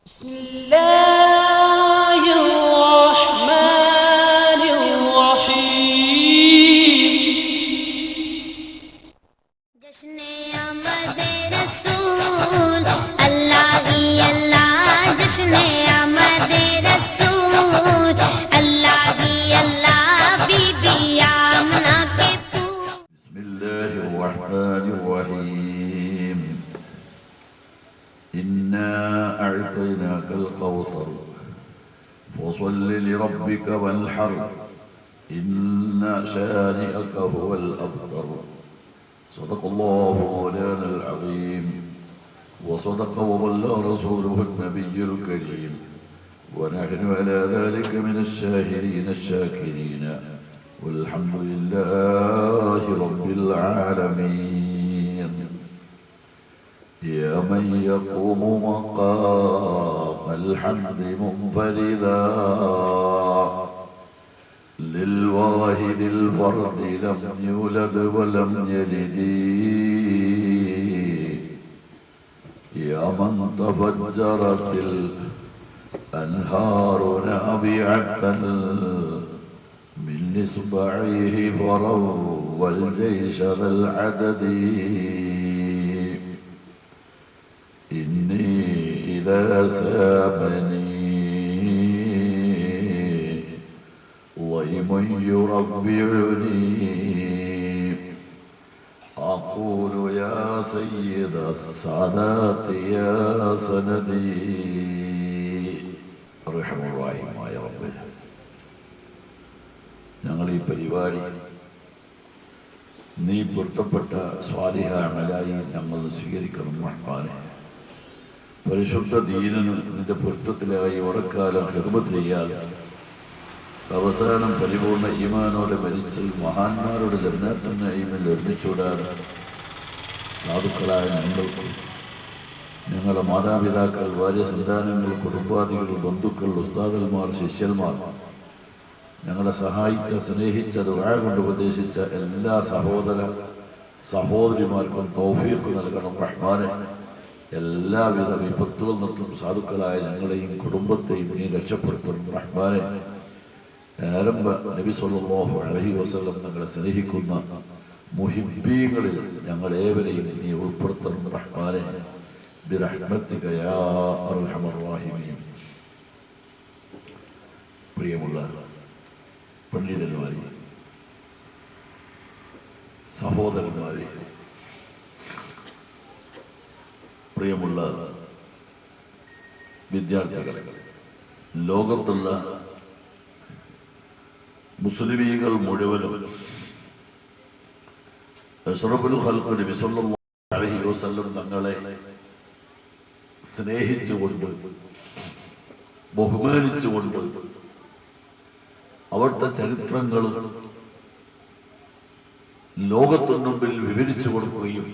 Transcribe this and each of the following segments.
بسم الله الرحمن الرحيم جشن آمد رسول اللہ ہی اللہ جشن آمد رسول اللہ ہی اللہ بی بی آمنہ کے پھول. بسم الله الرحمن الرحيم إنا أعطيناك الكوثر فصل لربك وانحر إن شانئك هو الأبتر. صدق الله مولانا العظيم وصدق وبلغ رسوله النبي الكريم ونحن على ذلك من الشاهدين الشاكرين والحمد لله رب العالمين. يا من يقوم مقام الحمد منفردا للواحد الفرد لم يولد ولم يلد يا من تفجرت الأنهار نابعة من إصبعه فروى الجيش ذا العدد. إني إذا سامني ضيم يربعني أقول يا سيد السادات يا سندي أرحم الراحمين يا رب. ഞങ്ങൾ ഈ പരിപാടി നീ പൊരുത്തപ്പെട്ട സ്വാലിഹ അമലായി ഞങ്ങൾ സ്വീകരിക്കണം റഹ്മാനെ. പരിശുദ്ധ ദീനിന് നിന്റെ പൊരുത്തത്തിലായി ഉറക്കാലം ഖിദ്മത്ത് ചെയ്യാൻ അവസാനം പരിപൂർണ ഈമാനോടെ മരിച്ച് മഹാന്മാരുടെ ജന്നത്തുൽ നഈമിൽ ഒരുമിച്ചൂടാൻ സാധുക്കളായ ഞങ്ങൾക്കും ഞങ്ങളുടെ മാതാപിതാക്കൾ, ഭാര്യ, സന്താനങ്ങൾ, കുടുംബാദികൾ, ബന്ധുക്കൾ, ഉസ്താദന്മാർ, ശിഷ്യന്മാർ, ഞങ്ങളെ സഹായിച്ച, സ്നേഹിച്ച, ദുആ കൊണ്ട് ഉപദേശിച്ച എല്ലാ സഹോദര സഹോദരിമാർക്കും തൗഫീഖ് നൽകണം റഹ്മാനെ. എല്ലാവിധ വിപത്തുകൾ നിന്നും സാധുക്കളായ ഞങ്ങളെയും കുടുംബത്തെയും നീ രക്ഷപ്പെടുത്തണം റഹ്മാനെ. ആരംഭ നബി സല്ലല്ലാഹു അലൈഹി വസല്ലം ഞങ്ങളെ സ്നേഹിക്കുന്ന മുഹിബ്ബീങ്ങളിൽ ഞങ്ങളേവരെയും നീ ഉൾപ്പെടുത്തണം റഹ്മാനെ. ബിറഹ്മതിക യാ അർഹമർ റഹീമീൻ. പ്രിയമുള്ള പണ്ഡിതന്മാരെ, സഹോദരന്മാരെ, പ്രിയമുള്ള വിദ്യാർത്ഥികളെ, ലോകത്തുള്ള മുസ്ലിമീങ്ങൾ മുഴുവനും അഷ്റഫുൽ ഖൽഖ് നബി സല്ലല്ലാഹു അലൈഹി വസല്ലം തങ്ങളെ സ്നേഹിച്ചുകൊണ്ട് ബഹുമാനിച്ചുകൊണ്ട് അവിടുത്തെ ചരിത്രങ്ങൾ ലോകത്തിനു മുമ്പിൽ വിവരിച്ചു കൊടുക്കുകയും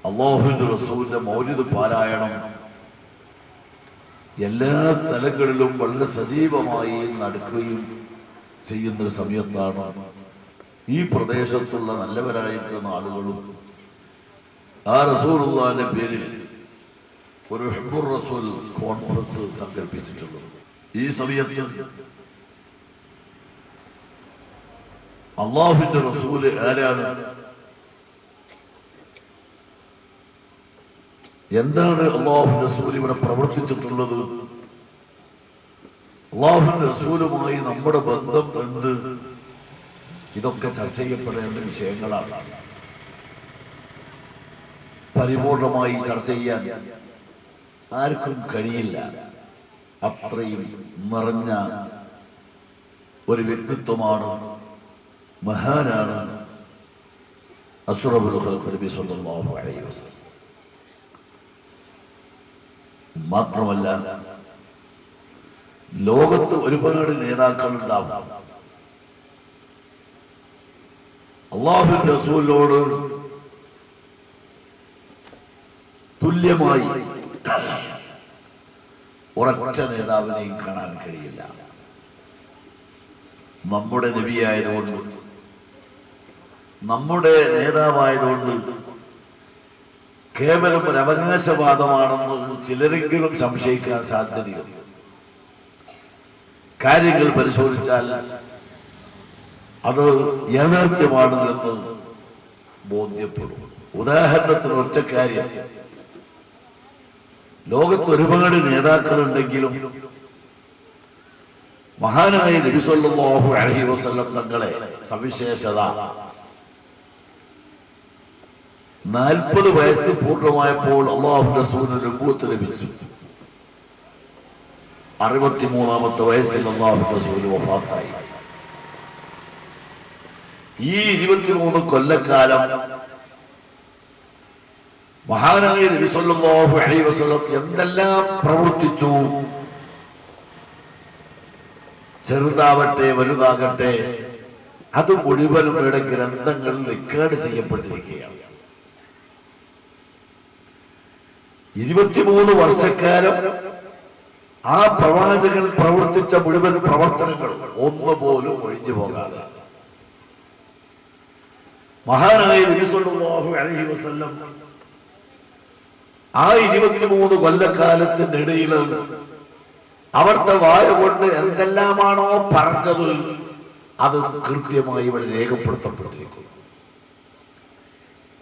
അല്ലാഹുവിന്റെ റസൂലിന്റെ മൗലിദ് പാരായണം എല്ലാ സ്ഥലങ്ങളിലും വളരെ സജീവമായി നടക്കുകയും ചെയ്യുന്നൊരു സമയത്താണ് ഈ പ്രദേശത്തുള്ള നല്ലവരായിരിക്കുന്ന ആളുകളും ആ റസൂലുള്ളാഹിന്റെ പേരിൽ ഒരു ഹിബ്ബുർ റസൂൽ കോൺഫറൻസ് സംഘടിപ്പിച്ചിട്ടുള്ളത്. ഈ സമയത്ത് അല്ലാഹുവിന്റെ റസൂല് ആരാണ്, എന്താണ് അല്ലാഹുവിന്റെ റസൂൽ ഇവിടെ പ്രവർത്തിച്ചിട്ടുള്ളത്, അല്ലാഹുവിന്റെ റസൂലുമായി നമ്മുടെ ബന്ധം എന്ത്, ഇതൊക്കെ ചർച്ച ചെയ്യപ്പെടേണ്ട വിഷയങ്ങളാണ്. പരിപൂർണമായി ചർച്ച ചെയ്യാൻ ആർക്കും കഴിയില്ല. അത്രയും നിറഞ്ഞ ഒരു വ്യക്തിത്വമാണ്, മഹാനാണ് അഷ്റഫുൽ ഖൽഖ് നബി സല്ലല്ലാഹു അലൈഹി വസല്ലം. മാത്രമല്ല, ലോകത്ത് ഒരുപാട് നേതാക്കൾ ഉണ്ടാവും. അല്ലാഹുവിന്റെ റസൂലിനോട് തുല്യമായി ഒരൊറ്റ നേതാവിനെയും കാണാൻ കഴിയില്ല. നമ്മുടെ നബിയായതുകൊണ്ട്, നമ്മുടെ നേതാവായതുകൊണ്ട് കേവലം ഒരു അവകാശവാദമാണെന്ന് ചിലരെങ്കിലും സംശയിക്കാൻ സാധ്യതയുണ്ട്. കാര്യങ്ങൾ പരിശോധിച്ചാൽ അത് യാഥാർത്ഥ്യമാണ് എന്ന് ബോധ്യപ്പെടും. ഉദാഹരണത്തിന് ഒറ്റക്കാര്യം, ലോകത്ത് ഒരുപാട് നേതാക്കളുണ്ടെങ്കിലും മഹാനായ നബി സല്ലല്ലാഹു അലൈഹി വസല്ലം തങ്ങളെ സവിശേഷത 40 വയസ്സ് പൂർണ്ണമായപ്പോൾ അല്ലാഹുവിന്റെ റസൂലിന് നുബുവത്ത് ലഭിച്ചു. 63ാമത്തെ വയസ്സിൽ അല്ലാഹുവിന്റെ റസൂൽ വഫാത്തായി. ഈ 23 കൊല്ലക്കാലം മഹാനായ നബി സല്ലല്ലാഹു അലൈഹി വസല്ലം എന്തെല്ലാം പ്രവർത്തിച്ചു, ചെറുതാവട്ടെ വലുതാകട്ടെ, അത് മുഴുവനും ഇവിടെ ഗ്രന്ഥങ്ങളിൽ റെക്കോർഡ് ചെയ്യപ്പെട്ടിരിക്കുകയാണ്. 23 വർഷക്കാലം ആ പ്രവാചകൻ പ്രവർത്തിച്ച മുഴുവൻ പ്രവർത്തനങ്ങൾ ഒന്നുപോലും ഒഴിഞ്ഞു പോകാതെ മഹാനായ നബി സല്ലല്ലാഹു അലൈഹി വസല്ലം ആ 23 കൊല്ലക്കാലത്തിനിടയിൽ അവിടുത്തെ വായ കൊണ്ട് എന്തെല്ലാമാണോ പറഞ്ഞത് അത് കൃത്യമായി ഇവിടെ രേഖപ്പെടുത്തപ്പെട്ടിരിക്കുന്നു.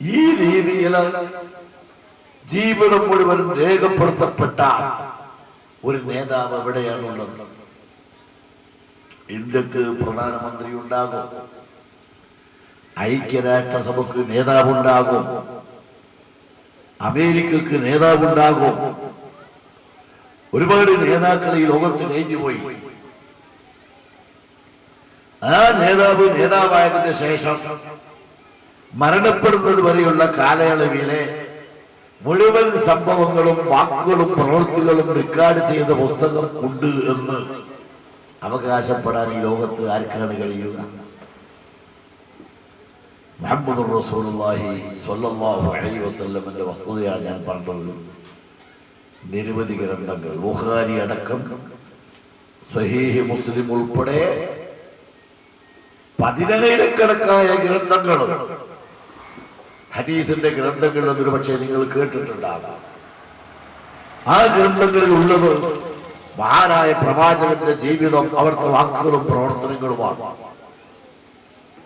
ഈ രീതിയിൽ ജീവിതം മുഴുവൻ രേഖപ്പെടുത്തപ്പെട്ട ഒരു നേതാവ് എവിടെയാണുള്ളത്? ഇന്ത്യക്ക് പ്രധാനമന്ത്രി ഉണ്ടാകും, ഐക്യരാഷ്ട്രസഭയ്ക്ക് നേതാവുണ്ടാകും, അമേരിക്കക്ക് നേതാവുണ്ടാകും. ഒരുപാട് നേതാക്കൾ ഈ ലോകത്ത് കഴിഞ്ഞുപോയി. ആ നേതാവായതിന് ശേഷം മരണപ്പെടുന്നത് വരെയുള്ള കാലയളവിലെ മുഴുവൻ സംഭവങ്ങളും വാക്കുകളും പ്രവൃത്തികളും റെക്കോർഡ് ചെയ്ത പുസ്തകം ഉണ്ട് എന്ന് അവകാശപ്പെടാൻ ഈ ലോകത്ത് ആർക്കാണ് കഴിയുക? മുഹമ്മദുർ റസൂലുള്ളാഹി സ്വല്ലല്ലാഹു അലൈഹി വസല്ലമിന്റെ വസ്തുതയാണ് ഞാൻ പറഞ്ഞത്. നിരവധി ഗ്രന്ഥങ്ങൾ, ബുഖാരി അടക്കം സ്വഹീഹ് മുസ്ലിം ഉൾപ്പെടെ 10,000-കണക്കായ ഗ്രന്ഥങ്ങൾ, ഹദീസിന്റെ ഗ്രന്ഥങ്ങൾ എന്നൊരു പക്ഷേ നിങ്ങൾ കേട്ടിട്ടുണ്ടാകാം. ആ ഗ്രന്ഥങ്ങളിൽ ഉള്ളത് മഹാനായ പ്രവാചകന്റെ ജീവിതം, അവിടുത്തെ വാക്കുകളും പ്രവർത്തനങ്ങളുമാണ്.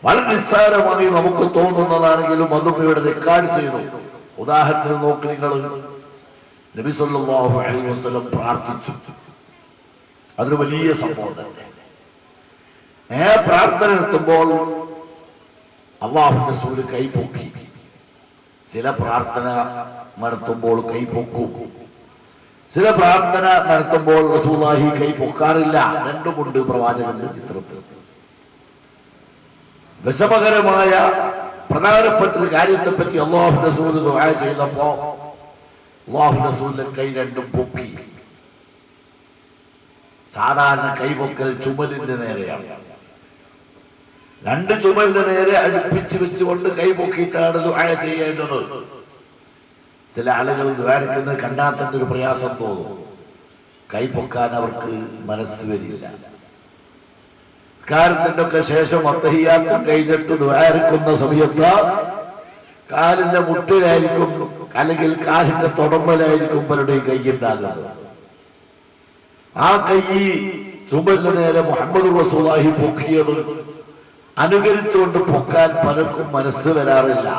വളരെ നിസ്സാരമായി നമുക്ക് തോന്നുന്നതാണെങ്കിലും അതും ഇവിടെ റെക്കോർഡ് ചെയ്തു. ഉദാഹരണത്തിന് നോക്കി, നിങ്ങൾ നബി സല്ലല്ലാഹു അലൈഹി വസല്ലം പ്രാർത്ഥിച്ചു, അതൊരു വലിയ സംഭവം തന്നെ. പ്രാർത്ഥന നടത്തുമ്പോൾ അല്ലാഹുവിന്റെ റസൂൽ കൈപൊക്കി. ചില പ്രാർത്ഥന നടത്തുമ്പോൾ കൈപൊക്കും, ചില പ്രാർത്ഥന നടത്തുമ്പോൾ റസൂലുള്ളാഹി കൈപൊക്കാറില്ല. രണ്ടുമുണ്ട് പ്രവാചകന്റെ ചിത്രത്തിൽ. വിഷമകരമായ പ്രധാനപ്പെട്ട ഒരു കാര്യത്തെപ്പറ്റി അല്ലാഹുവിന്റെ റസൂൽ ദുആ ചെയ്തപ്പോ അല്ലാഹുവിന്റെ റസൂലിന്റെ കൈ രണ്ടും പൊക്കി. സാധാരണ കൈപൊക്കൽ ചുമലിന്റെ നേരെയാണ്. രണ്ട് ചുമലിന്റെ നേരെ അടുപ്പിച്ച് വെച്ചുകൊണ്ട് കൈപൊക്കിയിട്ടാണ് ദുആ ചെയ്യേണ്ടത്. ചില ആളുകൾ ദ്വാരക്കുന്നത് കണ്ടാൽ തന്നെ ഒരു പ്രയാസം തോന്നും. കൈപൊക്കാൻ അവർക്ക് മനസ്സ് വരില്ല. കാര്യത്തിന്റെ ഒക്കെ ശേഷം അത്തഹിയ്യാത്തും കഴിഞ്ഞിട്ട് ദ്വാരക്കുന്ന സമയത്ത് കാലിന്റെ മുട്ടിലായിരിക്കും അല്ലെങ്കിൽ കാലിന്റെ തൊടമ്പലായിരിക്കും പലരുടെയും കൈയുണ്ടാകുന്നത്. ആ കൈ ചുമലിന് നേരെ മുഹമ്മദ് റസൂലുള്ളാഹി പൊക്കിയത് അനുകരിച്ചുകൊണ്ട് പൊക്കാൻ പലർക്കും മനസ്സ് വരാറില്ല.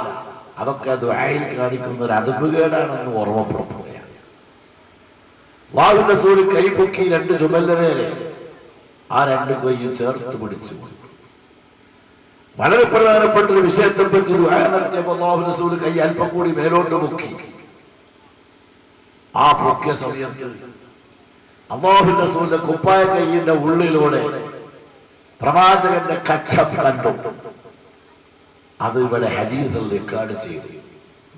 അതൊക്കെ ദുആയിൽ കാണിക്കുന്ന ഒരു അദബുകേടാണെന്ന് ഓർമ്മപ്പെടുത്തുകയാണ്. അല്ലാഹുവിന്റെ റസൂൽ കൈ പൊക്കി രണ്ട് ചുമലിന് നേരെ ആ രണ്ട് കൈയും ചേർത്ത് പിടിച്ചു. വളരെ പ്രധാനപ്പെട്ട ഒരു വിഷയത്തെ പറ്റി ദുആ നടത്തിയപ്പോൾ അല്ലാഹുവിന്റെ റസൂൽ കൈ അല്പം കൂടി മേലോട്ട് പൊക്കി. ആ പൊക്കിയ സമയത്ത് അല്ലാഹുവിന്റെ റസൂലിന്റെ കുപ്പായ കൈയിന്റെ ഉള്ളിലൂടെ പ്രവാചകന്റെ കക്ഷം കണ്ടു. അത് ഇവിടെ ഹദീസിൽ റെക്കോർഡ് ചെയ്തു,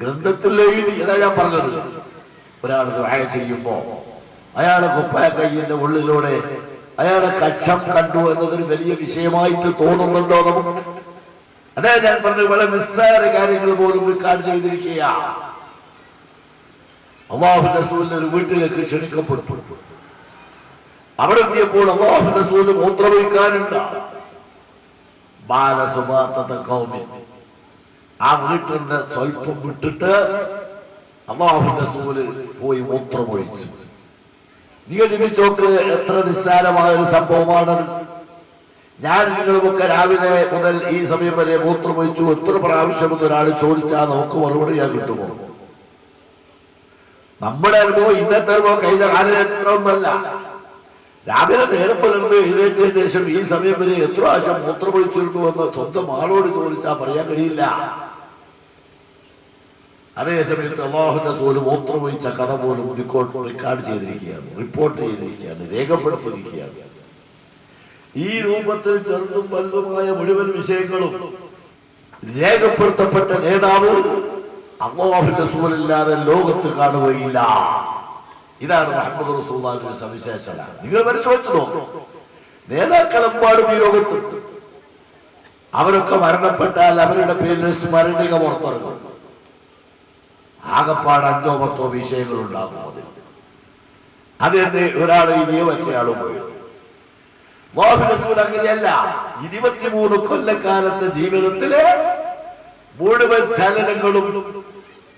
ഗ്രന്ഥത്തിൽ എഴുതി. ഇതാ ഞാൻ പറഞ്ഞത്, ഒരാൾ ദുആ ചെയ്യുമ്പോ അയാളെ കുപ്പായ കൈയിന്റെ ഉള്ളിലൂടെ അയാളെ കക്ഷം കണ്ടു എന്നതൊരു വലിയ വിഷയമായിട്ട് തോന്നുന്നുണ്ടോ നമുക്ക്? അതെ ഞാൻ പറഞ്ഞത്, വളരെ നിസ്സാര കാര്യങ്ങൾ പോലും റെക്കോർഡ് ചെയ്തിരിക്കുക. അല്ലാഹുവിന്റെ റസൂലിന്റെ ഒരു വീട്ടിലേക്ക് ക്ഷണിക്കപ്പെട്ടു. അവിടെ എത്തിയപ്പോൾ അല്ലാഹുവിന്റെ റസൂൽ മൂത്രമൊഴിക്കാനുണ്ട്. ബാലസുബാത്തത ഖൗമി, ആ വീട്ടിൽ നിന്ന് സ്വല്പം വിട്ടിട്ട് അല്ലാഹുവിന്റെ റസൂല് പോയി മൂത്രമൊഴിച്ചു. നിങ്ങൾ ചിന്തിച്ചോക്ക്, എത്ര നിസ്സാരമായ ഒരു സംഭവമാണത്. ഞാൻ നിങ്ങളുമൊക്കെ രാവിലെ മുതൽ ഈ സമയം വരെ മൂത്രമൊഴിച്ചു എത്ര പ്രാവശ്യമെന്ന് ഒരാൾ ചോദിച്ചാൽ നമുക്ക് മറുപടി ഞാൻ കിട്ടുമോ? നമ്മുടെ അനുഭവം ഇന്നത്തെ അനുഭവം കഴിഞ്ഞ കാലഘട്ടം ഒന്നല്ല. രാവിലെ നേരം പുലർന്ന് എഴുന്നേറ്റതിന് ശേഷം ഈ സമയം വരെ എത്ര പ്രാവശ്യം മൂത്രമൊഴിച്ചിരുന്നു എന്ന് സ്വന്തം ആളോട് ചോദിച്ചാൽ പറയാൻ കഴിയില്ല. അതേ സമയത്ത് അല്ലാഹുവിന്റെ റസൂൽ മൂത്രമൊഴിച്ച കഥ പോലും റിക്കാർഡ് ചെയ്തിരിക്കുകയാണ്, റിപ്പോർട്ട് ചെയ്തിരിക്കുകയാണ്, രേഖപ്പെടുത്തിയിരിക്കുകയാണ്. ഈ രൂപത്തിൽ ചെറുതും വലുതുമായ മുഴുവൻ വിഷയങ്ങളും രേഖപ്പെടുത്തപ്പെട്ട നേതാവ് അല്ലാഹുവിന്റെ റസൂലില്ലാതെ ലോകത്ത് കാണുകയില്ല. ഇതാണ് മുഹമ്മദ് റസൂലുള്ളാഹിയുടെ സവിശേഷത. നിങ്ങൾ പരിശോധിച്ചു നോക്കൂ, നേതാക്കളെമ്പാടും ഈ ലോകത്ത് അവരൊക്കെ മരണപ്പെട്ടാൽ അവരുടെ പേരിൽ സ്മരണിക പുറത്തിറങ്ങും. ആകപ്പാട് 5-10 വിഷയങ്ങൾ ഉണ്ടാകും. അതിന് ഒരാൾ ഇതേ മറ്റേയാളും പോയി. അങ്ങനെയല്ല. 23 കൊല്ലക്കാലത്തെ ജീവിതത്തിലെ മുഴുവൻ ചലനങ്ങളും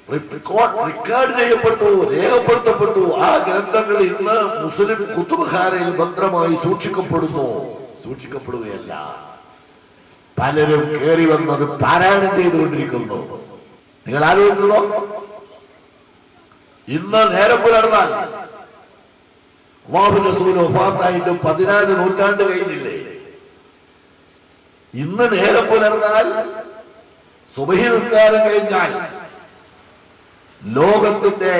റിക്കാർഡ് ചെയ്യപ്പെട്ടു, രേഖപ്പെടുത്തപ്പെട്ടു. ആ ഗ്രന്ഥങ്ങൾ ഇന്ന് മുസ്ലിം കുത്തുബഖാനയിൽ ഭദ്രമായി സൂക്ഷിക്കപ്പെടുകയല്ല. പലരും കയറി വന്നത് പാരായണം ചെയ്തുകൊണ്ടിരിക്കുന്നു. നിങ്ങൾ ആലോചിച്ചതോ? ഇന്ന് നേരം പുലർന്നാൽ അല്ലാഹുവിന്റെ റസൂൽ വഫാത്തായിട്ട് 14 നൂറ്റാണ്ട് കഴിഞ്ഞില്ലേ? ഇന്ന് നേരം പുലർന്നാൽ സുബഹി നിസ്കാരം കഴിഞ്ഞാൽ ലോകത്തിന്റെ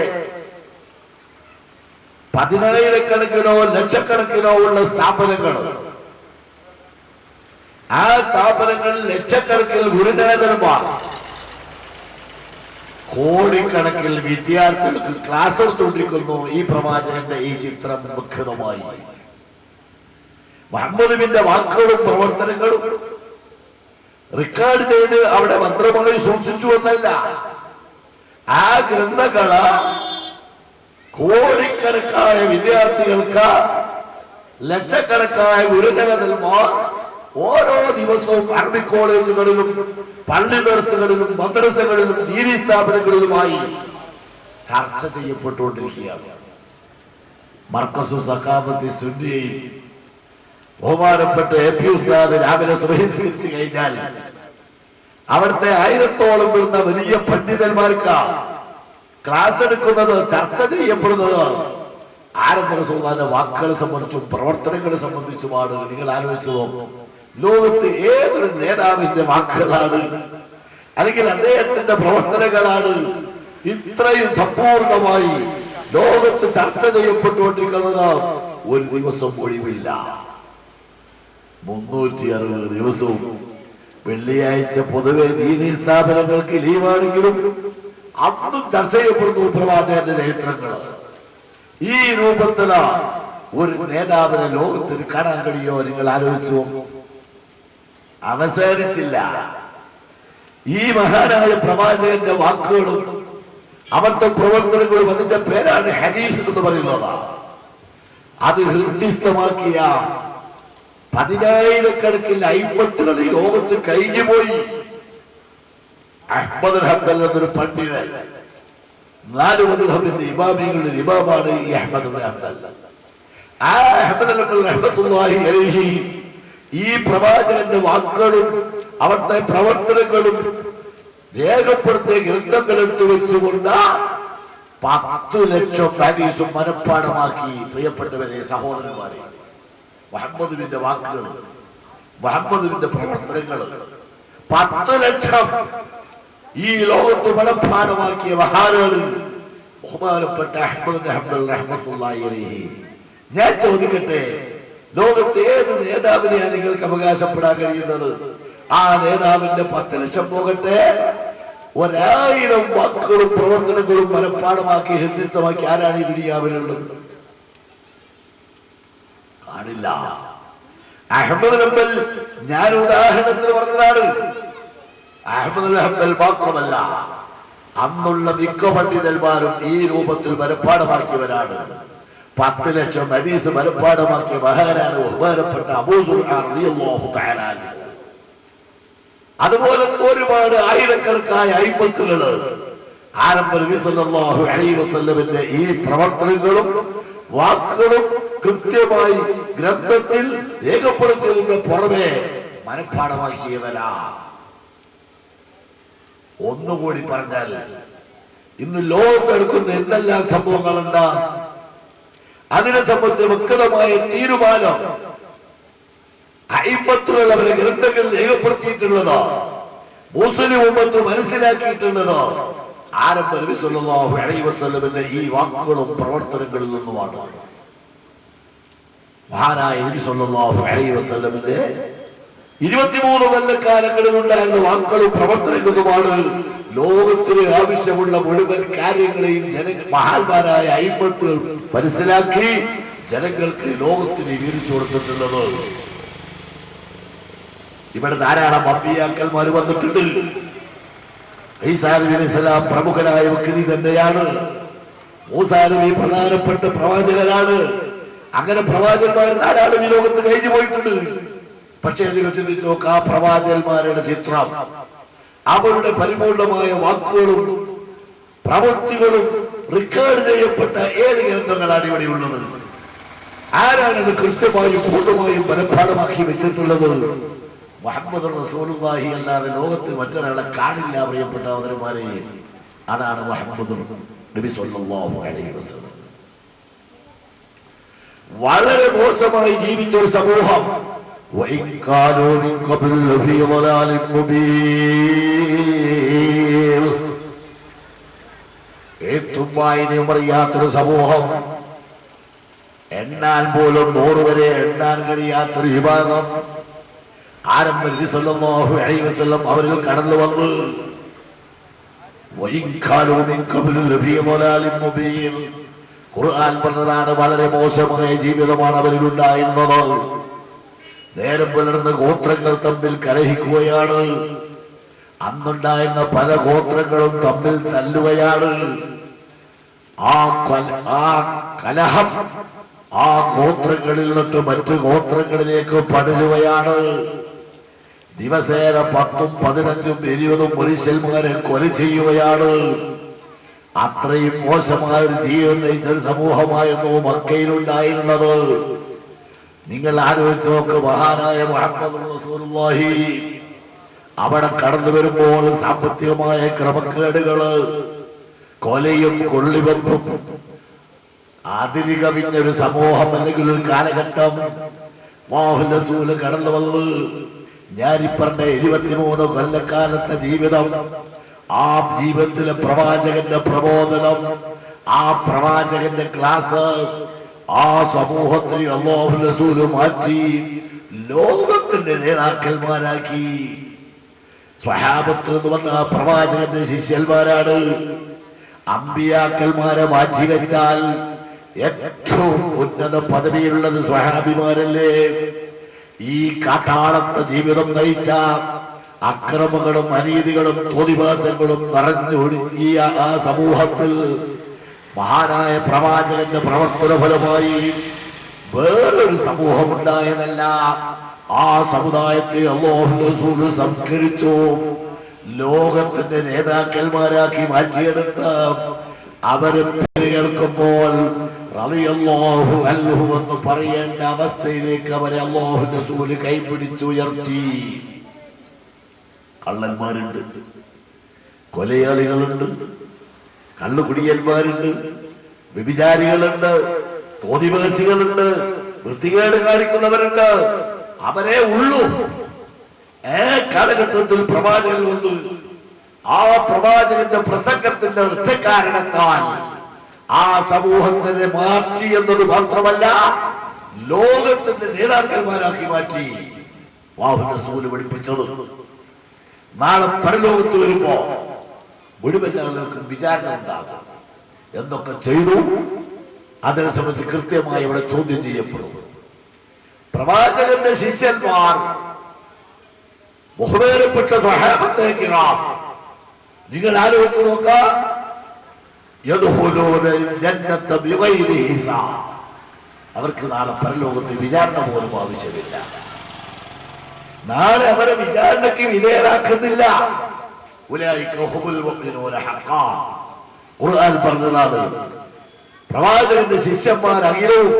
10,000-കണക്കിനോ ലക്ഷക്കണക്കിനോ ഉള്ള സ്ഥാപനങ്ങൾ, ആ സ്ഥാപനങ്ങളിൽ ലക്ഷക്കണക്കിൽ ഗുരുനാഥന്മാർ, കോടിക്കണക്കിൽ വിദ്യാർത്ഥികൾക്ക് ക്ലാസ് എടുത്തുകൊണ്ടിരിക്കുന്നു. ഈ പ്രവാചകന്റെ ഈ ചിത്രം മുഖ്യതമായി മുഹമ്മദിന്റെ വാക്കുകളും പ്രവർത്തനങ്ങളും റിക്കാർഡ് ചെയ്ത് അവിടെ ഭദ്രമായി സൂക്ഷിച്ചു എന്നല്ല, ആ ഗ്രന്ഥങ്ങള കോടിക്കണക്കായ വിദ്യാർത്ഥികൾക്ക്, ലക്ഷക്കണക്കായ ഗുരുനാഥന്മാർ ഓരോ ദിവസവും അറബിക് കോളേജുകളിലും പള്ളി ദർസുകളിലും മദ്രസകളിലും ദീനി സ്ഥാപനങ്ങളിലുമായി ചർച്ച ചെയ്യപ്പെട്ടുകൊണ്ടിരിക്കുകയാണ്. മർക്കസു സഖാഫത്തി സുന്നിയയിൽ ബഹുമാനപ്പെട്ട എ.പി. ഉസ്താദ് രാവിലെ സുബഹിസ്കരിച്ചു കഴിഞ്ഞാൽ അവിടുത്തെ 1000-ഓളം വരുന്ന വലിയ പണ്ഡിതന്മാർക്ക് ക്ലാസ് എടുക്കുന്നത്, ചർച്ച ചെയ്യപ്പെടുന്നത് ആരംഭ റസൂലുള്ളാഹിന്റെ വാക്കുകളെ സംബന്ധിച്ചും പ്രവർത്തനങ്ങളെ സംബന്ധിച്ചുമാണ്. നിങ്ങൾ ആലോചിച്ചു നോക്കും, ലോകത്ത് ഏതൊരു നേതാവിന്റെ വാക്കുകളാണ് അല്ലെങ്കിൽ അദ്ദേഹത്തിന്റെ പ്രവർത്തനങ്ങളാണ് ഇത്രയും സമ്പൂർണമായി ലോകത്ത് ചർച്ച ചെയ്യപ്പെട്ടുകൊണ്ടിരിക്കുന്നത്? ഒരു ദിവസം ഒഴിവില്ല. 360 ദിവസവും. വെള്ളിയാഴ്ച പൊതുവെ ദീനീ സ്ഥാപനങ്ങൾക്ക് ലീവാണെങ്കിലും അന്നും ചർച്ച ചെയ്യപ്പെടുന്നു പ്രവാചകന്റെ ചരിത്രങ്ങൾ. ഈ രൂപത്തില് ഒരു നേതാവിനെ ലോകത്തിന് കാണാൻ കഴിയോ? നിങ്ങൾ ആലോചിച്ചു. അവസാനിച്ചില്ല. ഈ മഹാനായ പ്രവാചകന്റെ വാക്കുകളും അവിടുത്തെ പ്രവർത്തനങ്ങളും, അതിന്റെ പേരാണ് ഹദീസ് എന്ന് പറയുന്നത്. അത് ഹൃദയസ്ഥമാക്കിയ 10,000-കണക്കിൽ അയിമ്മത്തുകൾ ഈ ലോകത്ത് കഴിഞ്ഞുപോയി. അഹ്മദ് ഹംബൽ എന്നൊരു പണ്ഡിതൻ, 4 മദ്ഹബിന്റെ ഇമാമികളിൽ ഇമാമാണ് ഈ അഹ്മദ് ഹംബൽ. ആ അഹ്മദ് ഹംബൽ റഹ്മത്തുള്ളാഹി അലൈഹി ഈ പ്രവാചകന്റെ വാക്കുകളും അവിടുത്തെ പ്രവർത്തനങ്ങളും രേഖപ്പെടുത്തിയ ഗ്രന്ഥങ്ങൾ എടുത്തു വെച്ചുകൊണ്ട് 10 ലക്ഷം ഹദീസും മനഃപ്പാഠമാക്കി. പ്രിയപ്പെട്ടവരെ, സഹോദരന്മാരെ, മുഹമ്മദിന്റെ വാക്കുകൾ, മുഹമ്മദിന്റെ പ്രവർത്തനങ്ങൾ 10 ലക്ഷം ഈ ലോകത്ത് മനഃപ്പാഠമാക്കിയ മഹാനാണ് ബഹുമാനപ്പെട്ട അഹ്മദ് ഹംബൽ റഹ്മത്തുള്ളാഹി അലൈഹി. ഞാൻ ചോദിക്കട്ടെ, ലോകത്തെ ഏത് നേതാവിനെയാണ് നിങ്ങൾക്ക് അവകാശപ്പെടാൻ കഴിയുന്നത്? ആ നേതാവിന്റെ 10 ലക്ഷം പോകട്ടെ, 1000 വാക്കുകളും പ്രവർത്തനങ്ങളും മനഃപ്പാഠമാക്കി ഹൃദയസ്ഥമാക്കി ആരാണ് ഈ ദുനിയാവിലുള്ളത്? കാണില്ല. അഹ്മദ് ഹംബൽ ഞാൻ ഉദാഹരണത്തിന് പറഞ്ഞതാണ്. അഹ്മദ് ഹംബൽ മാത്രമല്ല, അന്നുള്ള മിക്ക പണ്ഡിതന്മാരും ഈ രൂപത്തിൽ മനഃപ്പാഠമാക്കിയവരാണ്. 10 ലക്ഷം ഹദീസ് മനഃപ്പാഠമാക്കിയ മഹാനാണ് ബഹുമാനപ്പെട്ട അബൂ സുർആ റളിയല്ലാഹു തആല. അതുപോലെ ഒരുപാട് ആയിരക്കണക്കായ അയിമ്മത്തുകള് ആരംഭ നബി സല്ലല്ലാഹു അലൈഹി വസല്ലമിന്റെ ഈ പ്രവർത്തനങ്ങളും വാക്കുകളും കൃത്യമായി ഗ്രന്ഥത്തിൽ രേഖപ്പെടുത്തിയതിന് പുറമെ മനഃപ്പാഠമാക്കിയവരാ. ഒന്നുകൂടി പറഞ്ഞാൽ ഇന്ന് ലോകത്തെടുക്കുന്ന എന്തെല്ലാം സംഭവങ്ങളുണ്ട്, അതിനെ സംബന്ധിച്ച് വ്യക്തമായ തീരുമാനം അയിമ്മത്തുകൾ അവരുടെ ഗ്രന്ഥങ്ങളിൽ രേഖപ്പെടുത്തിയിട്ടുള്ളതോ മുസ്ലിം ഉമ്മത്ത് മനസ്സിലാക്കിയിട്ടുള്ളതോ ആരംഭ നബി സല്ലല്ലാഹു അലൈഹി വസല്ലമിന്റെ ഈ വാക്കുകളും പ്രവർത്തനങ്ങളിൽ നിന്നുമാണ്. മഹാനായ നബി സല്ലല്ലാഹു അലൈഹി വസല്ലമിന്റെ 23 കൊല്ലക്കാലങ്ങളിൽ ഉണ്ടായിരുന്ന വാക്കുകളും പ്രവർത്തനങ്ങളുമാണ് ലോകത്തിന് ആവശ്യമുള്ള മുഴുവൻ കാര്യങ്ങളെയും മഹാന്മാരായ അയിമ്മത്തുകൾ മനസ്സിലാക്കി ജനങ്ങൾക്ക് ലോകത്തിന് വിവരിച്ചു കൊടുത്തിട്ടുള്ളത്. ഇവിടെ ധാരാളം അമ്പിയാക്കന്മാർ വന്നിട്ടുണ്ട്. ഈസാ നബി അലൈഹിസ്സലാം പ്രമുഖനായ വ്യക്തി തന്നെയാണ്. മൂസാ നബി പ്രധാനപ്പെട്ട പ്രവാചകനാണ്. അങ്ങനെ പ്രവാചകന്മാർ ധാരാളം ഈ ലോകത്ത് കഴിഞ്ഞു പോയിട്ടുണ്ട്. പക്ഷേ നിങ്ങൾ ചിന്തിച്ചു നോക്ക്, ആ പ്രവാചകന്മാരുടെ ചിത്രം, അവരുടെ പരിപൂർണമായ വാക്കുകളും പ്രവൃത്തികളും റെക്കോർഡ് ചെയ്യപ്പെട്ട ഏത് ഗ്രന്ഥങ്ങളാണ് ഇവിടെ ഉള്ളത്? ആരാണത് കൃത്യമായും പൂർണ്ണമായും മനഃപ്പാഠമാക്കി വെച്ചിട്ടുള്ളത്? മുഹമ്മദ് റസൂലുള്ളാഹി അല്ലാതെ ലോകത്ത് മറ്റൊരാളെ കാണില്ല. പ്രിയപ്പെട്ട അവതരന്മാരെ, അതാണ് മുഹമ്മദ് നബി സല്ലല്ലാഹു അലൈഹി വസല്ലം. വളരെ മോശമായി ജീവിച്ച ഒരു സമൂഹം, എഴുത്തും വായനയും അറിയാത്തൊരു സമൂഹം, എണ്ണാൻ പോലും 100 വരെ എണ്ണാൻ കഴിയാത്തൊരു വിഭാഗം ആരംഭ നബി സല്ലല്ലാഹു അലൈഹി വസല്ലം അവരിൽ കടന്നു വന്നു. ഖുർആൻ പറഞ്ഞതാണ്, വളരെ മോശമായ ജീവിതമാണ് അവരിൽ ഉണ്ടായിരുന്നത്. നേരം പുലർന്ന് ഗോത്രങ്ങൾ തമ്മിൽ കലഹിക്കുകയാണ്. അന്നുണ്ടായിരുന്ന പല ഗോത്രങ്ങളും തമ്മിൽ തല്ലുകയാണ്. ആ കലഹം ആ ഗോത്രങ്ങളിൽ നിന്നിട്ട് മറ്റു ഗോത്രങ്ങളിലേക്ക് പടരുകയാണ്. ദിവസേന 10ഉം 15ഉം 20ഉം പുരുഷന്മാരെ കൊല ചെയ്യുകയാണ്. അത്രയും മോശമായ ഒരു ജീവിതം നയിച്ച ഒരു സമൂഹമായിരുന്നു മക്കയിലുണ്ടായിരുന്നത്. നിങ്ങൾ ആലോചിച്ച് നോക്ക്, മഹാനായ മുഹമ്മദ് റസൂലുള്ളാഹി അവിടെ കടന്നു വരുമ്പോൾ സാമ്പത്തികമായ ക്രമക്കേടുകള്, കൊലയും കൊള്ളിവെപ്പും അതിരി കവിഞ്ഞൊരു സമൂഹം അല്ലെങ്കിൽ ഒരു കാലഘട്ടം അല്ലാഹുവിന്റെ റസൂൽ കടന്നു വന്നു. ഞാനിപ്പറഞ്ഞ 23 കൊല്ലക്കാലത്തെ ജീവിതം, ആ ജീവിതത്തിലെ പ്രവാചകന്റെ പ്രബോധനം, ആ പ്രവാചകന്റെ ക്ലാസ്, ആ സമൂഹത്തിൽ അല്ലാഹുവിന്റെ റസൂൽ മാറ്റി ലോകത്തിന്റെ നേതാക്കന്മാരാക്കി. സ്വഹാബത്ത് എന്ന് പറഞ്ഞ പ്രവാചകന്റെ ശിഷ്യന്മാരാണ്. അമ്പിയാക്കന്മാരെ മാറ്റിവെച്ചാൽ ഏറ്റവും ഉന്നത പദവിയിലുള്ളത് സ്വഹാബിമാരല്ലേ? ഈ കാട്ടാളത്തെ ജീവിതം നയിച്ച അക്രമങ്ങളും അനീതികളും തോന്നിവാസങ്ങളും നിറഞ്ഞൊഴുകിയ ആ സമൂഹത്തിൽ മഹാനായ പ്രവാചകന്റെ പ്രവർത്തന ഫലമായി വേറൊരു സമൂഹം ഉണ്ടായതല്ല. ആ സമുദായത്തെ അല്ലാഹുവിന്റെ റസൂൽ സംസ്കരിച്ചു, ലോകത്തിന്റെ നേതാക്കന്മാരാക്കി മാറ്റിയെടുത്ത അവരെ കേൾക്കുമ്പോൾ റളിയല്ലാഹു അൻഹു എന്ന് പറയേണ്ട അവസ്ഥയിലേക്ക് അവരെ അല്ലാഹുവിന്റെ റസൂൽ കൈപിടിച്ചുയർത്തി. കള്ളന്മാരുണ്ട്, കൊലയാളികളുണ്ട്, കള്ളുകുടിയന്മാരുണ്ട്, വ്യഭിചാരികളുണ്ട്, തോന്നിവാസികളുണ്ട്, വൃത്തികേട് കാണിക്കുന്നവരുണ്ട്. അവരെ ഉള്ളൂ. കാലഘട്ടത്തിൽ പ്രവാചകൻ വന്നു. ആ പ്രവാചകന്റെ പ്രസംഗത്തിന്റെ ഒറ്റക്കാരണത്താൽ ആ സമൂഹത്തിനെ മാറ്റി എന്നത് മാത്രമല്ല, ലോകത്തിന്റെ നേതാക്കന്മാരാക്കി മാറ്റി. അല്ലാഹുവിന്റെ റസൂൽ പഠിപ്പിച്ചത് നാളെ പരലോകത്ത് വരുമ്പോ മുഴുവൻ ആളുകൾക്കും വിചാരണ ഉണ്ടാകും. എന്തൊക്കെ ചെയ്തു അതിനെ സംബന്ധിച്ച് കൃത്യമായി ഇവിടെ ചോദ്യം ചെയ്യപ്പെടും. പ്രവാചകന്റെ ശിഷ്യന്മാർ, ബഹുമാനപ്പെട്ട സ്വഹാബത്തെ കിറാം, നിങ്ങൾ ആലോചിച്ച് നോക്കാം, അവർക്ക് നാളെ പരലോകത്ത് വിചാരണ പോലും ആവശ്യമില്ല. നാളെ അവരെ വിചാരണയ്ക്ക് വിധേയരാക്കുന്നില്ല. ഉലൈക ഹുമുൽ മുഅ്മിനൂന ഹഖാ. ഖുർആൻ പറഞ്ഞതാണ് പ്രവാചകന്റെ ശിഷ്യന്മാർ അഖിലവും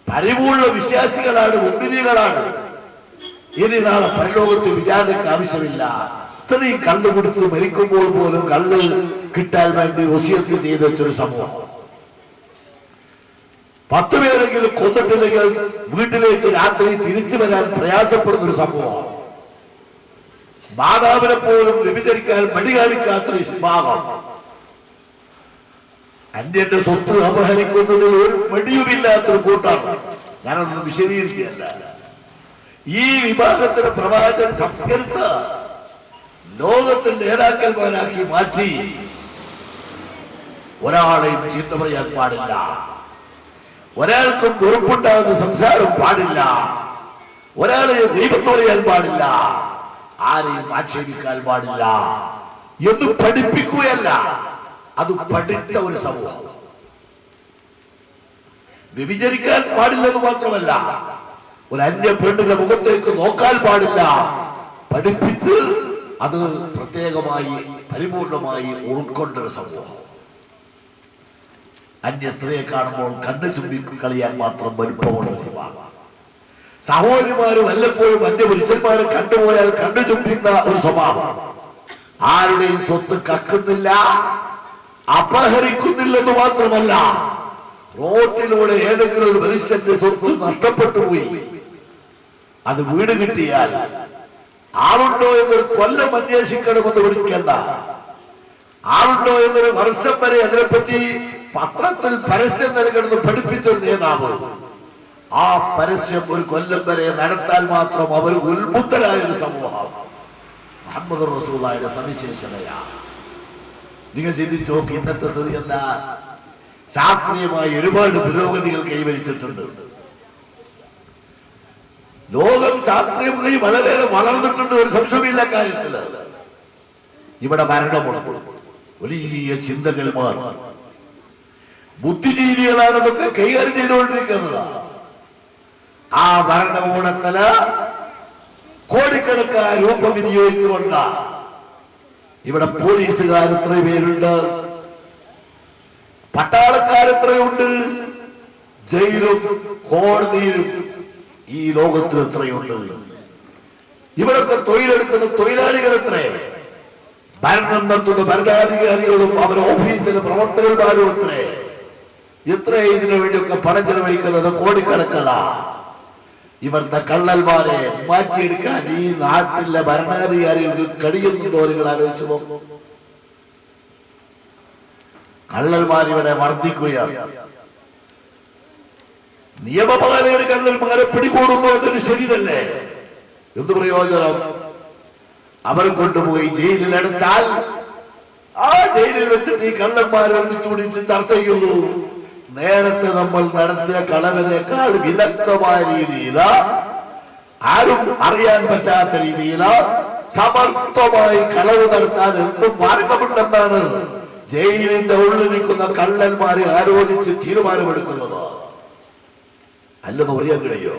പരിപൂർണ വിശ്വാസികളാണ്, മുഅ്മിനീകളാണ്. ഇനി നാളെ പരലോകത്ത് വിചാരണയ്ക്ക് ആവശ്യമില്ല. ഇത്രയും കള്ള് കുടിച്ച് മരിക്കുമ്പോൾ പോലും കള്ള് കിട്ടാൻ വേണ്ടി വസിയത്ത് ചെയ്ത ഒരു സമൂഹം. 10 പേരെങ്കിലും കൊന്നിട്ടില്ലെങ്കിൽ വീട്ടിലേക്ക് രാത്രി തിരിച്ചു വരാൻ പ്രയാസപ്പെടുന്ന ഒരു സമൂഹം. മാതാവിനെ പോലും വ്യഭിചരിക്കാൻ മടി കാണിക്കാത്തൊരു വിഭാഗം. അന്യന്റെ സ്വത്ത് അപഹരിക്കുന്നതിൽ ഒരു മടിയുമില്ലാത്തൊരു കൂട്ടാണ്. ഞാനൊന്നും വിശദീകരിക്കുകയല്ല. ഈ വിഭാഗത്തിന് പ്രവാചകൻ സംസ്കരിച്ച ലോകത്തിൽ നേതാക്കന്മാരാക്കി മാറ്റി. ഒരാളെയും ചീത്ത പറയാൻ പാടില്ല, ഒരാൾക്കും വെറുപ്പുണ്ടാകുന്ന സംസാരം പാടില്ല, ഒരാളെ ദൈവത്തോട് പറയാൻ പാടില്ല, ആരെയും ആക്ഷേപിക്കാൻ പാടില്ല എന്ന് പഠിപ്പിക്കുകയല്ല, അത് പഠിച്ച ഒരു സമൂഹം. വ്യഭിചരിക്കാൻ പാടില്ലെന്ന് മാത്രമല്ല, ഒരു അന്യ പെണ്ണിന്റെ മുഖത്തേക്ക് നോക്കാൻ പാടില്ല, പഠിപ്പിച്ച് അത് പ്രത്യേകമായി പരിപൂർണമായി ഉൾക്കൊണ്ടൊരു സമൂഹം. അന്യ സ്ത്രീയെ കാണുമ്പോൾ കണ്ണു ചുമ്പി കളിയാൻ മാത്രം വലുപ്പമുള്ള സഹോദരിമാര് വല്ലപ്പോഴും അന്യ പുരുഷന്മാരെ കണ്ടുപോയാൽ കണ്ണു ചുംബിക്കുന്ന ഒരു സ്വഭാവം. ആരുടെയും സ്വത്ത് കക്കുന്നില്ല, അപഹരിക്കുന്നില്ലെന്ന് മാത്രമല്ല, റോട്ടിലൂടെ ഏതെങ്കിലും ഒരു മനുഷ്യന്റെ സ്വത്ത് നഷ്ടപ്പെട്ടു പോയി, അത് വീട് കിട്ടിയാൽ ആളുണ്ടോ എന്നൊരു കൊല്ലം അന്വേഷിക്കണമെന്ന് വിളിക്കണ്ട, ആളുണ്ടോ എന്നൊരു വർഷം വരെ അതിനെപ്പറ്റി പത്രത്തിൽ പരസ്യം നൽകണമെന്ന് പഠിപ്പിച്ചൊരു നേതാവ്. ആ പരസ്യം ഒരു കൊല്ലം വരെ നടത്താൻ മാത്രം അവർ ഉത്ബുദ്ധരായ ഒരു സമൂഹം. മുഹമ്മദ് റസൂലുള്ളാഹിയുടെ സവിശേഷതയാണ്. നിങ്ങൾ ചിന്തിച്ചു നോക്കി, ഇന്നത്തെ സ്ഥിതി എന്താ? ശാസ്ത്രീയമായി ഒരുപാട് പുരോഗതികൾ കൈവരിച്ചിട്ടുണ്ട്. ലോകം ശാസ്ത്രീയമായി വളരെയേറെ വളർന്നിട്ടുണ്ട്, ഒരു സംശയമില്ല കാര്യത്തില്. ഇവിടെ ഭരണമുണ്ട്, വലിയ ചിന്തകന്മാർ, ബുദ്ധിജീവികളാണ് ഇതൊക്കെ കൈകാര്യം ചെയ്തുകൊണ്ടിരിക്കുന്നത്. ആ ഭരണകൂടത്തില് കോടിക്കണക്കായ രൂപ വിനിയോഗിച്ചുകൊണ്ട് ഇവിടെ പോലീസുകാർ എത്ര പേരുണ്ട്, പട്ടാളക്കാർ എത്രയുണ്ട്, ജയിലും കോടതിയിലും ഈ ലോകത്ത് എത്രയുണ്ട്. ഇവിടൊക്കെ തൊഴിലെടുക്കുന്ന തൊഴിലാളികൾ എത്രയാണ്, ഭരണം നടത്തുന്ന ഭരണാധികാരികളും അവരുടെ ഓഫീസിലെ പ്രവർത്തകന്മാരും എത്ര ഇതിനു വേണ്ടിയൊക്കെ പണം ചെലവഴിക്കുന്നത് കോടിക്കണക്കതാ. ഇവരുടെ കള്ളന്മാരെ മാറ്റിയെടുക്കാൻ ഈ നാട്ടിലെ ഭരണാധികാരികൾക്ക് കഴിയുന്നുണ്ടോ? നിങ്ങൾ ആലോചിച്ചു നോക്കും. കള്ളന്മാർ ഇവിടെ വർദ്ധിക്കുകയാണ്. നിയമപാലകർ കള്ളന്മാരെ പിടികൂടുന്നു എന്നൊരു ശരിയല്ലേ? എന്ത് പ്രയോജനം? അവർ കൊണ്ടുപോയി ജയിലിൽ അടച്ചാൽ ആ ജയിലിൽ വെച്ചിട്ട് ഈ കള്ളന്മാരെ ഒരുമിച്ച് പിടിച്ച് ചർച്ച ചെയ്യുന്നു. നേരത്തെ നമ്മൾ നടത്തിയ കളവിനേക്കാൾ വിദഗ്ധമായ രീതിയിൽ, ആരും അറിയാൻ പറ്റാത്ത രീതിയിൽ സമർത്ഥമായി കളവ് നടത്താൻ എന്തും മാർഗമുണ്ടെന്നാണ് ജയിലിന്റെ ഉള്ളിൽ നിൽക്കുന്ന കള്ളന്മാരെ ആലോചിച്ച് തീരുമാനമെടുക്കുന്നത്. അല്ലെന്ന് പറയാൻ കഴിയോ?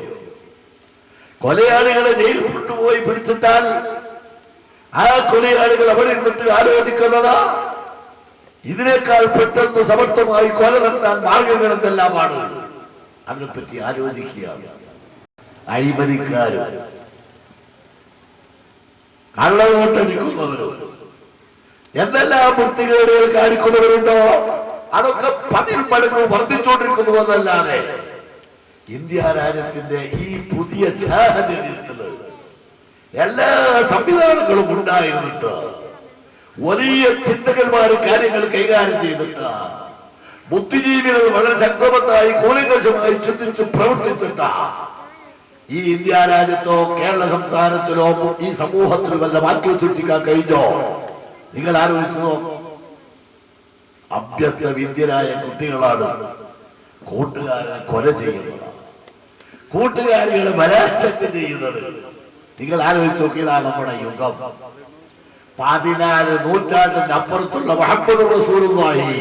കൊലയാളികളെ ജയിലിൽ കൊണ്ടുപോയി പിടിച്ചിട്ടാൽ ആ കൊലയാളികൾ അവിടെ നിന്നിട്ട് ആലോചിക്കുന്നത് ഇതിനേക്കാൾ പെട്ടെന്ന് സമർത്ഥമായി കൊല നടത്താൻ മാർഗങ്ങൾ എന്തെല്ലാമാണ്. അതിനെപ്പറ്റി ആലോചിക്കുക. അഴിമതിക്കാരും കള്ളവോട്ടടിക്കുന്നവരും എന്തെല്ലാം വൃത്തികേടുകൾ കാണിക്കുന്നവരുണ്ടോ അതൊക്കെ 10 മടങ്ങ് വർദ്ധിച്ചുകൊണ്ടിരിക്കുന്നു എന്നല്ലാതെ ഇന്ത്യ രാജ്യത്തിന്റെ ഈ പുതിയ സാഹചര്യത്തിൽ എല്ലാ സംവിധാനങ്ങളും ഉണ്ടായിരുന്നിട്ട്, വലിയ ചിന്തകന്മാർ കാര്യങ്ങൾ കൈകാര്യം ചെയ്തിട്ട്, ബുദ്ധിജീവികൾ വളരെ ശക്തമായി കൂലങ്കഷമായി ചിന്തിച്ച് പ്രവർത്തിച്ചിട്ട ഈ ഇന്ത്യ രാജ്യത്തോ കേരള സംസ്ഥാനത്തിലോ ഈ സമൂഹത്തിൽ വല്ല മാറ്റം സൃഷ്ടിക്കാൻ കഴിഞ്ഞോ? നിങ്ങൾ ആലോചിച്ചോ? അഭ്യസ്ത വിദ്യരായ കുട്ടികളാണ് കൂട്ടുകാരനെ കൊല ചെയ്യുന്നത്, കൂട്ടുകാരികളെ ബലാത്സംഗം ചെയ്യുന്നത്. നിങ്ങൾ ആലോചിച്ച് നോക്കിയതാണ് നമ്മുടെ യുഗം. 14 നൂറ്റാണ്ടിന് അപ്പുറത്തുള്ള മുഹമ്മദ് റസൂലുള്ളാഹി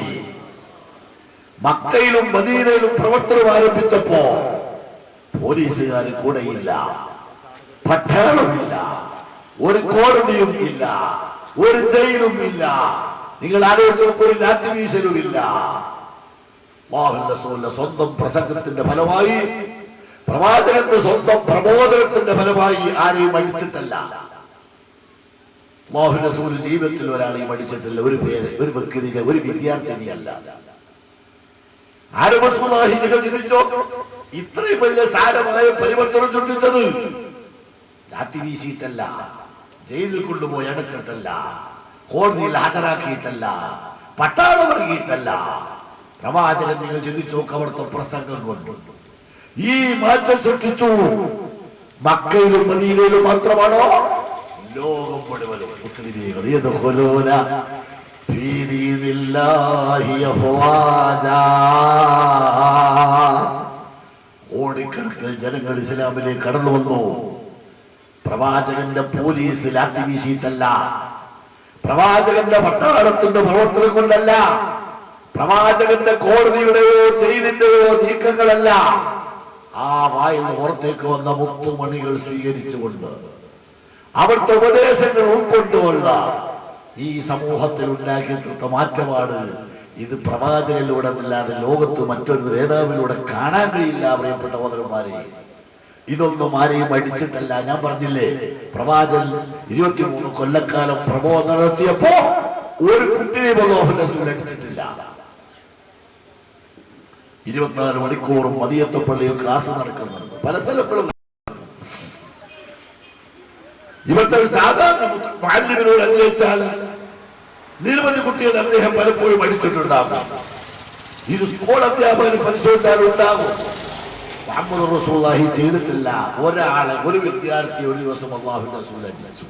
മക്കയിലും മദീനയിലും പ്രവർത്തനം ആരംഭിച്ചപ്പോ പോലീസുകാർ കൂടെയില്ല, പട്ടാളമില്ല, ഒരു കോടതിയും ഇല്ല, ഒരു ജയിലും ഇല്ല. നിങ്ങൾ ആലോചിച്ച് ഒരു ലാത്തി വീശലും ഇല്ല. സ്വന്തം പ്രസംഗത്തിന്റെ ഫലമായി, പ്രവാചകന്റെ സ്വന്തം പ്രബോധനത്തിന്റെ ഫലമായി ആരെയും അടിച്ചിട്ടല്ല. റസൂൽ ജീവിതത്തിൽ ഒരാളെയും അടിച്ചിട്ടില്ല. ഒരു പേര്, ഒരു വ്യക്തിയെ, ഒരു വിദ്യാർത്ഥിനിയല്ല. നിങ്ങൾ ചിന്തിച്ചോ, ഇത്രയും വലിയ സാരമായ പരിവർത്തനം സൃഷ്ടിച്ചത് ലാത്തി വീശിയിട്ടല്ല, ജയിലിൽ കൊണ്ടുപോയി അടച്ചിട്ടല്ല, കോടതിയിൽ ഹാജരാക്കിയിട്ടല്ല, പട്ടാളം ഇറങ്ങിയിട്ടല്ല. പ്രവാചകൻ നിങ്ങൾ ചിന്തിച്ചു അവിടുത്തെ പ്രസംഗം കൊണ്ട് ഈ മാറ്റം സൃഷ്ടിച്ചു. മക്കയിലും മദീനയിലും മാത്രമാണോ? ലോകം മുഴുവനും മുസ്ലിമീങ്ങൾ കോടിക്കണക്കിന് ജനങ്ങൾ ഇസ്ലാമിലേക്ക് കടന്നു വന്നു. പ്രവാചകന്റെ പോലീസ് ലാത്തി വീശിയിട്ടല്ല, പ്രവാചകന്റെ പട്ടാളത്തിന്റെ പ്രവർത്തനം കൊണ്ടല്ല, പ്രവാചകന്റെ കോടതിയുടെയോ ജയിലിന്റെയോ നീക്കങ്ങളല്ല. ആ വായിൽ പുറത്തേക്ക് വന്ന മുത്തുമണികൾ സ്വീകരിച്ചുകൊണ്ട് അവിടുത്തെ ഉപദേശങ്ങൾ ഉൾക്കൊണ്ടുകൊള്ള ഈ സമൂഹത്തിൽ ഉണ്ടാക്കിയെടുത്ത മാറ്റമാണ്. ഇത് പ്രവാചകനിലൂടെ അല്ലാതെ ലോകത്ത് മറ്റൊരു നേതാവിലൂടെ കാണാൻ കഴിയില്ല. പ്രിയപ്പെട്ട സഹോദരന്മാരെ, ഇതൊന്നും ആരെയും അടിച്ചിട്ടല്ല. ഞാൻ പറഞ്ഞില്ലേ, പ്രവാചകൻ 23 കൊല്ലക്കാലം പ്രബോധനം നടത്തിയപ്പോ ഒരു കുട്ടിയെയും അല്ലാഹുവിനെ അടിച്ചിട്ടില്ല. 24 മണിക്കൂറും മദിയത്തെ പള്ളിയിൽ ക്ലാസ് നടക്കുന്നുണ്ട്. പല സ്ഥലങ്ങളും ഇവിടുത്തെ ഒരു സാധാരണ മുഅല്ലിമിനോട് അന്വേഷിച്ചാൽ നിരവധി കുട്ടികൾ അദ്ദേഹം പലപ്പോഴും അടിച്ചിട്ടുണ്ടാകും. ഇത് സ്കൂൾ അധ്യാപകന് പരിശോധിച്ചാൽ ഉണ്ടാകും. മുഹമ്മദ് റസൂലുള്ളാഹി ചെയ്തിട്ടില്ല. ഒരാളെ, ഒരു വിദ്യാർത്ഥി ഒരു ദിവസം അല്ലാഹുവിന്റെ റസൂൽ അടിച്ചു.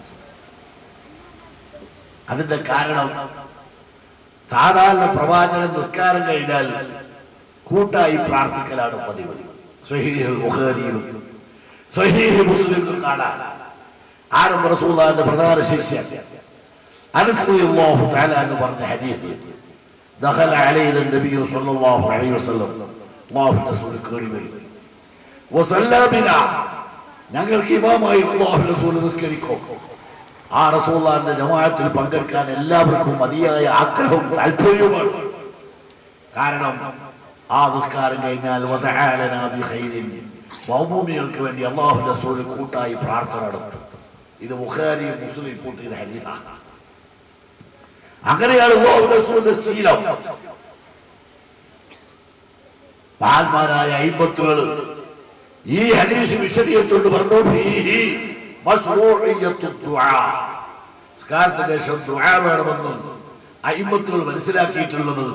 അതിന്റെ കാരണം സാധാരണ പ്രവാചകൻ നിസ്കാരം കഴിഞ്ഞാൽ കൂട്ടായി പ്രാർത്ഥിക്കലാണ് പതിവ്. സ്വഹീഹ് ബുഖാരിയിലും സ്വഹീഹ് മുസ്ലിമിലും കാണാൻ. ആരും റസൂലുള്ളാഹിന്റെ പ്രധാന ശിഷ്യൻ അനസ് റളിയല്ലാഹു തആല എന്ന് പറഞ്ഞ ഹദീസ്, ദഖല അലൈന നബി സ്വല്ലല്ലാഹു അലൈഹി വസല്ലം, അല്ലാഹുവിന്റെ റസൂൽ കയറി വരും. വസല്ല ബിനാ, ഞങ്ങൾക്ക് ഇമാമായി അല്ലാഹുവിന്റെ റസൂൽ നിസ്കരിക്കും. ആ റസൂലുള്ളാഹിന്റെ ജമാഅത്തിൽ പങ്കെടുക്കാൻ എല്ലാവർക്കും മതിയായ ആഗ്രഹവും താല്പര്യവുമാണ്. കാരണം ആ നിസ്കാരം കഴിഞ്ഞാൽ വദഅലനാ ബിഖൈരിൻ, മൗമൂമികൾക്ക് വേണ്ടി അല്ലാഹുവിന്റെ റസൂൽ കൂട്ടായി പ്രാർത്ഥന നടത്തും. ഇത് ബുഖാരി മുസ്ലിം കൂട്ടിയ ഹദീസാണ്. അങ്ങനെയാണ് അല്ലാഹുവിന്റെ റസൂലിന്റെ ശീലം. മഹാന്മാരായ അയിമ്മത്തുകൾ ഈ ഹദീസ് വിശദീകരിച്ചുകൊണ്ട് പറഞ്ഞു, ഫീഹി മശ്റൂഇയ്യത്തു ദുആ, നിസ്കാരത്തിന് ശേഷം ദുആ വേണമെന്ന് അയിമ്മത്തുകൾ മനസ്സിലാക്കിയിട്ടുള്ളത്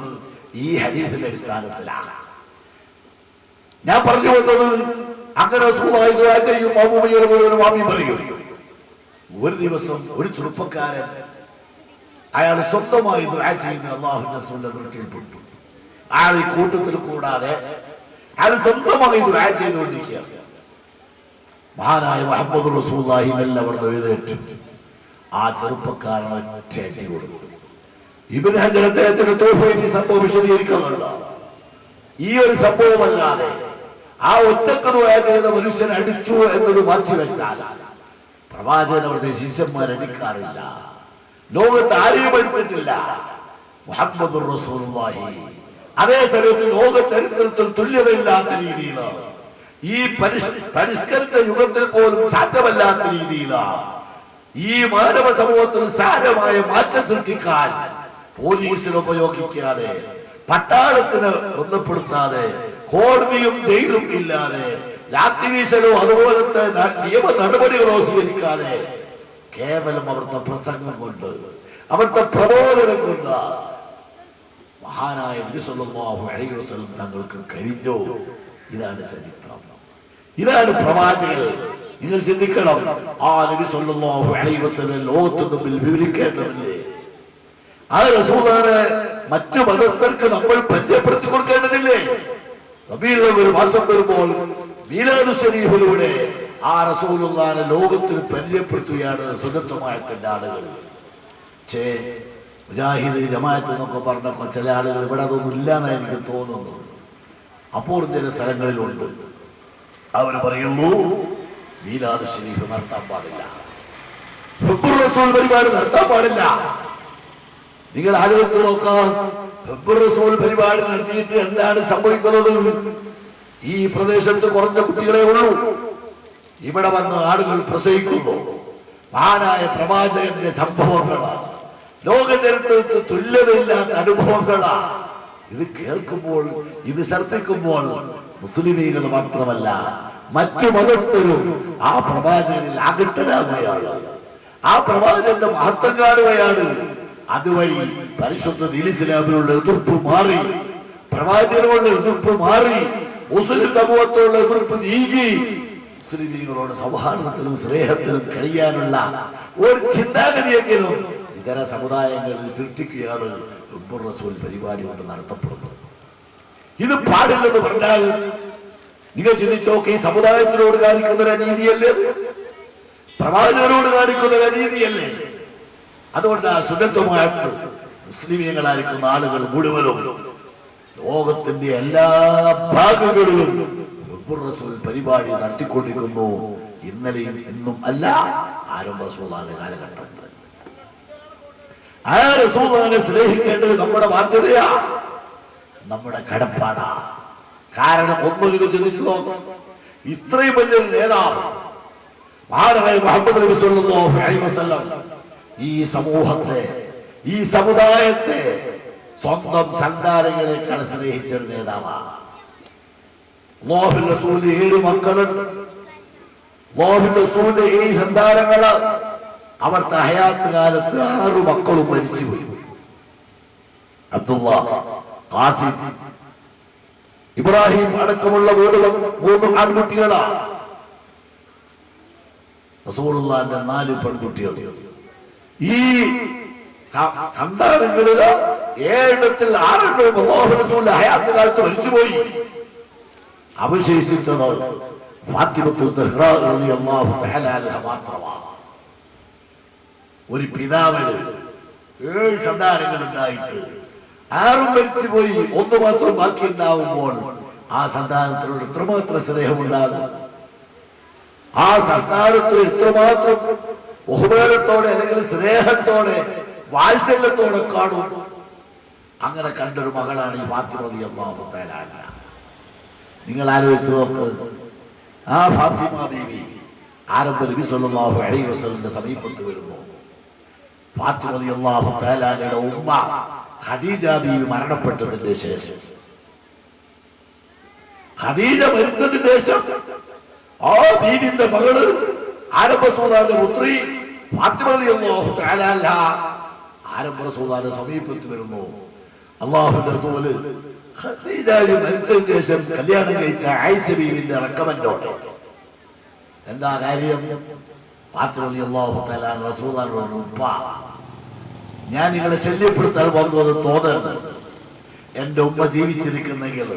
ഈ ഹദീസിന്റെ അടിസ്ഥാനത്തിലാണ്. ഞാൻ പറഞ്ഞു വന്നത്, അങ്ങനെ റസൂലുള്ളാഹി ദുആ ചെയ്യും, മൗമൂമികൾ മുഴുവൻ ആമീൻ പറയും. ഒരു ദിവസം ഒരു ചെറുപ്പക്കാരൻ അയാൾ സ്വന്തമായി ദുആ ചെയ്യുന്ന അല്ലാഹുവിന്റെ റസൂലിന്റെ ദൃഷ്ടിയിൽപ്പെട്ടു. അയാൾ ഈ കൂട്ടത്തിൽ കൂടാതെ അയാൾ സ്വന്തമായി ദുആ ചെയ്തുകൊണ്ടിരിക്കുകയാണ്. മഹാനായ മുഹമ്മദ് റസൂലുള്ളാഹി എല്ലാവരും എഴുന്നേറ്റു. ആ ചെറുപ്പക്കാരൻ ഒറ്റയടി കൊടുത്തു. ഇബ്നു ഹജർ അദ്ദേഹത്തിന്റെ തൗഫീഖിൽ ഈ സംഭവം വിശദീകരിക്കുന്നുണ്ട്. ഈ ഒരു സംഭവമല്ലാതെ ആ ഒറ്റക്ക് ദുആ ചെയ്ത മനുഷ്യൻ അടിച്ചു എന്നത് മാറ്റിവെച്ചാൽ പ്രവാചകൻ അവിടുത്തെ ശിഷ്യന്മാർ അടിക്കാറില്ല. ലോകത്ത് ആരെയും അടിച്ചിട്ടില്ല. മുഹമ്മദ് റസൂലുള്ളാഹി അതേ സമയത്ത് ലോക ചരിത്രത്തിൽ തുല്യതയില്ലാത്ത രീതിയിൽ, ഈ പരിഷ്കരിച്ച യുഗത്തിൽ പോലും സാധ്യമല്ലാത്ത രീതിയിൽ ഈ മാനവ സമൂഹത്തിൽ സാരമായ മാറ്റം സൃഷ്ടിക്കാൻ പോലീസിനെ ഉപയോഗിക്കാതെ, പട്ടാളത്തിന് ബന്ധപ്പെടുത്താതെ, കോടതിയും ജയിലും ഇല്ലാതെ, ലാത്തിവീശലോ അതുപോലത്തെ നിയമ നടപടികളോ സ്വീകരിക്കാതെ കേവലം അവിടുത്തെ പ്രസംഗം കൊണ്ട്, അവിടുത്തെ പ്രബോധനം കൊണ്ട് മഹാനായ നബി സല്ലല്ലാഹു അലൈഹി വസല്ലം തങ്ങൾക്ക് കഴിഞ്ഞു. ഇതാണ് ചരിത്രം, ഇതാണ് പ്രവാചകൻ. നിങ്ങൾ ചിന്തിക്കണം, ആ നബി സല്ലല്ലാഹു അലൈഹി വസല്ലം ലോകത്തിന് മുമ്പിൽ വിവരിക്കേണ്ടതില്ലേ? ആ റസൂലിനെ മറ്റു മതസ്ഥർക്ക് നമ്മൾ പരിചയപ്പെടുത്തി കൊടുക്കേണ്ടതില്ലേ? റബീഉൽ അവ്വൽ മാസം വരുമ്പോൾ മീലാദ് ശരീഫിലൂടെ ആ റസൂലുള്ളാഹിനെ ലോകത്തിന് പരിചയപ്പെടുത്തുകയാണ് സുന്നത്തുമായത്തിന്റെ ആളുകൾ. മുജാഹിദ് ജമാഅത്ത് എന്നൊക്കെ പറഞ്ഞ ചില ആളുകൾ ഇവിടെ അതൊന്നും ഇല്ലാന്നാണ് എനിക്ക് തോന്നുന്നു. അപൂർവ ചില സ്ഥലങ്ങളിലുണ്ട്. അവർ പറയുന്നു മീലാദ് ശരീഫ് നടത്താൻ പാടില്ല. ഹുബ്ബുർ റസൂൽ പരിപാടി നടത്താൻ പാടില്ല. നിങ്ങൾ ആലോചിച്ച് നോക്കാം, ഹുബ്ബുർ റസൂൽ പരിപാടി നടത്തിയിട്ട് എന്താണ് സംഭവിക്കുന്നത്? ഈ പ്രദേശത്ത് കുറഞ്ഞ കുട്ടികളെ ഉള്ളൂ. ഇവിടെ വന്ന് ആളുകൾ പ്രസവിക്കുന്നു. മഹാനായ പ്രവാചകന്റെ സംഭവങ്ങളാണ്, ലോക ചരിത്രത്തിൽ തുല്യതയില്ലാത്ത അനുഭവങ്ങളാണ്. ഇത് കേൾക്കുമ്പോൾ, ഇത് ശ്രദ്ധിക്കുമ്പോൾ മുസ്ലിമീങ്ങൾ മാത്രമല്ല മറ്റു മതസ്ഥരും ആ പ്രവാചകനിൽ ആകൃഷ്ടരാകുകയാണ്, ആ പ്രവാചകന്റെ മഹത്വം കാണുകയാണ്. അതുവഴി പരിശുദ്ധ ദീൻ ഇസ്ലാമിനുള്ള എതിർപ്പ് മാറി, പ്രവാചകനോടുള്ള എതിർപ്പ് മാറി, മുസ്ലിം സമൂഹത്തോടുള്ള എതിർപ്പ് നീങ്ങി മുസ്ലിമീങ്ങളോട് സൗഹാർദ്ദത്തിലും സ്നേഹത്തിലും കഴിയാനുള്ള ഒരു ചിന്താഗതിയെങ്കിലും ഇതര സമുദായങ്ങളിൽ സൃഷ്ടിക്കുകയാണ് ഹുബ്ബുർ റസൂൽ പരിപാടി കൊണ്ട് നടത്തപ്പെടുന്നത്. ഇത് പാടില്ലെന്ന് പറഞ്ഞാൽ നിങ്ങൾ ചിന്തിച്ചോക്കെ, ഈ സമുദായത്തിനോട് കാണിക്കുന്ന ഒരു അനീതിയല്ലേ? പ്രവാചകനോട് കാണിക്കുന്ന ഒരു അനീതിയല്ലേ? അതുകൊണ്ട് ആ സുന്നത്തുമായ മുസ്ലിമീങ്ങളായിരിക്കുന്ന ആളുകൾ മുഴുവനും ലോകത്തിന്റെ എല്ലാ ഭാഗങ്ങളിലും ഹുബ്ബുർ റസൂൽ പരിപാടി നടത്തിക്കൊണ്ടിരിക്കുന്നു. ഇന്നലെയും ഇന്നും അല്ല, ആരംഭ റസൂലുള്ളാഹിയുടെ കാലഘട്ടം. ആ റസൂലിനെ സ്നേഹിക്കേണ്ടത് നമ്മുടെ ബാധ്യതയാ, നമ്മുടെ കടപ്പാടാ. കാരണം ഒന്നൊരു ചിന്തിച്ചു നോക്കും, ഇത്രയും വലിയൊരു നേതാവ് മഹാനായ മുഹമ്മദ് നബി സ്വല്ലല്ലാഹു അലൈഹി വസല്ലം ഈ സമൂഹത്തെ, ഈ സമുദായത്തെ സ്വന്തം സന്താനങ്ങളെക്കാൾ സ്നേഹിച്ചൊരു നേതാവാണ്. അല്ലാഹുവിന്റെ റസൂലിന് 7 മക്കളുണ്ട്. അല്ലാഹുവിന്റെ റസൂലിന്റെ 7 സന്താനങ്ങള്. അവിടുത്തെ ഹയാത്ത് കാലത്ത് 6 മക്കളും മരിച്ചുപോയി. അബ്ദുല്ലാ, ഖാസിം, ഇബ്രാഹിം അടക്കമുള്ള 3 ആൺകുട്ടികളാണ്. റസൂലുള്ളാഹിന്റെ 4 പെൺകുട്ടികൾ. ഈ സന്താനങ്ങളില് 7 അല്ലാഹുവിന്റെ റസൂലിന്റെ ഹയാത്ത് കാലത്ത് മരിച്ചുപോയി. അവശേഷിച്ചത് ഫാത്തിമത്തു സഹ്റ റളിയല്ലാഹു തആല അൻഹ മാത്രമാണ്. ഒരു പിതാവിന് 7 സന്താനങ്ങൾ ഉണ്ടായിട്ട് 6 മരിച്ചുപോയി, 1 മാത്രം ബാക്കി ഉണ്ടാവുമ്പോൾ ആ സന്താനത്തിനോട് എത്രമാത്രം സ്നേഹമുണ്ടാകും, ആ സന്താനത്തിന് എത്രമാത്രം ബഹുമാനത്തോടെ അല്ലെങ്കിൽ സ്നേഹത്തോടെ വാത്സല്യത്തോടെ കാണും. അങ്ങനെ കണ്ടൊരു മകളാണ് ഈ ഫാത്തിമ റളിയല്ലാഹു തആല അൻഹ. നിങ്ങൾ ആലോചിച്ച് നോക്ക്, ആ ഫാത്തിമ ബീവി ആരംഭ നബി സല്ലല്ലാഹു അലൈഹി വസല്ലമിന്റെ സമീപത്ത് വരുന്നു. ഫാത്തിമ റളിയല്ലാഹു തആല അൻഹയുടെ ഉമ്മ ഖദീജ ബീവി മരണപ്പെട്ടതിന്റെ ശേഷം, ഖദീജ മരിച്ചതിന് ശേഷം ആ ബീവിന്റെ മകള് ആരംഭ റസൂലുള്ളാഹിന്റെ പുത്രി ഫാത്തിമ റളിയല്ലാഹു തആല അൻഹ ആരംഭ റസൂലുള്ളാഹിന്റെ സമീപത്ത് വരുന്നു. അല്ലാഹുവിന്റെ റസൂല് ഖദീജ മരിച്ചതിന് ശേഷം കല്യാണം കഴിച്ച ആയിഷ ബീവിന്റെ റെക്കമെൻഡോടെ. എന്താ കാര്യം? ഫാത്തിമ റളിയല്ലാഹു തആല അൻഹ റസൂലുള്ളാഹിയുടെ ഉപ്പ, ഞാൻ നിങ്ങളെ ശല്യപ്പെടുത്താൻ പോകുന്നത് തോന്നരുത്. എന്റെ ഉമ്മ ജീവിച്ചിരിക്കുന്നെങ്കിൽ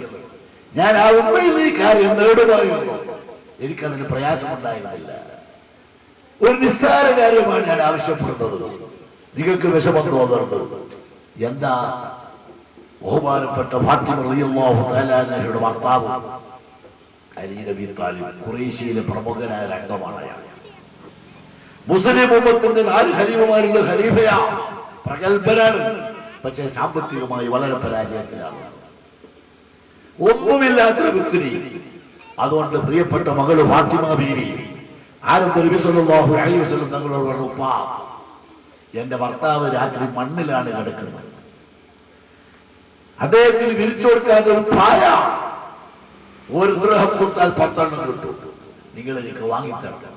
ഞാൻ ആ ഉമ്മയിൽ ഈ കാര്യം നേടുമായിരുന്നു. എനിക്കതിന് പ്രയാസമുണ്ടായിരുന്നില്ല. ഒരു നിസ്സാര കാര്യമാണ് ഞാൻ ആവശ്യപ്പെടുന്നത്. നിങ്ങൾക്ക് വിഷമം തോന്നരുത്. എന്താ? ബഹുമാനപ്പെട്ട ഫാത്തിമ റളിയല്ലാഹു തആല അൻഹയുടെ ഭർത്താവ് അലി നബി താലിബ് ഖുറൈശിയിലെ പ്രമുഖനായ അംഗമാണ് അയാൾ. മുസ്ലിം ഉമ്മത്തിന്റെ 4 ഖലീഫമാരിൽ ഖലീഫയാ, പ്രഗത്ഭനാണ്. പക്ഷേ സാമ്പത്തികമായി വളരെ പരാജയത്തിലാണ്, ഒന്നുമില്ലാത്തൊരു വ്യക്തി. അതുകൊണ്ട് പ്രിയപ്പെട്ട മകള് ഫാത്തിമ ബീവി ആരംഭ നബി സല്ലല്ലാഹു അലൈഹി വസല്ലം തങ്ങളോട് പറഞ്ഞു, ഉപ്പ, എന്റെ ഭർത്താവ് രാത്രി മണ്ണിലാണ് കിടക്കുന്നത്, അദ്ദേഹത്തിന് വിരിച്ചു കൊടുക്കാൻ ഒരു പായ, ഒരു ദൃഹം കൊടുത്താൽ 10 കിട്ടും, നിങ്ങൾ എനിക്ക് വാങ്ങിത്തരണം.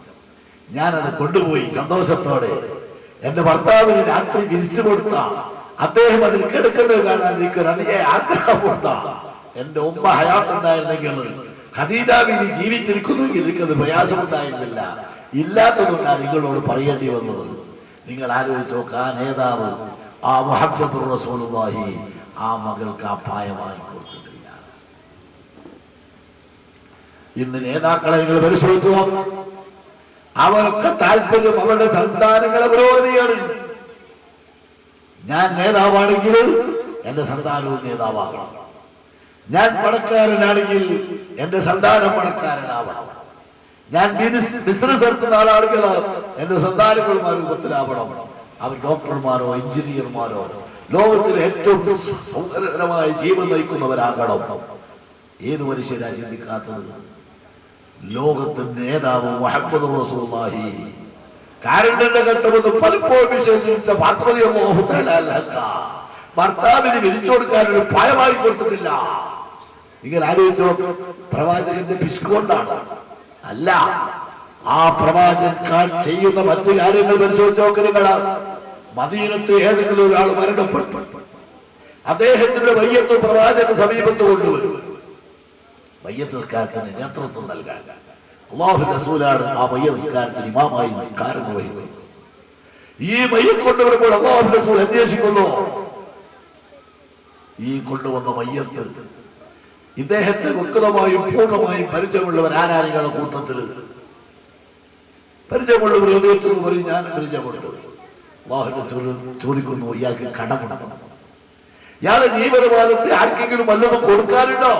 ഞാനത് കൊണ്ടുപോയി സന്തോഷത്തോടെ എന്റെ ഭർത്താവിന് രാത്രി വിരിച്ചു കൊടുത്ത അദ്ദേഹം അതിൽ കിടക്കുന്നത് കാണാൻ എനിക്കൊരു അതിയെ ആഗ്രഹമുണ്ട. എന്റെ ഉമ്മ ഹയാത്തുണ്ടായിരുന്നെങ്കിൽ, ഖദീജ ബീവി ജീവിച്ചിരിക്കുന്നെങ്കിൽ എനിക്കത് പ്രയാസമുണ്ടായിരുന്നില്ല. ഇല്ലാത്തതുകൊണ്ടാണ് നിങ്ങളോട് പറയേണ്ടി വന്നത്. നിങ്ങൾ ആലോചിച്ച് നോക്കുക, ആ നേതാവ്, ആ മുഹമ്മദുർ റസൂലുള്ളാഹി ആ മകൾക്ക് ആ പായ വാങ്ങിക്കൊടുത്തിട്ടില്ല. ഇന്ന് നേതാക്കളെ നിങ്ങൾ പരിശോധിച്ചു നോക്കും, അവർക്ക് താല്പര്യം അവരുടെ സന്താനങ്ങളെ പുരോഗതിയാണ്. ഞാൻ നേതാവാണെങ്കിൽ എന്റെ സന്താനവും നേതാവാകണം. ഞാൻ പണക്കാരനാണെങ്കിൽ എന്റെ സന്താനം പണക്കാരനാവണം. ഞാൻ ബിസിനസ് നടത്തുന്ന ആളാണെങ്കിൽ എന്റെ സന്താനങ്ങളും ആ രൂപത്തിലാവണം. അവർ ഡോക്ടർമാരോ എഞ്ചിനീയർമാരോ ലോകത്തിലെ ഏറ്റവും സൗന്ദര്യകരമായ ജീവൻ നയിക്കുന്നവരാകണം. ഏത് മനുഷ്യരാ ചിന്തിക്കാത്തത്? ലോകത്തിന്റെ നേതാവ് മുഹമ്മദ് റസൂലുള്ളാഹി കാരുണ്യന്റെ ഘട്ടമെന്ന് പലപ്പോഴും വിശേഷിച്ച ഭർത്താവിന് വിരിച്ചു കൊടുക്കാൻ ഒരു ഭയമായി കൊടുത്തിട്ടില്ല. നിങ്ങൾ ആലോചിച്ചോ, പ്രവാചകന്റെ പിശുകൊണ്ടാണ് അല്ല. ആ പ്രവാചകൻ ചെയ്യുന്ന മറ്റു കാര്യങ്ങൾ പരിശോധിച്ച് നോക്കുക. മദീനത്ത് ഏതെങ്കിലും ഒരാൾ മരണപ്പെട്ടു, അദ്ദേഹത്തിന്റെ വയ്യത്ത് പ്രവാചകന്റെ സമീപത്ത് കൊണ്ടുവരും. വയ്യത്തുകാരത്തിന് നേതൃത്വം നൽകാൻ അല്ലാഹുവിന്റെ റസൂലാണ് ആ വയ്യത്തുകാരത്തിന് ഇമാമായി നിസ്കാരം നിർവഹിക്കുന്നത്. ഈ വയ്യത്ത് കൊണ്ടുവരുമ്പോൾ അല്ലാഹുവിന്റെ റസൂൽ അന്വേഷിക്കുന്നു, ഈ കൊണ്ടുവന്ന വയ്യത്ത് ഇദ്ദേഹത്തെ വ്യക്തമായും പൂർണ്ണമായും പരിചയമുള്ളവർ ആരാരികളുടെ കൂട്ടത്തിൽ പരിചയമുള്ളവർ എഴുന്നേറ്റെന്ന് പറയും, ഞാൻ പരിചയമുണ്ട്. അല്ലാഹുവിന്റെ റസൂൽ ചോദിക്കുന്നു, ഇയാൾക്ക് കടമുണ്ടോ? ഇയാളുടെ ജീവിതകാലത്ത് ആർക്കെങ്കിലും വല്ലതും കൊടുക്കാനുണ്ടോ?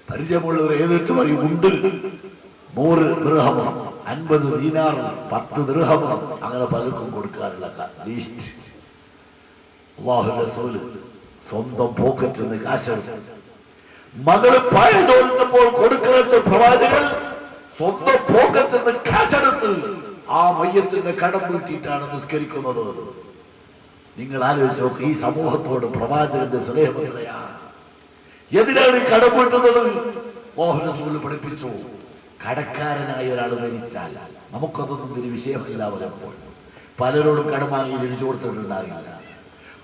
പരിചയമുള്ളവർ ഏതെറ്റ് പറയും, ഉണ്ട്. 100 ദിർഹം, 50 ദീനാർ, 10 ദിർഹം, അങ്ങനെ പലർക്കും കൊടുക്കാനുള്ള ലീസ്റ്റ്. അല്ലാഹുവിന്റെ റസൂൽ സ്വന്തം പോക്കറ്റിൽ നിന്ന് കാശെടുത്തു. മകള് പായ ചോദിച്ചപ്പോൾ കൊടുക്കാത്ത പ്രവാചകൻ സ്വന്തം പോക്കറ്റിൽ നിന്ന് കാശെടുത്ത് ആ മയ്യത്തിന്റെ കടം വീട്ടിയിട്ടാണ് നിസ്കരിക്കുന്നത്. നിങ്ങൾ ആലോചിച്ച് നോക്ക്, ഈ സമൂഹത്തോട് പ്രവാചകന്റെ സ്നേഹം എത്രയാണ്. എന്തിനാണ് ഈ കടം വീട്ടുന്നത്? റസൂൽ പഠിപ്പിച്ചു, കടക്കാരനായ ഒരാൾ മരിച്ചാൽ നമുക്കതൊന്നും ഒരു വിഷയമല്ല. വരുമ്പോൾ പലരോടും കടം വാങ്ങി തിരിച്ചു കൊടുത്തിട്ടുണ്ടാകില്ല,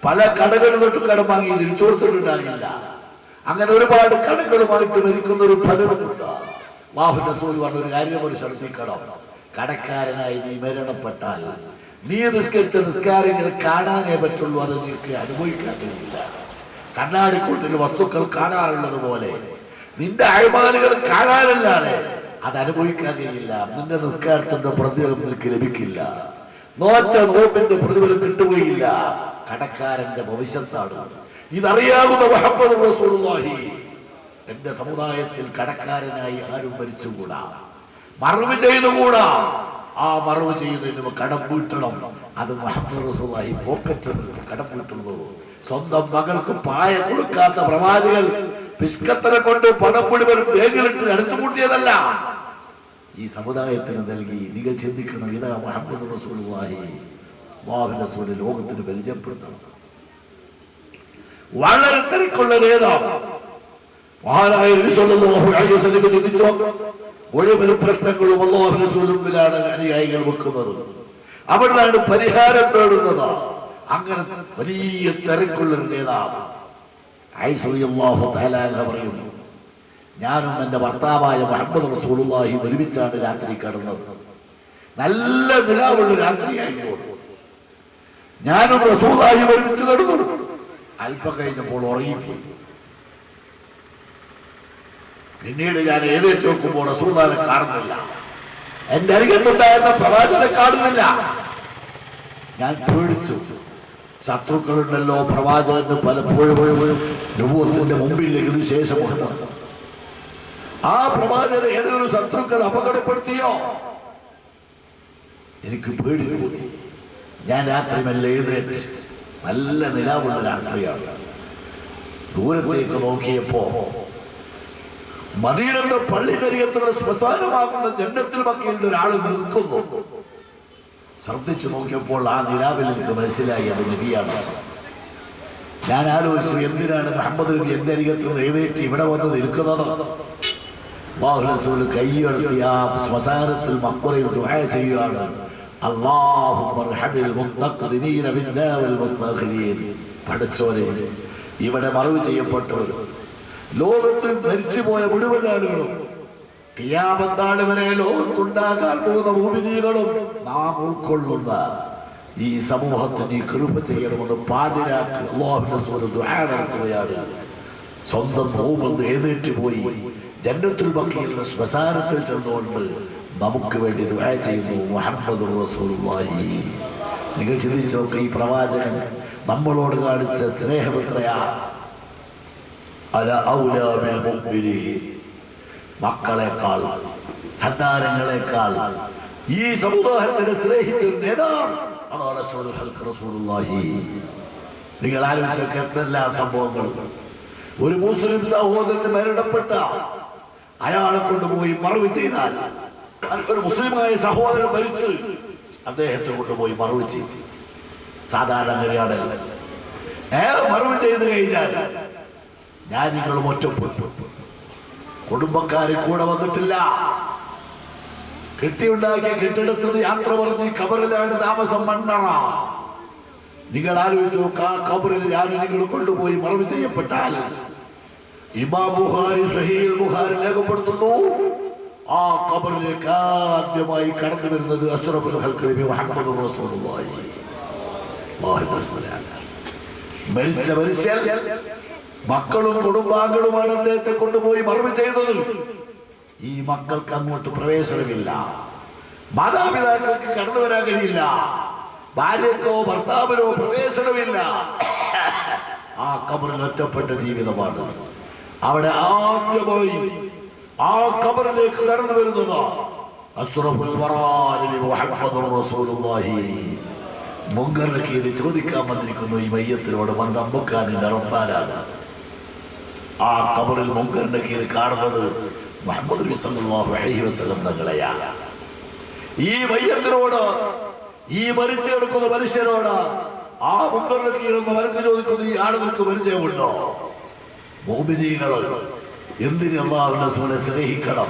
പല കടകളിൽ തൊട്ട് കടം വാങ്ങി തിരിച്ചു കൊടുത്തിട്ടുണ്ടാകില്ല. അങ്ങനെ ഒരുപാട് കടകളുമായിട്ട് മരിക്കുന്ന ഒരു പലരുമുണ്ട്. അല്ലാഹുവിന്റെ റസൂൽ പറഞ്ഞ ഒരു കാര്യം ഒരു ശ്രദ്ധിക്കണം, കടക്കാരനായി നീ മരണപ്പെട്ടാൽ നീ നിസ്കരിച്ച നിസ്കാരങ്ങൾ കാണാനേ പറ്റുള്ളൂ, അത് നിനക്ക് അനുഭവിക്കാൻ കഴിയില്ല. കണ്ണാടിക്കൂട്ടിൽ വസ്തുക്കൾ കാണാറുള്ളത് പോലെ നിന്റെ അഴിമാലുകൾ കാണാനല്ലാതെ അത് അനുഭവിക്കാൻ കഴിയില്ല. നിന്റെ നിസ്കാരത്തിന്റെ പ്രതിഫലം നിനക്ക് ലഭിക്കില്ല, നോറ്റ നോമ്പിന്റെ പ്രതിഫലം കിട്ടുകയില്ല. കടക്കാരന്റെ ഭവിഷ്യത്താണ് ഇതറിയാവുന്ന മുഹമ്മദ് റസൂലുള്ളാഹി. എന്റെ സമുദായത്തിൽ കടക്കാരനായി ആരും മരിച്ചുകൂടാ, മറവ് ചെയ്തുകൂടാ. ആ മറവ് ചെയ്തതിന് കടം വീട്ടണം. അത് മുഹമ്മദ് റസൂലുള്ളാഹി പോക്കറ്റിൽ കടം വീട്ടുന്നത്. സ്വന്തം മകൾക്ക് പായ കൊടുക്കാത്ത പ്രവാചകൻ പിസ്കത്തനെ കൊണ്ട് പണം മുഴുവൻ ബാഗിലിട്ട് അടച്ചുകൂട്ടിയതല്ല, ഈ സമുദായത്തിന് നൽകി. നിങ്ങൾ ചിന്തിക്കണം, ഇതാ മുഹമ്മദ് റസൂലുള്ളാഹി അല്ലാഹുവിന്റെ റസൂൽ ലോകത്തിന് പരിചയപ്പെടുത്തണം. വളരെ തിരക്കുള്ള നേതാവ് മഹാനായ നബി സല്ലല്ലാഹു അലൈഹി വസല്ലം ചിന്തിച്ചോ, മുഴുവൻ പ്രശ്നങ്ങളും അല്ലാഹുവിന്റെ റസൂലിലാണ് അനുയായികൾ വെക്കുന്നത്, അവിടുന്നാണ് പരിഹാരം തേടുന്നത്. അങ്ങനെ വലിയ തിരക്കുള്ള നേതാവ് ആയിഷ റളിയല്ലാഹു തആല പറയുന്നു, ഞാനും എന്റെ ഭർത്താവായ മുഹമ്മദ് റസൂലുള്ളാഹി ഒരുമിച്ചാണ് രാത്രി കിടന്നത്. നല്ല നിലാവുള്ള രാത്രിയായിരുന്നു. ഞാനും റസൂലുള്ളാഹി ഒരുമിച്ച് കിടന്നു. അല്പം കഴിഞ്ഞപ്പോൾ ഉറങ്ങിപ്പോയി. പിന്നീട് ഞാൻ എഴുന്നേറ്റ് നോക്കുമ്പോൾ റസൂലുള്ളാഹിനെ കാണുന്നില്ല, എന്റെ അരികത്തുണ്ടായിരുന്ന പ്രവാചകനെ കാണുന്നില്ല. ഞാൻ പേടിച്ചു. ശത്രുക്കളുണ്ടല്ലോ പ്രവാചകന് പലപ്പോഴും നബുവത്തിന്റെ മുമ്പിൽ ശേഷമുണ്ട്. ആ പ്രവാചകനെ ഏതൊരു ശത്രുക്കൾ അപകടപ്പെടുത്തിയോ? എനിക്ക് പേടി തോന്നി. ഞാൻ രാത്രി മെല്ലെ എഴുന്നേറ്റ്, നല്ല നിലാവുള്ള രാത്രിയാണ്. ദൂരത്തേക്ക് നോക്കിയപ്പോ മദീനത്തെ പള്ളിക്കരികത്തുള്ള ശ്മശാനമാകുന്ന ജന്നത്തുൽ ബഖീൽ ഒരാൾ നിൽക്കുന്നു. ശ്രദ്ധിച്ചു നോക്കിയപ്പോൾ ആ നിലാവിൽ എനിക്ക് മനസ്സിലായി അത് നബിയാണ്. ഞാൻ ആലോചിച്ചു, എന്തിനാണ് മുഹമ്മദ് നബി എന്റെ അരികത്ത് എഴുന്നേറ്റ് ഇവിടെ വന്ന് നിൽക്കുന്നത്? അല്ലാഹുവിന്റെ റസൂൽ കൈയെടുത്ത് ആ ശ്മശാനത്തിൽ മഖ്ബറയിൽ ദുആ ചെയ്യുകയാണ്, പഠിച്ചോനെ, ഇവിടെ മറവ് ചെയ്യപ്പെട്ടവർ, ലോകത്ത് മരിച്ചുപോയ മുഴുവൻ ആളുകളും, ഖിയാമത്ത് നാൾ വരെ ലോകത്തുണ്ടാകാൻ പോകുന്ന ഭൂമിജീവികളും നാം ഉൾക്കൊള്ളുന്ന ഈ സമൂഹത്തിന് നീ കൃപ ചെയ്യണമെന്ന് പാതിരാക്ക് അല്ലാഹുവിന്റെ റസൂൽ ദുആ നടത്തുകയാണ്. സ്വന്തം റൂമിൽ എഴുന്നേറ്റ് പോയി ജന്നത്തുൽ ബഖീലുള്ള ശ്മശാനത്തിൽ ചെന്നുകൊണ്ട് നമുക്ക് വേണ്ടി ദുആ ചെയ്യുന്നു മുഹമ്മദ് റസൂലുള്ളാഹി. നിങ്ങൾ ചിന്തിച്ചു നോക്കുക, ഈ പ്രവാചകൻ നമ്മളോട് കാണിച്ച സ്നേഹം എത്രയാ. അല ഔലാ ബിൽ മുഅ്മിനീൻ, മക്കളെക്കാൾ സന്താനങ്ങളെക്കാൾ ഈ സമുദായത്തിനെ സ്നേഹിച്ചൊരു നേതാവ് അതാണ് റസൂലുള്ളാഹി. നിങ്ങൾ ആലോചിച്ചൊക്കെ എന്തെല്ലാം സംഭവങ്ങൾ. ഒരു മുസ്ലിം സഹോദരൻ മരണപ്പെട്ട അയാളെ കൊണ്ടുപോയി മറവ് ചെയ്താൽ, ഒരു മുസ്ലിമായ സഹോദരൻ മരിച്ച് അദ്ദേഹത്തെ കൊണ്ടുപോയി മറവ് ചെയ്തു. സാധാരണ അങ്ങനെയാണ്. മറവ് ചെയ്ത് കഴിഞ്ഞാൽ ഞാൻ നിങ്ങളും ഒറ്റപ്പെട്ടു, കുടുംബക്കാരെ കൂടെ വന്നിട്ടില്ല, കെട്ടിയുണ്ടാക്കിയ കെട്ടിടത്തിൽ യാത്ര പറഞ്ഞ് ഖബറിലാണ് താമസം മണ്ണറ. നിങ്ങൾ ആലോചിച്ചു, ആ ഖബറിൽ ഞാൻ നിങ്ങൾ കൊണ്ടുപോയി മറവ് ചെയ്യപ്പെട്ടാൽ ഇമാം ബുഖാരി സഹീഹ് ബുഖാരി രേഖപ്പെടുത്തുന്നു, ആ ഖബറിലേക്ക് ആദ്യമായി കടന്നു വരുന്നത് അഷ്റഫുൽ ഖൽഖ് നബി മുഹമ്മദുർ റസൂലുള്ളാഹി. മരിച്ച മനുഷ്യൻ മക്കളും കുടുംബാംഗങ്ങളുമാണ് അദ്ദേഹത്തെ കൊണ്ടുപോയി മറവ് ചെയ്തത്. ഈ മക്കൾക്ക് അങ്ങോട്ട് പ്രവേശനമില്ല, മാതാപിതാക്കൾക്ക് കടന്നു വരാൻ കഴിയില്ല, ഭാര്യക്കോ ഭർത്താവിനോ പ്രവേശനമില്ല. ആ ഖബറിൽ ഒറ്റപ്പെട്ട ജീവിതമാണ്. അവിടെ ആദ്യമായി ആ ഖബറിലേക്ക് കടന്നു വരുന്നത് അഷ്റഫുൽ വറാ നബി മുഹമ്മദുർ റസൂലുള്ളാഹി. മുങ്കറിന് കീഴിൽ ചോദിക്കാൻ വന്നിരിക്കുന്നു ഈ മയ്യത്തിനോട്, മണ്ടമ്പക്കാനിന്റെ റബ്ബാനാണ്. ആ ഖബറിൽ മുങ്കറിന്റെ കീഴിൽ കാണുന്നത് മുഹമ്മദ് നബി സല്ലല്ലാഹു അലൈഹി വസല്ലം തങ്ങളെയാണ്. ഈ മയ്യത്തിനോട്, ഈ മരിച്ചു കിടക്കുന്ന മനുഷ്യനോട് ആ മുങ്കറിന് കീഴിൽ വരക്ക് ചോദിക്കുന്നു, ഈ ആളുകൾക്ക് പരിചയമുണ്ടോ? മുഅ്മിനീങ്ങൾ എന്തിന് അല്ലാഹുവിന്റെ റസൂലിനെ സ്നേഹിക്കണം,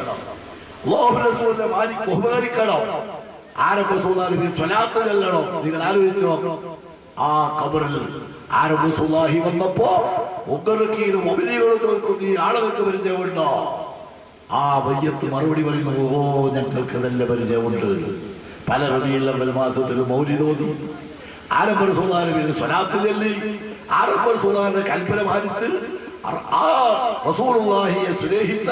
അല്ലാഹുവിന്റെ റസൂലിനെ ബഹുമാനിക്കണം, ആരംഭ റസൂലുള്ളാഹി സ്വലാത്ത് ചൊല്ലണം. നിങ്ങൾ ആലോചിച്ചോ, ആ ഖബറിൽ ആരംഭ റസൂലുള്ളാഹി വന്നപ്പോ മുഖർക്കീൽ മുഅ്മിനീകൾ ചോദിക്കുന്നു, ഈ ആളുകൾക്ക് പരിചയമുണ്ടോ? ആ മയ്യത്ത് മറുപടി പറയുന്നു, ഓ ഞങ്ങൾക്ക് നല്ല പരിചയമുണ്ട്. പല റബീഉൽ അവ്വൽ മാസത്തിൽ മൗലിദ് ഓതി, ആരംഭ റസൂലുള്ളാഹിയുടെ സ്വലാത്ത് ചൊല്ലി, ആരംഭ റസൂലുള്ളാഹിയുടെ കൽപ്പന പാലിച്ച് ആ റസൂലുള്ളാഹിയെ സ്നേഹിച്ച,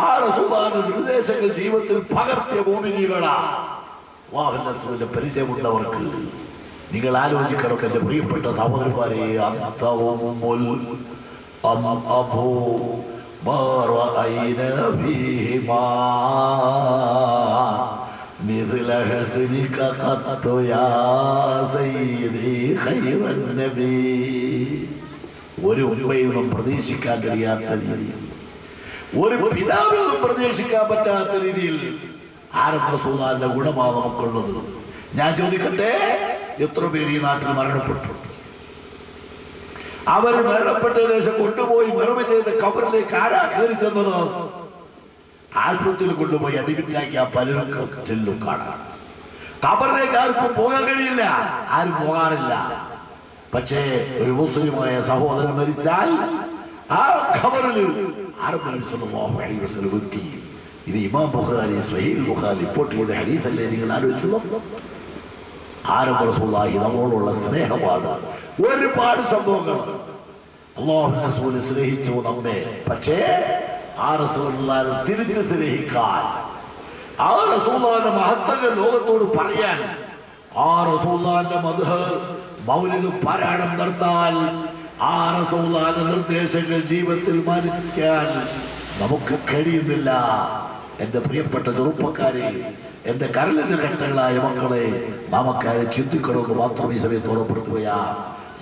ആ റസൂലുള്ളാഹിയുടെ നിർദ്ദേശങ്ങൾ ജീവിതത്തിൽ പകർത്തിയ മുഅ്മിനീകളാണ്. അല്ലാഹുവിന്റെ റസൂലിന്റെ പരിചയമുള്ളവർക്ക് നിങ്ങൾ ആലോചിക്കണം. എന്റെ പ്രിയപ്പെട്ട സഹോദരന്മാരെ, അന്തവുമുൽ അബൂ മാ റഅയ്ന ഫീഹിമാ മിസ്ല ഹസ്നിക ഖത്തു യാ സയ്യിദി ഖൈറൻ നബി. ഒരു ഉമ്മയിൽ നിന്നും പ്രതീക്ഷിക്കാൻ കഴിയാത്ത രീതിയിൽ, ഒരു പിതാവിൽ നിന്നും പ്രതീക്ഷിക്കാൻ പറ്റാത്ത രീതിയിൽ ആരംഭ റസൂലുള്ളാഹിന്റെ ഗുണമാണ് നമുക്കുള്ളത്. ഞാൻ ചോദിക്കട്ടെ, എത്ര പേര് ഈ നാട്ടിൽ മരണപ്പെട്ടു? അവർ മരണപ്പെട്ടതിന് ശേഷം കൊണ്ടുപോയി മറവ് ചെയ്ത് ഖബറിലേക്ക് ആരാ കയറി ചെന്നത്? ആശുപത്രിയിൽ കൊണ്ടുപോയി അടിമിറ്റാക്കി ആ പലരും ചെല്ലും കാണാൻ. ഖബറിലേക്ക് ആർക്കും പോകാൻ കഴിയില്ല, ആരും പോകാറില്ല. പക്ഷേ ഒരു മുസ്ലിമായ സഹോദരൻ മരിച്ചാൽ ആ ഖബറിൽ ആരംഭ നബി സല്ലല്ലാഹു അലൈഹി വസല്ലം എത്തി. ഇത് ഇമാം ബുഖാരി സ്വഹീഹ് ബുഖാരി റിപ്പോർട്ട് ചെയ്ത ഹദീസല്ലേ? നിങ്ങൾ ആലോചിച്ചോ? ആരംഭ റസൂലുള്ളാഹി നമ്മളോടുള്ള സ്നേഹമാണ്. ഒരുപാട് സംഭവങ്ങൾ. അല്ലാഹുവിന്റെ റസൂൽ സ്നേഹിച്ചു നമ്മെ, പക്ഷേ ആ റസൂലുള്ളാഹിനെ തിരിച്ച് സ്നേഹിക്കാൻ, ആ റസൂലുള്ളാഹിന്റെ മഹത്വങ്ങൾ ലോകത്തോട് പറയാൻ, ആ റസൂലുള്ളാഹിന്റെ മദ്ഹ് മൗലിദ് പാരായണം നടത്താൻ, ആ റസൂലുള്ളാഹിന്റെ നിർദ്ദേശങ്ങൾ ജീവിതത്തിൽ മാനിക്കാൻ നമുക്ക് കഴിയുന്നില്ല. എന്റെ പ്രിയപ്പെട്ട ചെറുപ്പക്കാരെ, എന്റെ കരളിന്റെ ഘട്ടങ്ങളായ മക്കളെ, നമുക്കാരെ ചിന്തിക്കണമെന്ന് മാത്രം ഈ സമയത്ത് ഓർമ്മപ്പെടുത്തുകയാ.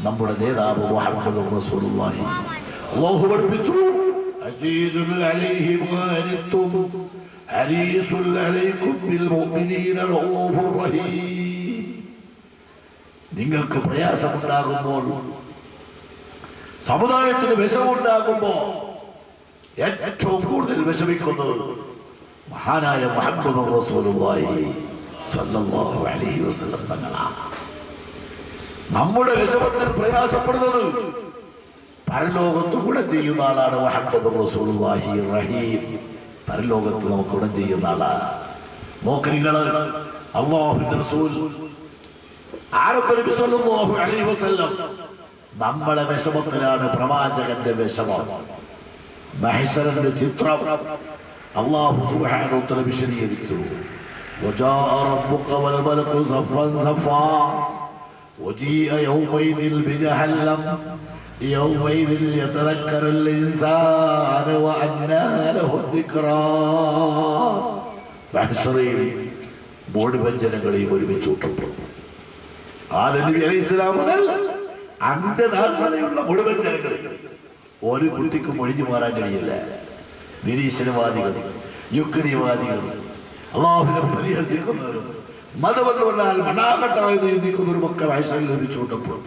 നമ്മുടെ നേതാവ് മുഹമ്മദ് റസൂലുള്ളാഹി അല്ലാഹു പഠിപ്പിച്ചു, അസീസുൽ അലൈഹി മാ അനിത്തും ഹരീസുൽ അലൈക്കും ബിൽ മുഅ്മിനീന റഊഫുർ റഹീം. നിങ്ങൾക്ക് പ്രയാസമുണ്ടാകുമ്പോൾ, സമുദായത്തിന് വിഷമുണ്ടാകുമ്പോൾ ഏറ്റവും കൂടുതൽ വിഷമിക്കുന്നത് മഹാനായ മുഹമ്മദ് റസൂലുള്ളാഹി സ്വല്ലല്ലാഹു അലൈഹി വസല്ലം തങ്ങളാണ്. നമ്മുടെ വിഷമത്തിൽ പ്രയാസപ്പെടുന്നത് പരലോകത്ത് ഗുണം ചെയ്യുന്ന ആളാണ് മുഹമ്മദ് റസൂലുള്ളാഹി റഹീം. പരലോകത്ത് നമുക്ക് ഗുണം ചെയ്യുന്ന ആളാണ്. നോക്ക് നിങ്ങൾ, അല്ലാഹുവിന്റെ റസൂൽ ആരംഭ നബി സല്ലല്ലാഹു അലൈഹി വസല്ലം നമ്മളെ വിഷമത്തിലാണ് പ്രവാചകന്റെ വിഷമം. മഹ്ശറിന്റെ ചിത്രം അല്ലാഹു സുബ്ഹാനഹു വ തആല വിശദീകരിച്ചു. വജാഅ റബ്ബുക വൽ മലകു സഫൻ സഫാ وجيء يومئذ بجهنم يومئذ يتذكر الإنسان وأنى له الذكرى. മഹ്ശറിൽ മുഴുവൻ ജനങ്ങളെയും ഒരുമിച്ച് കൂട്ടും. ആദം നബി അലൈഹിസ്സലാം മുതൽ അന്ത്യനാൾ വരെയുള്ള മുഴുവൻ ജനങ്ങളെയും ഒരു കുട്ടിക്കും ഒഴിഞ്ഞു മാറാൻ കഴിയില്ല. നിരീശ്വരവാദികൾ, യുക്തിവാദികൾ, അള്ളാഹുവിനെ പരിഹസിക്കുന്നവരും മതമെന്ന് പറഞ്ഞാൽ മണ്ണാകട്ടായി ചിന്തിക്കുന്നവരും ഒക്കെ മഹ്ശറിൽ ഒരുമിച്ച് കൂട്ടപ്പോൾ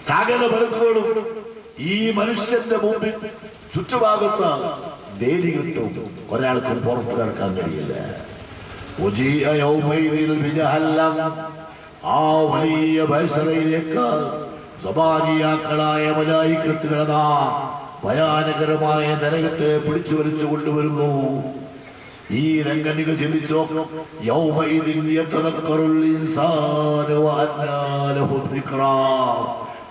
സകല മലക്കുകളും ഈ മനുഷ്യന്റെ മുമ്പിൽ ചുറ്റുഭാഗത്ത് വേലി കിട്ടും. ഒരാൾക്കും പുറത്ത് കിടക്കാൻ കഴിയില്ല. ആ വലിയ മഹ്ശറിലേക്ക് സബാനിയാക്കളായ മലായികത്തുകളതാ ഭയാനകരമായ നരകത്തെ പിടിച്ചു വലിച്ചു കൊണ്ടുവരുന്നു. ഈ രംഗം നിങ്ങൾ ചിന്തിച്ചോ.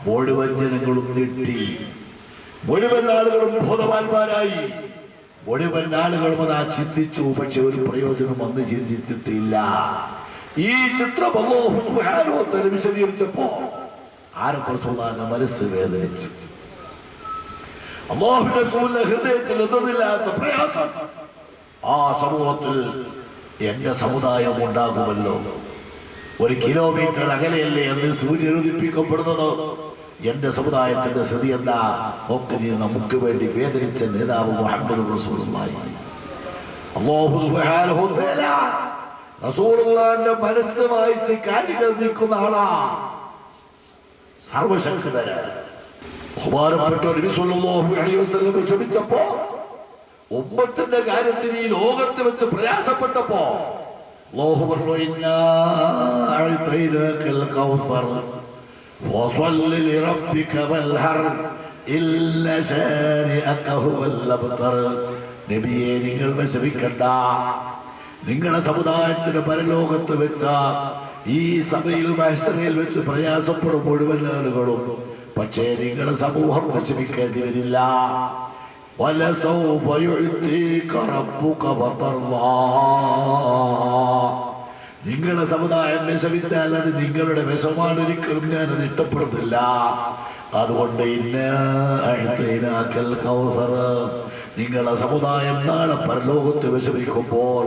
മുഴുവൻ ജനങ്ങളും ഞെട്ടി, മുഴുവൻ ആളുകളും ബോധവാന്മാരായി, മുഴുവൻ ആളുകളും അതാ ചിന്തിച്ചു. പക്ഷെ ഒരു പ്രയോജനം അന്ന് ചിന്തിച്ചിട്ടില്ല. ഈ ചിത്രം അല്ലാഹു സുബ്ഹാനഹു വ തആല വിശദീകരിച്ചപ്പോ ആരപ്പുറത്തുള്ള മനസ്സ് വേദനിച്ചു. അല്ലാഹുവിന്റെ റസൂലിന്റെ ഹൃദയത്തിൽ എന്തില്ലാത്ത പ്രയാസം. ആ സമൂഹത്തിൽ എന്റെ സമുദായം ഉണ്ടാകുമല്ലോ, 1 കിലോമീറ്റർ അകലെയല്ലേ എന്ന് സൂര്യൻ ഉദിപ്പിക്കപ്പെടുന്നത്. എന്റെ സമുദായത്തിന്റെ സ്ഥിതി എന്താ നോക്കി നമുക്ക് വേണ്ടി വേദനിച്ച നേതാവ് മുഹമ്മദ് റസൂലുള്ളാഹി. അല്ലാഹു സുബ്ഹാനഹു വ തആല റസൂലുള്ളാഹിന്റെ മനസ്സ് വായിച്ച് കാര്യങ്ങൾ നീക്കുന്ന ആളാ, സർവശക്തനായ ബഹുമാനപ്പെട്ട നബി സല്ലല്ലാഹു അലൈഹി വസല്ലം ക്ഷമിച്ചപ്പോ, ഉമ്മത്തിന്റെ കാര്യത്തിൽ ഈ ലോകത്ത് വെച്ച് പ്രയാസപ്പെട്ടപ്പോ അല്ലാഹു പറഞ്ഞു, ഇന്നാ അഅതൈനാകൽ കൗസർ ഫസല്ലി ലിറബ്ബിക വൻഹർ ഇന്ന ശാനിഅക ഹുവൽ അബ്തർ. നബിയെ, നിങ്ങൾ വിഷമിക്കണ്ട. നിങ്ങളുടെ സമുദായത്തിന് പരലോകത്ത് വെച്ച ഈ സഭയിൽ മഹ്ശറിൽ വെച്ച് പ്രയാസപ്പെടും മുഴുവൻ ആളുകളും. പക്ഷേ നിങ്ങളുടെ സമൂഹം വിഷമിക്കേണ്ടി വരില്ല. وَلَسَوْفَ يُعْطِيكَ رَبُّكَ فَتَرْضَىٰ. നിങ്ങളുടെ സമുദായം വിഷമിച്ചാൽ അത് നിങ്ങളുടെ വിഷമാണ്, ഒരിക്കലും ഞാനത് ഇഷ്ടപ്പെടുന്നില്ല. അതുകൊണ്ട് നിങ്ങളുടെ സമുദായം നാളെ പരലോകത്ത് വിഷമിക്കുമ്പോൾ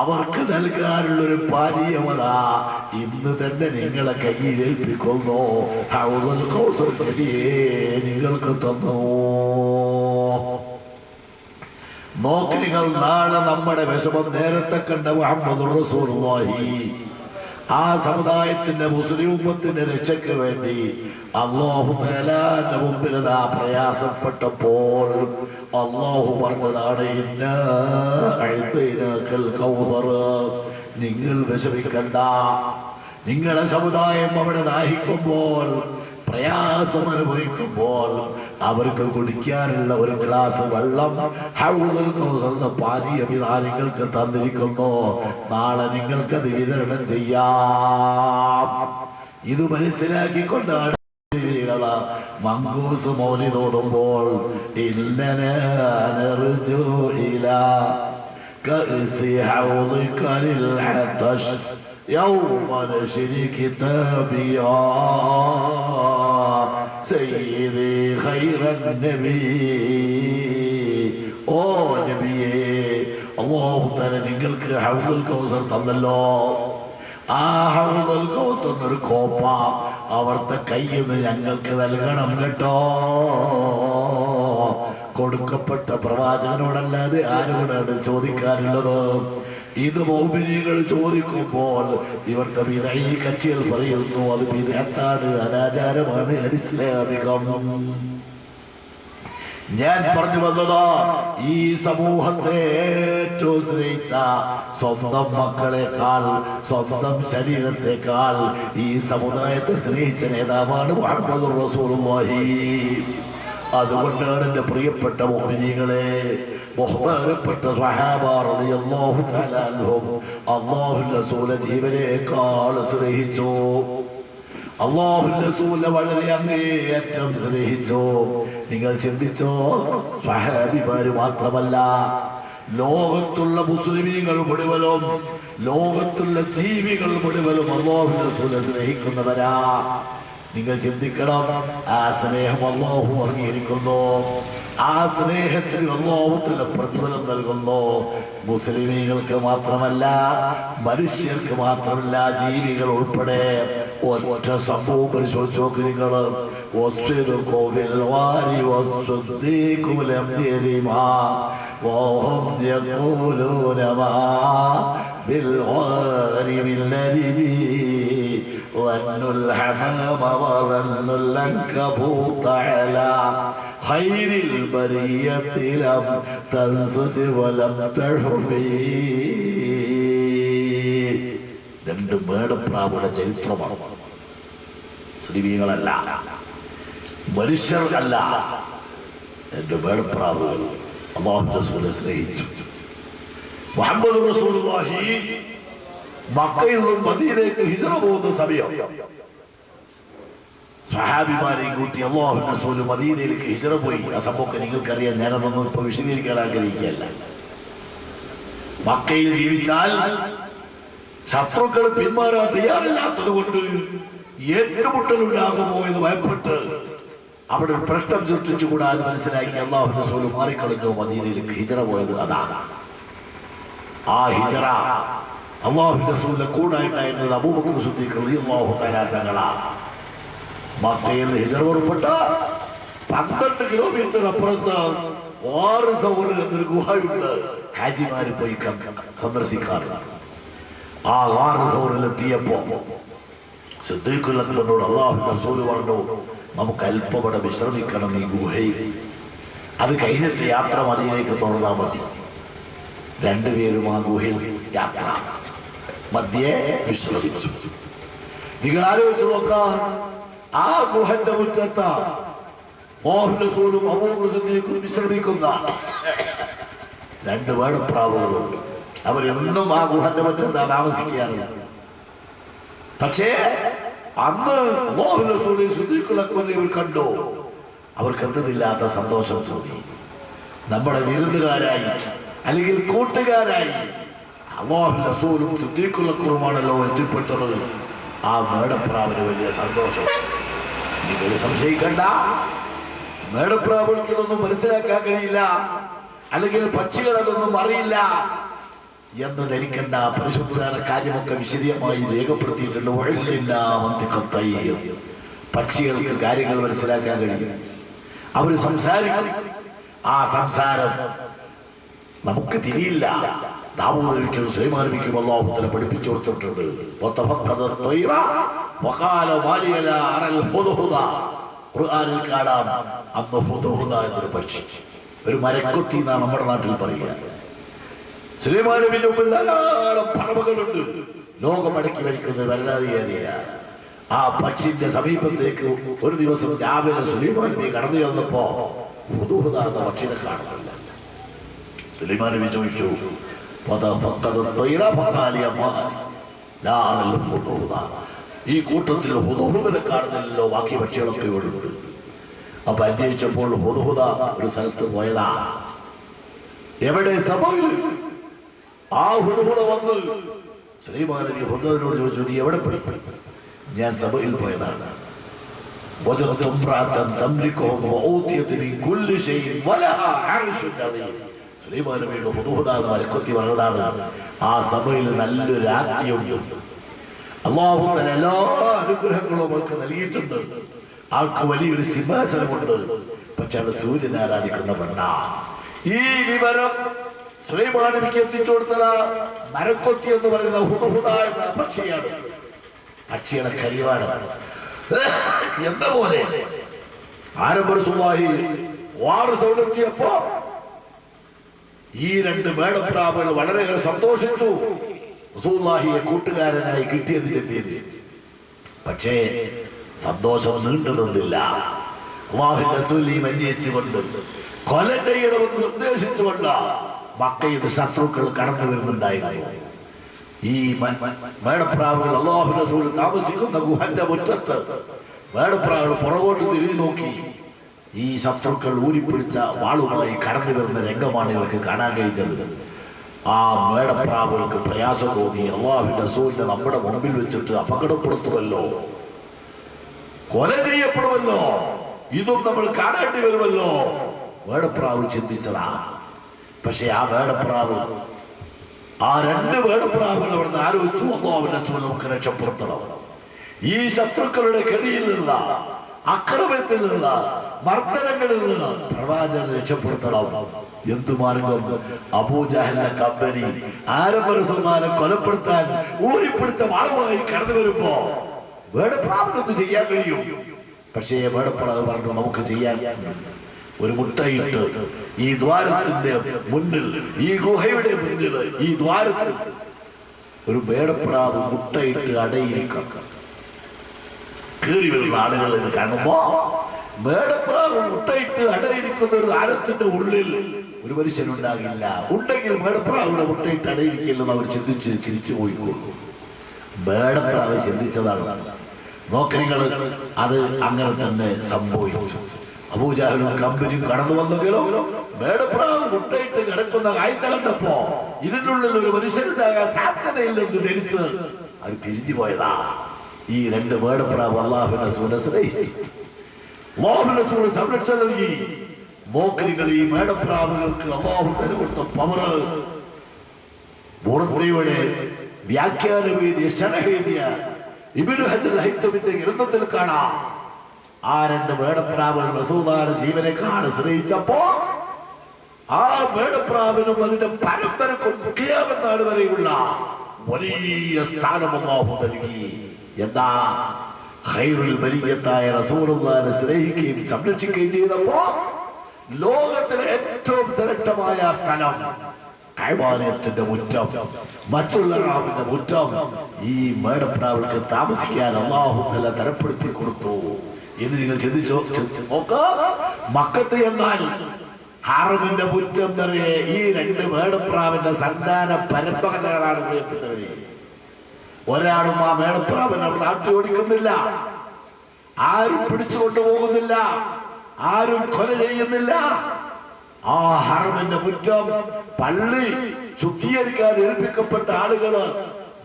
അവർക്ക് നൽകാനുള്ളൊരു പാനീയമതാ ഇന്ന് തന്നെ നിങ്ങളെ കയ്യിൽ ഏൽപ്പിക്കുന്നു. ഹൗദുൽ കൗസർ നിങ്ങൾക്ക് തന്നു. നോക്ക് നിങ്ങൾ, നാളെ നമ്മുടെ വിഷമം നേരത്തെ കണ്ട മുഹമ്മദ് റസൂലുള്ളാഹി ആ സമുദായത്തിന്റെ മുസ്ലിം ഉമ്മത്തിന്റെ രക്ഷയ്ക്ക് വേണ്ടി അല്ലാഹു തആലയുടെ മുമ്പിൽ പ്രയാസപ്പെട്ടപ്പോൾ അല്ലാഹു പറഞ്ഞതാണ്, ഇന്നാ അഅതൈനാകൽ കൗസർ. നിങ്ങൾ വിഷമിക്കണ്ട. നിങ്ങളുടെ സമുദായം അവിടെ ദാഹിക്കുമ്പോൾ, പ്രയാസം അനുഭവിക്കുമ്പോൾ അവർക്ക് കുടിക്കാനുള്ള ഒരു ഗ്ലാസ് വെള്ളം ഹൗദുൽ കൗസറിന്റെ പാനീയം ഇതാ നിങ്ങൾക്ക് തന്നിരിക്കുന്നു. നാളെ നിങ്ങൾക്കത് വിതരണം ചെയ്യാം. ഇത് മനസ്സിലാക്കിക്കൊണ്ടാണ് മങ്കൂസ് മൗലിദ് ഓതുമ്പോൾ ഇന്നനാ നർജു ഇലാ കഅസി ഹൗദിക ലിൽ അതശ് യൗമ നശ്രി കിതാബിയാ സയ്യിദി ഖൈറൻ നബി. ഓ നബിയേ, അല്ലാഹു തആല നിങ്ങൾക്ക് ഹൗദുൽ കൗസർ തന്നല്ലോ. ആ ഹൗദുൽ കൗസർ ഒരു കോപ്പ അവിടുത്തെ കയ്യിൽ നിന്ന് ഞങ്ങൾക്ക് നൽകണം കേട്ടോ. കൊടുക്കപ്പെട്ട പ്രവാചകനോടല്ലാതെ ആരോടാണ് ചോദിക്കാനുള്ളത്? ഇത് മുഅ്മിനീങ്ങൾ ചോദിക്കുമ്പോൾ ഇവിടുത്തെ ബിദ്അഈ കക്ഷികൾ പറയുന്നു അത് ബിദ്അത്താണ്, അനാചാരമാണ്, അനിസ്ലാമികം. ഞാൻ പറഞ്ഞു വന്നതോ ഈ സമൂഹത്തെ ഏറ്റവും സ്നേഹിച്ച സ്വന്തം മക്കളെക്കാൾ, സ്വന്തം ശരീരത്തെക്കാൾ ഈ സമുദായത്തെ സ്നേഹിച്ച നേതാവാണ് മുഹമ്മദ് റസൂലുള്ളാഹി. അതുകൊണ്ടാണ് എൻ്റെ പ്രിയപ്പെട്ട മുഅ്മിനീങ്ങളെ, ബഹുമാനപ്പെട്ട സ്വഹാബ റളിയല്ലാഹു തആല അൻഹും അല്ലാഹുവിന്റെ റസൂലെ ജീവനേക്കാൾ സ്നേഹിച്ചു. അല്ലാഹുവിന്റെ റസൂലെ വളരെ അങ്ങേയറ്റം സ്നേഹിച്ചു. നിങ്ങൾ ചിന്തിച്ചോ, സ്വഹാബിമാര് മാത്രമല്ല, ലോകത്തുള്ള മുസ്ലിമീങ്ങൾ മുഴുവനും ലോകത്തുള്ള ജീവികൾ മുഴുവനും അല്ലാഹുവിന്റെ റസൂലിനെ സ്നേഹിക്കുന്നവരാ. നിങ്ങൾ ചിന്തിക്കണം, ആ സ്നേഹം അല്ലാഹു അംഗീകരിക്കുന്നു. ആ സ്നേഹത്തിന് അല്ലാഹുവിന്റെ പ്രതിഫലം നൽകുന്നു. മുസ്ലിമീങ്ങൾക്ക് മാത്രമല്ല, മനുഷ്യർക്ക് മാത്രമല്ല, ജീവികൾ ഉൾപ്പെടെ. ഒറ്റ സംഭവം പരിശോധിച്ച് നോക്ക് നിങ്ങൾ. ظنوا الحمام وظنوا العنكبوت على خير البرية لم تنسج ولم تحمي. രണ്ട് മേടപ്രാവുടെ ചരിത്രമാണ്. സ്ത്രീകളല്ല, മനുഷ്യർ അല്ല, രണ്ട് മേടപ്രാവുകൾ അല്ലാഹുവിന്റെ റസൂലിനെ സ്നേഹിച്ചു. മുഹമ്മദ് റസൂലുള്ളാഹി മക്കയിൽ നിന്നും മദീനയിലേക്ക് ഹിജ്റ പോകുന്ന സമയം സ്വഹാബിമാരെയും കൂട്ടി അല്ലാഹുവിന്റെ റസൂൽ മദീനയിലേക്ക് ഹിജ്റ പോയി. ആ സംഭവമൊക്കെ നിങ്ങൾക്കറിയാം, ഞാനതൊന്നും ഇപ്പൊ വിശദീകരിക്കാൻ ആഗ്രഹിക്കുകയല്ല. മക്കയിൽ ജീവിച്ചാൽ ശത്രുക്കൾ പിന്മാറാൻ തയ്യാറില്ലാത്തത് കൊണ്ട് ഏറ്റുമുട്ടലുണ്ടാകുമോ എന്ന് ഭയപ്പെട്ട് അവിടെ ഒരു പ്രശ്നം സൃഷ്ടിച്ചുകൂടാ എന്ന് മനസ്സിലാക്കി അല്ലാഹുവിന്റെ റസൂൽ മാറിക്കളഞ്ഞു. മദീനയിലേക്ക് ഹിജ്റ പോയത് അതാണ്. ആ ഹിജ്റ അല്ലാഹുവിന്റെ റസൂലിന്റെ കൂടായിട്ടായിരുന്നത് അബൂബക്കർ സിദ്ദീഖ് റളിയല്ലാഹു തആല തങ്ങളാണ്. മക്കയിൽ നിന്ന് ഹിജ്റ പുറപ്പെട്ട 12 കിലോമീറ്റർ അപ്പുറത്ത് വാറുദൗർ എന്നൊരു ഗുഹയുണ്ട്. ഹാജിമാര് പോയി സന്ദർശിക്കാറുണ്ട്. ആ വാറുദൗറിലെത്തിയപ്പോ സിദ്ദീഖുൽ അക്ബറിനോട് അല്ലാഹുവിന്റെ റസൂൽ പറഞ്ഞു, നമുക്ക് അല്പവിടെ വിശ്രമിക്കണം ഈ ഗുഹയിൽ. അത് കഴിഞ്ഞിട്ട് യാത്ര മദീനയിലേക്ക് തുടർന്നാൽ മതി. രണ്ടുപേരും ആ ഗുഹയിൽ യാത്ര മധ്യേ വിശ്രമിച്ചു. നിങ്ങൾ ആലോചിച്ച് നോക്കാം, ആ ഗുഹന്റെ മുറ്റത്ത് അല്ലാഹുവിന്റെ റസൂലും അബൂബക്കർ സിദ്ദീഖും വിശ്രമിക്കുന്ന രണ്ട് വേടപ്രാവുകളുണ്ട്. അവരെന്നും ആ ഗുഹന്റെ മുറ്റത്താണ് താമസിക്കാറുള്ളത്. പക്ഷേ അന്ന് അല്ലാഹുവിന്റെ റസൂൽ സിദ്ദീഖുൽ അക്ബറിനെ ഇവർ കണ്ടു. അവർക്ക് എന്തില്ലാത്ത സന്തോഷം തോന്നി. നമ്മുടെ വിരുന്നുകാരായി അല്ലെങ്കിൽ കൂട്ടുകാരായി അല്ലാഹുവിന്റെ റസൂലും സിദ്ദീഖുൽ അക്ബറുമാണല്ലോ എത്തിപ്പെട്ടത്. ആ മേടപ്രാവിന് വലിയ സന്തോഷം. നിങ്ങൾ സംശയിക്കണ്ട, മേടപ്രാവുകൾക്ക് ഇതൊന്നും മനസ്സിലാക്കാൻ കഴിയില്ല, അല്ലെങ്കിൽ പക്ഷികൾ അതൊന്നും അറിയില്ല എന്ന് ധരിക്കേണ്ട. പരിശുദ്ധ കാര്യമൊക്കെ വിശദീയമായി രേഖപ്പെടുത്തിയിട്ടുണ്ട്. പക്ഷികൾക്ക് കാര്യങ്ങൾ മനസ്സിലാക്കാൻ കഴിയും, അവർ സംസാരിക്കും. ആ സംസാരം നമുക്ക് തിരിയില്ല. ദാവൂദ് നബിക്കും സുലൈമാൻ നബിക്കും അല്ലാഹു തആല പഠിപ്പിച്ചു കൊടുത്തിട്ടുണ്ട്. ഖുർആനിൽ കാണാം അന്ന് ഹുദഹുദ എന്നൊരു പക്ഷി, ഒരു മരക്കൊത്തി എന്നാണ് നമ്മുടെ നാട്ടിൽ പറയുക. സുലൈമാൻ നബിയുടെ മുമ്പിൽ ധാരാളം പറവകളുണ്ട്. ലോകം അടക്കി വരിക്കുന്ന വല്ലാതിയേറിയ ആ പക്ഷിന്റെ സമീപത്തേക്ക് ഒരു ദിവസം രാവിലെ സുലൈമാൻ നബി കടന്നു ചെന്നപ്പോ ഹുദഹുദ എന്ന പക്ഷിനെ കാണുന്നില്ല. സുലൈമാൻ നബി ചോദിച്ചു, ഈ കൂട്ടത്തിൽ ഹുദഹുദനെ കാണുന്നില്ലല്ലോ, ബാക്കി പക്ഷികളൊക്കെ ഇവിടെ ഉണ്ട്. അപ്പൊ അന്വേഷിച്ചപ്പോൾ ഹുദഹുദ ഒരു സ്ഥലത്ത് പോയതാ. എവിടെ? സഭയിൽ. ആ ഹുദഹുദ വന്ന് സുലൈമാൻ നബി ഹുദഹുദിനോട് ചോദിച്ചു, നീ എവിടെ പോയി? ഞാൻ സഭയിൽ പോയതാണ്. സുലൈമാൻ നബിയുടെ ഹുദഹുദ എന്ന് മരക്കൊത്തി പറഞ്ഞതാണ്. ആ സഭയിൽ നല്ലൊരു രാജ്ഞിയുണ്ട്. അല്ലാഹു തആല എല്ലാ അനുഗ്രഹങ്ങളും അവൾക്ക് നൽകിയിട്ടുണ്ട്. ആൾക്ക് വലിയൊരു സിംഹാസനമുണ്ട്. പക്ഷെ അവൾ സൂര്യനെ ആരാധിക്കുന്ന പെണ്ണ. ഈ വിവരം സുലൈമാൻ നബിക്ക് എത്തിച്ചു കൊടുത്തത് മരക്കൊത്തി എന്ന് പറയുന്ന ഹുദഹുദ എന്ന പക്ഷിയാണ്. പക്ഷിയുടെ കഴിവാണ് എന്ന പോലെ ആരംഭി വാറ് സൗണ്ടെത്തിയപ്പോ ഈ രണ്ട് മേടപ്രാവുകൾ വളരെയേറെ സന്തോഷിച്ചു, റസൂലുള്ളാഹിയെ കൂട്ടുകാരനായി കിട്ടിയതിന്റെ പേരിൽ. പക്ഷേ സന്തോഷം നീണ്ടു നിന്നില്ല. അല്ലാഹുവിന്റെ റസൂലിനെ അന്വേഷിച്ചുകൊണ്ട് കൊല ചെയ്യണമെന്ന് നിർദ്ദേശിച്ചുകൊണ്ട് മക്കയിൽ ശത്രുക്കൾ കടന്നു വരുന്നുണ്ടായിരുന്നു. ഈ മേടപ്രാവുകൾ അല്ലാഹുവിന്റെ റസൂൽ താമസിക്കുന്ന ഗുഹന്റെ മുറ്റത്ത് മേടപ്രാവുകൾ പുറകോട്ട് തിരിഞ്ഞു നോക്കി. ഈ ശത്രുക്കൾ ഊരിപ്പിടിച്ച വാളുമായി കടന്നു വരുന്ന രംഗമാണ് ഇവർക്ക് കാണാൻ കഴിഞ്ഞത്. ആ മേടപ്രാവുകൾക്ക് പ്രയാസം തോന്നി. അല്ലാഹുവിന്റെ റസൂലിനെ നമ്മുടെ മുമ്പിൽ വെച്ചിട്ട് അപകടപ്പെടുത്തുമല്ലോ, കൊല ചെയ്യപ്പെടുമല്ലോ, ഇതും നമ്മൾ കാണേണ്ടി വരുമല്ലോ. മേടപ്രാവ് ചിന്തിച്ചതാ. പക്ഷെ ആ മേടപ്രാവ്, ആ രണ്ട് വേടപ്രാവുകൾ അവിടുന്ന് ആലോചിച്ചു, അല്ലാഹുവിന്റെ റസൂൽ നമുക്ക് രക്ഷപ്പെടുത്തണം. ഈ ശത്രുക്കളുടെ കെണിയിൽ നിന്ന്, അക്രമത്തിൽ നിന്ന്, മർദ്ദനങ്ങളിൽ നിന്ന് പ്രവാചകനെ രക്ഷപ്പെടുത്തണം. എന്തു മാർഗം? അബൂജഹലിന്റെ കമ്പനി ആരംഭരസന്മാരെ കൊലപ്പെടുത്താൻ ഊരിപ്പിടിച്ച വാളുമായി കടന്നു വരുമ്പോ വേടപ്രാവിനൊന്നും ചെയ്യാൻ കഴിയും. പക്ഷേ വേടപ്രാവ് പറഞ്ഞു, നമുക്ക് ചെയ്യാൻ ഒരു മുട്ടയിട്ട് ഈ ദ്വാരത്തിന്റെ മുന്നിൽ, ഈ ഗുഹയുടെ മുന്നിൽ, ഈ ദ്വാരത്തിൽ ഒരു വേടപ്രാവ് മുട്ടയിട്ട് അടയിരിക്കും. കീറി വരുന്ന ആളുകൾ ഇത് കാണുമ്പോ മേടപ്രാവ് മുട്ടയിട്ട് അടയിരിക്കുന്ന ഒരു ദ്വാരത്തിന്റെ ഉള്ളിൽ ഒരു മനുഷ്യനുണ്ടാകില്ല. ഉണ്ടെങ്കിൽ മേടപ്രാവിനെ മുട്ടയിട്ട് അടയിരിക്കില്ലെന്ന് അവർ ചിന്തിച്ച് തിരിച്ചു പോയിക്കൊള്ളു. മേടപ്രാവ് ചിന്തിച്ചതാണ്. നോക്കങ്ങൾ അത് അങ്ങനെ തന്നെ സംഭവിച്ചു. അബൂജഹലും കമ്പനിയും കടന്നു വന്നെങ്കിലോ മേടപ്രാവ് മുട്ടയിട്ട് കിടക്കുന്ന കാഴ്ച കണ്ടപ്പോ ഇതിനുള്ളിൽ ഒരു മനുഷ്യനുണ്ടാകാൻ സാധ്യതയില്ലെന്ന് ധരിച്ച് അത് പിരിഞ്ഞു പോയതാ. ഈ രണ്ട് മേടപ്രാവ് അല്ലാഹുവിന്റെ റസൂലിനെ സ്നേഹിച്ചു, അല്ലാഹുവിന്റെ റസൂലിന് സംരക്ഷണം നൽകി. മോക്രികൾ ഈ മേടപ്രാവുകൾക്ക് അല്ലാഹു കൊടുത്ത പവറ് ബുർദയുടെ വ്യാഖ്യാനവേദിയ ശരഹേദിയ ഇബ്നു ഹജർ ഹൈതമിന്റെ ഗ്രന്ഥത്തിൽ കാണാം. ആ രണ്ട് മേടപ്രാവുകൾ റസൂലുള്ളാഹിയുടെ ജീവനേക്കാൾ സ്നേഹിച്ചപ്പോ ആ മേടപ്രാവിനും അതിന്റെ പരമ്പരക്കും ഖിയാമത്ത് നാൾ വരെയുള്ള വലിയ സ്ഥാനം അല്ലാഹു നൽകി. എന്താ? ഖൈറുൽ ബരിയത്തായ റസൂലുള്ളാഹിനെ സ്നേഹിക്കുകയും സംരക്ഷിക്കുകയും ചെയ്തപ്പോ ലോകത്തിലെ ഏറ്റവും ശ്രേഷ്ഠമായ സ്ഥലം കഅബാലയത്തിന്റെ മുറ്റം, മറ്റുള്ള റാബിന്റെ മുറ്റം ഈ മേടപ്രാവുകൾക്ക് താമസിക്കാൻ അല്ലാഹു തആല തരപ്പെടുത്തി കൊടുത്തു എന്ന് നിങ്ങൾ ചിന്തിച്ചോ? നോക്ക്, മക്കത്ത് എന്നാൽ ഹറമിന്റെ മുറ്റം നിറയെ ഈ രണ്ട് മേടപ്രാവിന്റെ സന്താന പരമ്പരകളാണ് പ്രിയപ്പെട്ടവരെ. ഒരാളും ആ മേടപ്രാവിനെ അവിടെ നാട്ടി ഓടിക്കുന്നില്ല, ആരും പിടിച്ചുകൊണ്ടു പോകുന്നില്ല, ആരും കൊല ചെയ്യുന്നില്ല. ആ ഹറമിന്റെ മുറ്റം പള്ളി ശുദ്ധീകരിക്കാൻ ഏൽപ്പിക്കപ്പെട്ട ആളുകള്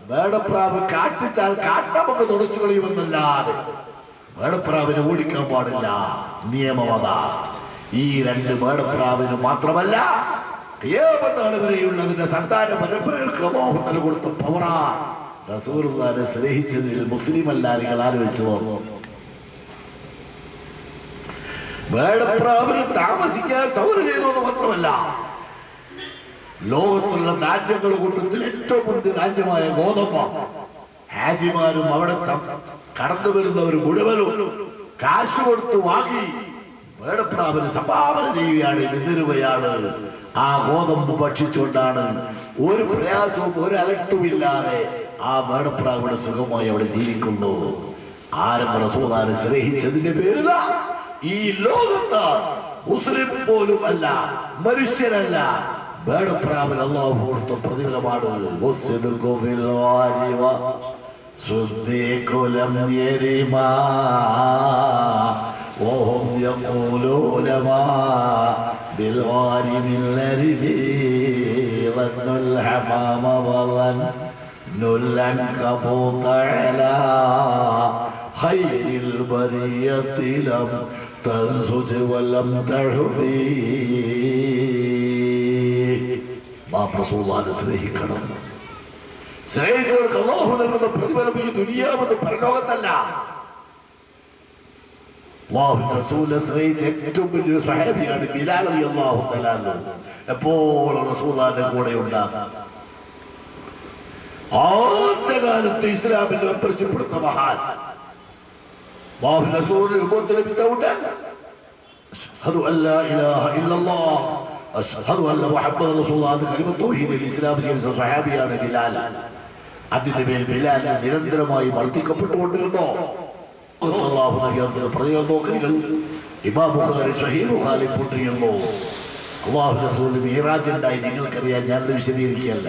മേടപ്രാവ് കാട്ടിച്ചാൽ കാട്ടമൊക്കെ തുടച്ചു കളയുമെന്നല്ലാതെ മേടപ്രാവിനെ ഓടിക്കാൻ പാടില്ല. നിയമമതാ. ഈ രണ്ട് മേടപ്രാവിന് മാത്രമല്ല ഖിയാമത്ത് നാൾ വരെയുള്ളതിന്റെ സന്താന പരമ്പരകൾക്ക് അല്ലാഹു തആല കൊടുത്ത പവറാ. റസൂലുള്ളാഹിനെ സ്നേഹിച്ചതിൽ മുസ്ലിം അല്ല നിങ്ങൾ ആലോചിച്ചോ? മേടപ്രാവിന് താമസിക്കാൻ സൗകര്യം ചെയ്തതെന്ന് മാത്രമല്ല, ലോകത്തുള്ള ധാന്യങ്ങൾ കൂട്ടത്തിൽ ഏറ്റവും മുന്തിയ ധാന്യമായ ഗോതമ്പ് ഹാജിമാരും അവിടെ കടന്നു വരുന്നവർ മുഴുവനും കാശ് കൊടുത്ത് വാങ്ങി മേടപ്രാവിന് സംഭാവന ചെയ്യുകയാണ്, വിതരുകയാണ്. ആ ഗോതമ്പ് ഭക്ഷിച്ചുകൊണ്ടാണ് ഒരു പ്രയാസവും ഒരു അലട്ടുമില്ലാതെ ആ മേടപ്രാവിടെ സുഖമായി അവിടെ ജീവിക്കുന്നു. ആരും റസൂലുള്ളാഹിനെ സ്നേഹിച്ചതിന്റെ പേരില ഈ ലോകത്ത് മുസ്ലിം പോലും അല്ല, മനുഷ്യരല്ല, മേടപ്രാവിൽ അല്ലാഹു കൊടുത്ത പ്രതിഫലമാണ്. وهم يقولون ما بالغار من الأربي ظن الحمام وظن العنكبوت على خير البرية لم تنسج ولم تحبي. നാം റസൂലുള്ളാഹിനെ സ്നേഹിക്കണം. സ്നേഹിച്ചവർക്ക് അല്ലാഹു നൽകുന്ന പ്രതിഫലം ഈ ദുനിയാവെന്ന് പരലോകത്തല്ല. അല്ലാഹുവിന്റെ റസൂലിനെ സ്നേഹിച്ച ഏറ്റവും വലിയ സ്വഹാബിയാണ് ബിലാൽ റളിയല്ലാഹു തആല അൻഹു. എപ്പോഴും റസൂലുള്ളാഹിന്റെ കൂടെ ഉണ്ടാകും. ആദ്യകാലത്ത് ഇസ്ലാമിൽ മെമ്പർഷിപ്പെടുന്ന മഹാൻ അല്ലാഹുവിന്റെ റസൂലിനെ നുബുവത്ത് ലഭിച്ച ഉടൻ അശ്ഹദു അല്ലാ ഇലാഹ ഇല്ലല്ലാഹ് അശ്ഹദു അന്ന മുഹമ്മദ് റസൂലുള്ളാഹി കലിമത്ത് തൗഹീദിൽ ഇസ്ലാം സ്വീകരിച്ച സ്വഹാബിയാണ് ബിലാൽ. അതിന്റെ പേരിൽ ബിലാലിനെ നിരന്തരമായി മർദ്ദിക്കപ്പെട്ടുകൊണ്ടിരുന്നു. പ്രതികൾ നോക്കികൾ ഇമാം ബുഖാരി സ്വഹീഹ് ബുഖാരി പൂട്ടിയുന്നു. അല്ലാഹുവിന്റെ റസൂലിന് മിഅ്റാജ് ഉണ്ടായി, നിങ്ങൾക്കറിയാം, ഞാൻ വിശദീകരിക്കുകയല്ല.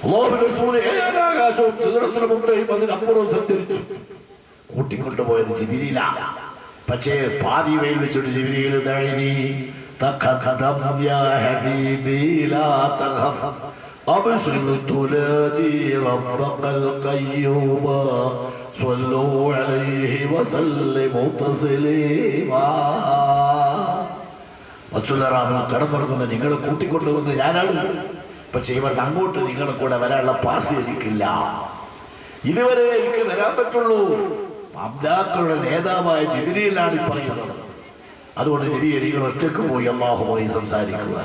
അല്ലാഹുവിന്റെ റസൂൽ ഏഴാകാശവും സിദ്റത്തുൽ മുൻതഹയും അതിനപ്പുറവും സഞ്ചരിച്ചു. കൂട്ടിക്കൊണ്ടുപോയത് ജിബ്രീലാണ്. പക്ഷേ പാതി വെയിൽ വെച്ചിട്ട് ജിബ്രീൽ ദഅനി തഖദ്ദം യാ ഹബീബി ലാ തഖഫ് അബ്ശിർ തുലാജി റബ്ബൽ ഖയ്യൂമ സ്വല്ലു അലൈഹി വസല്ലിമു തസ്ലീമാ. റസൂലുള്ളാഹി കടന്നുറങ്ങുന്ന നിങ്ങളെ കൂട്ടിക്കൊണ്ടുവന്ന് ഞാനാണ്. പക്ഷെ ഇവർക്ക് അങ്ങോട്ട് നിങ്ങളെ കൂടെ വരാനുള്ള പാസ് എനിക്കില്ല. ഇതുവരെ എനിക്ക് വരാൻ പറ്റുള്ളൂ. അംലാക്കളുടെ നേതാവായ ജിബ്രീലാണ് ഈ പറയുന്നത്. അതുകൊണ്ട് ജിബ്രീൽ നിങ്ങൾ ഒറ്റക്ക് പോയി അല്ലാഹുവുമായി സംസാരിക്കുക.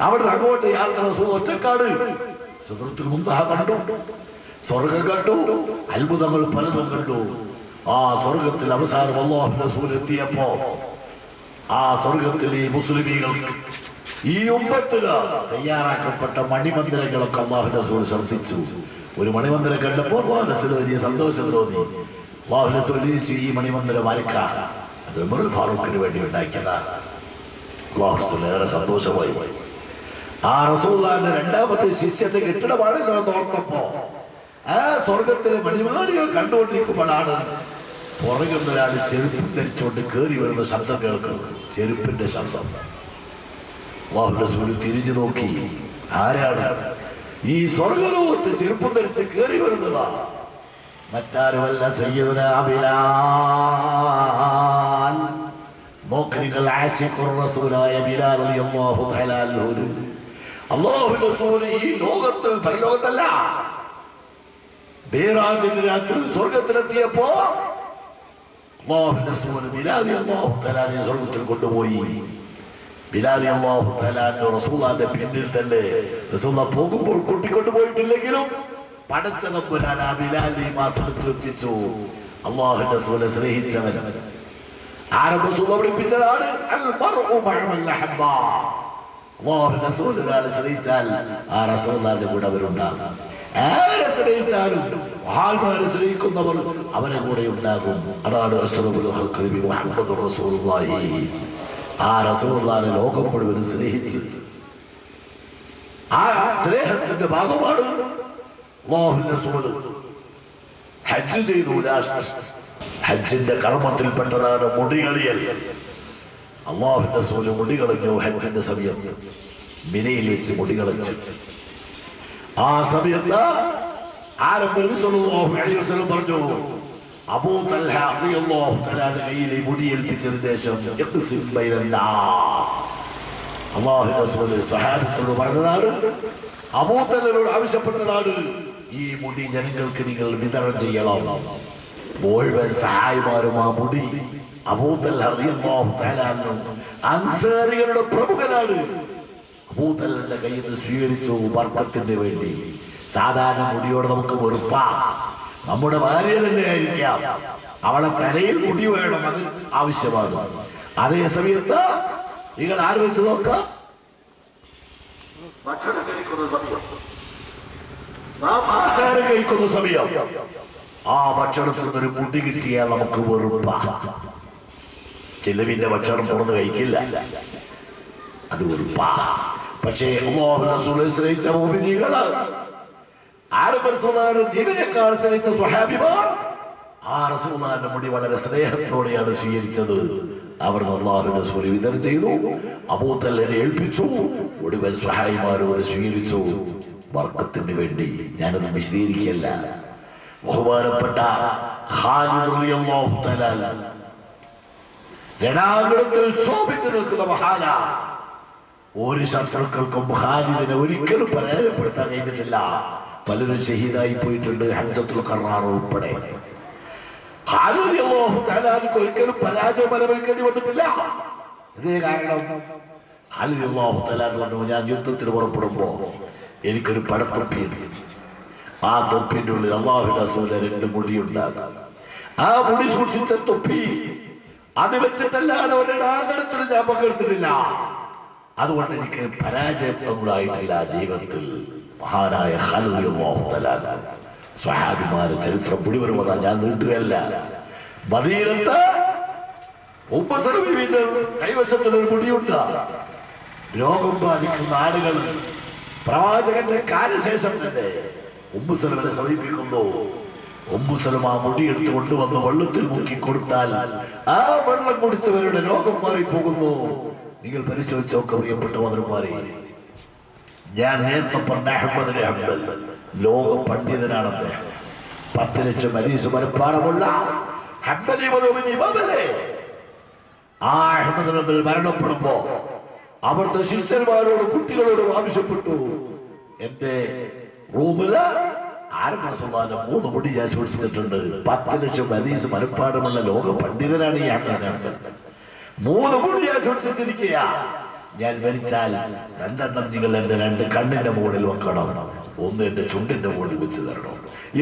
അവിടെ അങ്ങോട്ട് യാത്ര റസൂൽ ഒറ്റക്കാട്. സിദ്റത്തുൽ മുൻതഹ കണ്ടു, സ്വർഗ്ഗം കണ്ടു, അത്ഭുതങ്ങൾ പലതും കണ്ടു. ആ സ്വർഗത്തിൽ അവസാനം അല്ലാഹുവിന്റെ റസൂൽ എത്തിയപ്പോ ആ സ്വർഗത്തിൽ ഈ മുസ്ലിമീകൾക്ക് ഈ ഉമ്മത്തിന് തയ്യാറാക്കപ്പെട്ട മണിമന്ദിരങ്ങളൊക്കെ അല്ലാഹുവിന്റെ റസൂൽ ശ്രദ്ധിച്ചു. ഒരു മണിമന്ദിരം കണ്ടപ്പോൾ മനസ്സിൽ വലിയ സന്തോഷം തോന്നി. അല്ലാഹുവിന്റെ റസൂൽ ഈ മണിമന്ദിരം ആർക്കാ? അത് ഉമറുൽ ഫാറൂഖിന് വേണ്ടി ഉണ്ടാക്കിയതാണ്. അല്ലാഹു റസൂൽ ഏറെ സന്തോഷമായി. ആ റസൂലുള്ളാഹിന്റെ രണ്ടാമത്തെ ശിഷ്യന്റെ കെട്ടിടമാണല്ലോ എന്ന് ഓർത്തപ്പോ ആ സ്വർഗത്തിലെ മണിമാളികൾ കണ്ടുകൊണ്ടിരിക്കുമ്പോഴാണ് പുറകുന്ന ഒരാൾ ചെരുപ്പ് ധരിച്ചുകൊണ്ട് കയറി വരുന്ന ശബ്ദം കേൾക്കുന്നത്. ചെരുപ്പിന്റെ ശബ്ദം. അല്ലാഹുവിന്റെ റസൂൽ തിരിഞ്ഞു നോക്കി. ആരാണ് ഈ സ്വർഗലോകത്ത് ചെരുപ്പ് ധരിച്ച് കയറി വരുന്നതാ? മറ്റാരുമല്ല, സയ്യിദുനാ ബിലാൽ. നോക്ക് നിങ്ങൾ, ആശിഖുർ റസൂലായ ബിലാൽ റളിയല്ലാഹു തആല അൻഹു. അല്ലാഹുവിന്റെ റസൂൽ ഈ ലോകത്തിൽ പരലോകത്തല്ല, മിഅ്റാജിന്റെ രാത്രി സ്വർഗ്ഗത്തിലെത്തിയപ്പോ അല്ലാഹുവിന്റെ റസൂൽ ബിലാൽ റളിയല്ലാഹു തആല സ്വർഗ്ഗത്തിൽ കൊണ്ടുപോയി. ബിലാൽ റളിയല്ലാഹു തആല റസൂലുള്ളാഹിന്റെ പിന്നിൽ തന്നെ റസൂലുള്ളാഹി പോകുമ്പോൾ കൂട്ടിക്കൊണ്ടുപോയിട്ടില്ലെങ്കിലും പടച്ച തമ്പുരാൻ ആ ബിലാലിനെ ആ സ്ഥലത്ത് എത്തിച്ചു. അല്ലാഹുവിന്റെ റസൂലിനെ സ്നേഹിച്ചവൻ റസൂൽ പഠിപ്പിച്ചതാണ് അൽ മർഉ മഅൽ അഹബ്ബ. അല്ലാഹുവിന്റെ റസൂൽ ഒരാളെ സ്നേഹിച്ചാൽ ആ റസൂലുള്ളാഹിന്റെ കൂടെ അവരുണ്ടാകും. ആരെ സ്നേഹിച്ചാലും മഹാന്മാരെ സ്നേഹിക്കുന്നവർ അവരെ കൂടെ ഉണ്ടാകും. അതാണ് അസ്റഫുൽ ഖൽഖി മുഹമ്മദുർ റസൂലുള്ളാഹി. ആ റസൂലുള്ളാഹിനെ ലോകം മുഴുവൻ സ്നേഹിച്ച് ആ സ്നേഹത്തിന്റെ ഭാഗമാണ് അല്ലാഹുവിന്റെ റസൂൽ ഹജ്ജ് ചെയ്തു. ഹജ്ജിന്റെ കർമ്മത്തിൽപ്പെട്ടതാണ് മുടികളിയൽ. അല്ലാഹുവിന്റെ റസൂൽ മുടി കളഞ്ഞു. ഹജ്ജിന്റെ സമയത്ത് മിനയിൽ വെച്ച് മുടി കളഞ്ഞു. ആ സമയത്ത് പറഞ്ഞു അബൂ തൽഹ റളിയല്ലാഹു തആല കയ്യിൽ മുടി ഏൽപ്പിച്ചതിന് ശേഷം അല്ലാഹുവിന്റെ റസൂൽ സ്വഹാബത്തോട് പറഞ്ഞതാണ്, അബൂ തൽഹയോട് ആവശ്യപ്പെട്ടതാണ്, ഈ മുടി ജനങ്ങൾക്ക് നിങ്ങൾ വിതരണം ചെയ്യണം. മുഴുവൻ സഹായിമാരും ആ മുടി അബൂ തൽഹ റളിയല്ലാഹു തആല അൻസാരികളുടെ പ്രമുഖനാണ്. അബൂ തൽഹയുടെ കയ്യിൽ നിന്ന് സ്വീകരിച്ചു ബർക്കത്തിന് വേണ്ടി. സാധാരണ മുടിയോട് നമുക്ക് വെറുപ്പാ. നമ്മുടെ ഭാര്യ തന്നെ ആയിരിക്കാം, അവളെ തലയിൽ മുടി വേണം, അത് ആവശ്യമാണ്. അതേ സമയത്ത് നിങ്ങൾ ആലോചിച്ച് നോക്കാം, ഭക്ഷണം കഴിക്കുന്ന സമയം, ആഹാരം കഴിക്കുന്ന സമയം, ആ ഭക്ഷണത്തിൽ നിന്നൊരു മുടി കിട്ടിയാൽ നമുക്ക് വെറുപ്പാ. ചിലവിന്റെ ഭക്ഷണം തുറന്ന് കഴിക്കില്ല, അത് വെറുപ്പാ. പക്ഷേ അല്ലാഹുവിന്റെ റസൂലിനെ സ്നേഹിച്ച മുഅ്മിനീങ്ങള്, ജീവനേക്കാൾ സ്നേഹിച്ച സ്വഹാബിമാർ ആ റസൂലുള്ളാഹിന്റെ മുടി വളരെ സ്നേഹത്തോടെയാണ് സ്വീകരിച്ചത്. അവർ അല്ലാഹുവിന്റെ റസൂലിനെ വിതരണം ചെയ്തു. അബൂ തൽഹയെ ഏൽപ്പിച്ചു. ഒടുവിൽ സ്വഹാബിമാരോട് സ്വീകരിച്ചു ബർക്കത്തിന് വേണ്ടി. ഞാനത് വിശദീകരിക്കല്ല. ബഹുമാനപ്പെട്ട ഖാലിദ് റളിയല്ലാഹു തആല രണാങ്കണത്തിൽ ശോഭിച്ചു നിൽക്കുന്ന മഹാന. ഒരു ശത്രുക്കൾക്കും ഖാലിദിനെ ഒരിക്കലും പരാജയപ്പെടുത്താൻ കഴിഞ്ഞിട്ടില്ല. പലരും ഷഹീദായി പോയിട്ടുണ്ട്, ഹംസത്തുൽ ഖറാർ ഉൾപ്പെടെ. ഖാലിദ് റളിയല്ലാഹു തആലക്ക് ഒരിക്കലും പരാജയം അനുഭവിക്കേണ്ടി വന്നിട്ടില്ല. ഇതേ കാരണം ഖാലിദ് റളിയല്ലാഹു തആല പറഞ്ഞു, ഞാൻ യുദ്ധത്തിന് പുറപ്പെടുമ്പോ എനിക്കൊരു പടത്തൊപ്പിയുണ്ട്. ആ തൊപ്പിന്റെ ഉള്ളിൽ അല്ലാഹുവിന്റെ റസൂലിന്റെ 2 മുടിയുണ്ടാകും. ആ മുടി സൂക്ഷിച്ച തൊപ്പി അത് വെച്ചിട്ടല്ലാതെ ഒരിടത്തിൽ ഞാൻ പങ്കെടുത്തിട്ടില്ല. അതുകൊണ്ട് എനിക്ക് പരാജയങ്ങളായിട്ടില്ല ജീവിതത്തിൽ. മഹാനായ ഖാലിദ് റളിയല്ലാഹു തആല സ്വഹാബിമാരുടെ ചരിത്രം മുഴുവനും വന്നാൽ ഞാൻ നീട്ടുകയല്ല. മദീനത്ത് ഉമ്മു സലമയുടെ കൈവശത്തിൽ ഒരു മുടിയുണ്ട്. രോഗം ബാധിക്കുന്ന ആളുകൾ പ്രവാചകന്റെ കാലശേഷം തന്നെ ഉമ്മു സലമയെ സമീപിക്കുന്നു. ഉമ്മു സലമ മുടി എടുത്ത് കൊണ്ടുവന്ന് വെള്ളത്തിൽ മുക്കി കൊടുത്താൽ ആ വെള്ളം കുടിച്ചവരുടെ രോഗം മാറിപ്പോകുന്നു. നിങ്ങൾ പരിശോധിച്ച് നോക്കുക പ്രിയപ്പെട്ട മദർമാരെ. ഞാൻ നേരത്തെ പറഞ്ഞ അഹ്മദ് ബിൻ ഹംബൽ ലോക പണ്ഡിതനാണ്. അദ്ദേഹം 10 ലക്ഷം ഹദീസ് മനഃപ്പാഠമുള്ള ഹംബലി മദ്ഹബിന്റെ ഇമാമല്ലേ. ആ അഹ്മദ് ബിൻ ഹംബൽ മരണപ്പെടുമ്പോ അവിടുത്തെ ശിഷ്യന്മാരോട് കുട്ടികളോടും ആവശ്യപ്പെട്ടു, എന്റെ റൂമില് ആരംഭസുള്ളാന്റെ 3 മുടി ഞാൻ സൂക്ഷിച്ചിട്ടുണ്ട്. 10 ലക്ഷം ഹദീസ് മനഃപ്പാഠമുള്ള ലോക പണ്ഡിതനാണ് ഈ അഹ്മദ് ബിൻ ഹംബൽ. 3 മുടി ഞാൻ സൂക്ഷിച്ചിരിക്കുക. ഞാൻ മരിച്ചാൽ 2 നിങ്ങൾ എന്റെ 2 കണ്ണിന്റെ മുകളിൽ വെക്കണം, 1 എന്റെ ചുണ്ടിന്റെ മുകളിൽ വെച്ച് തരണം.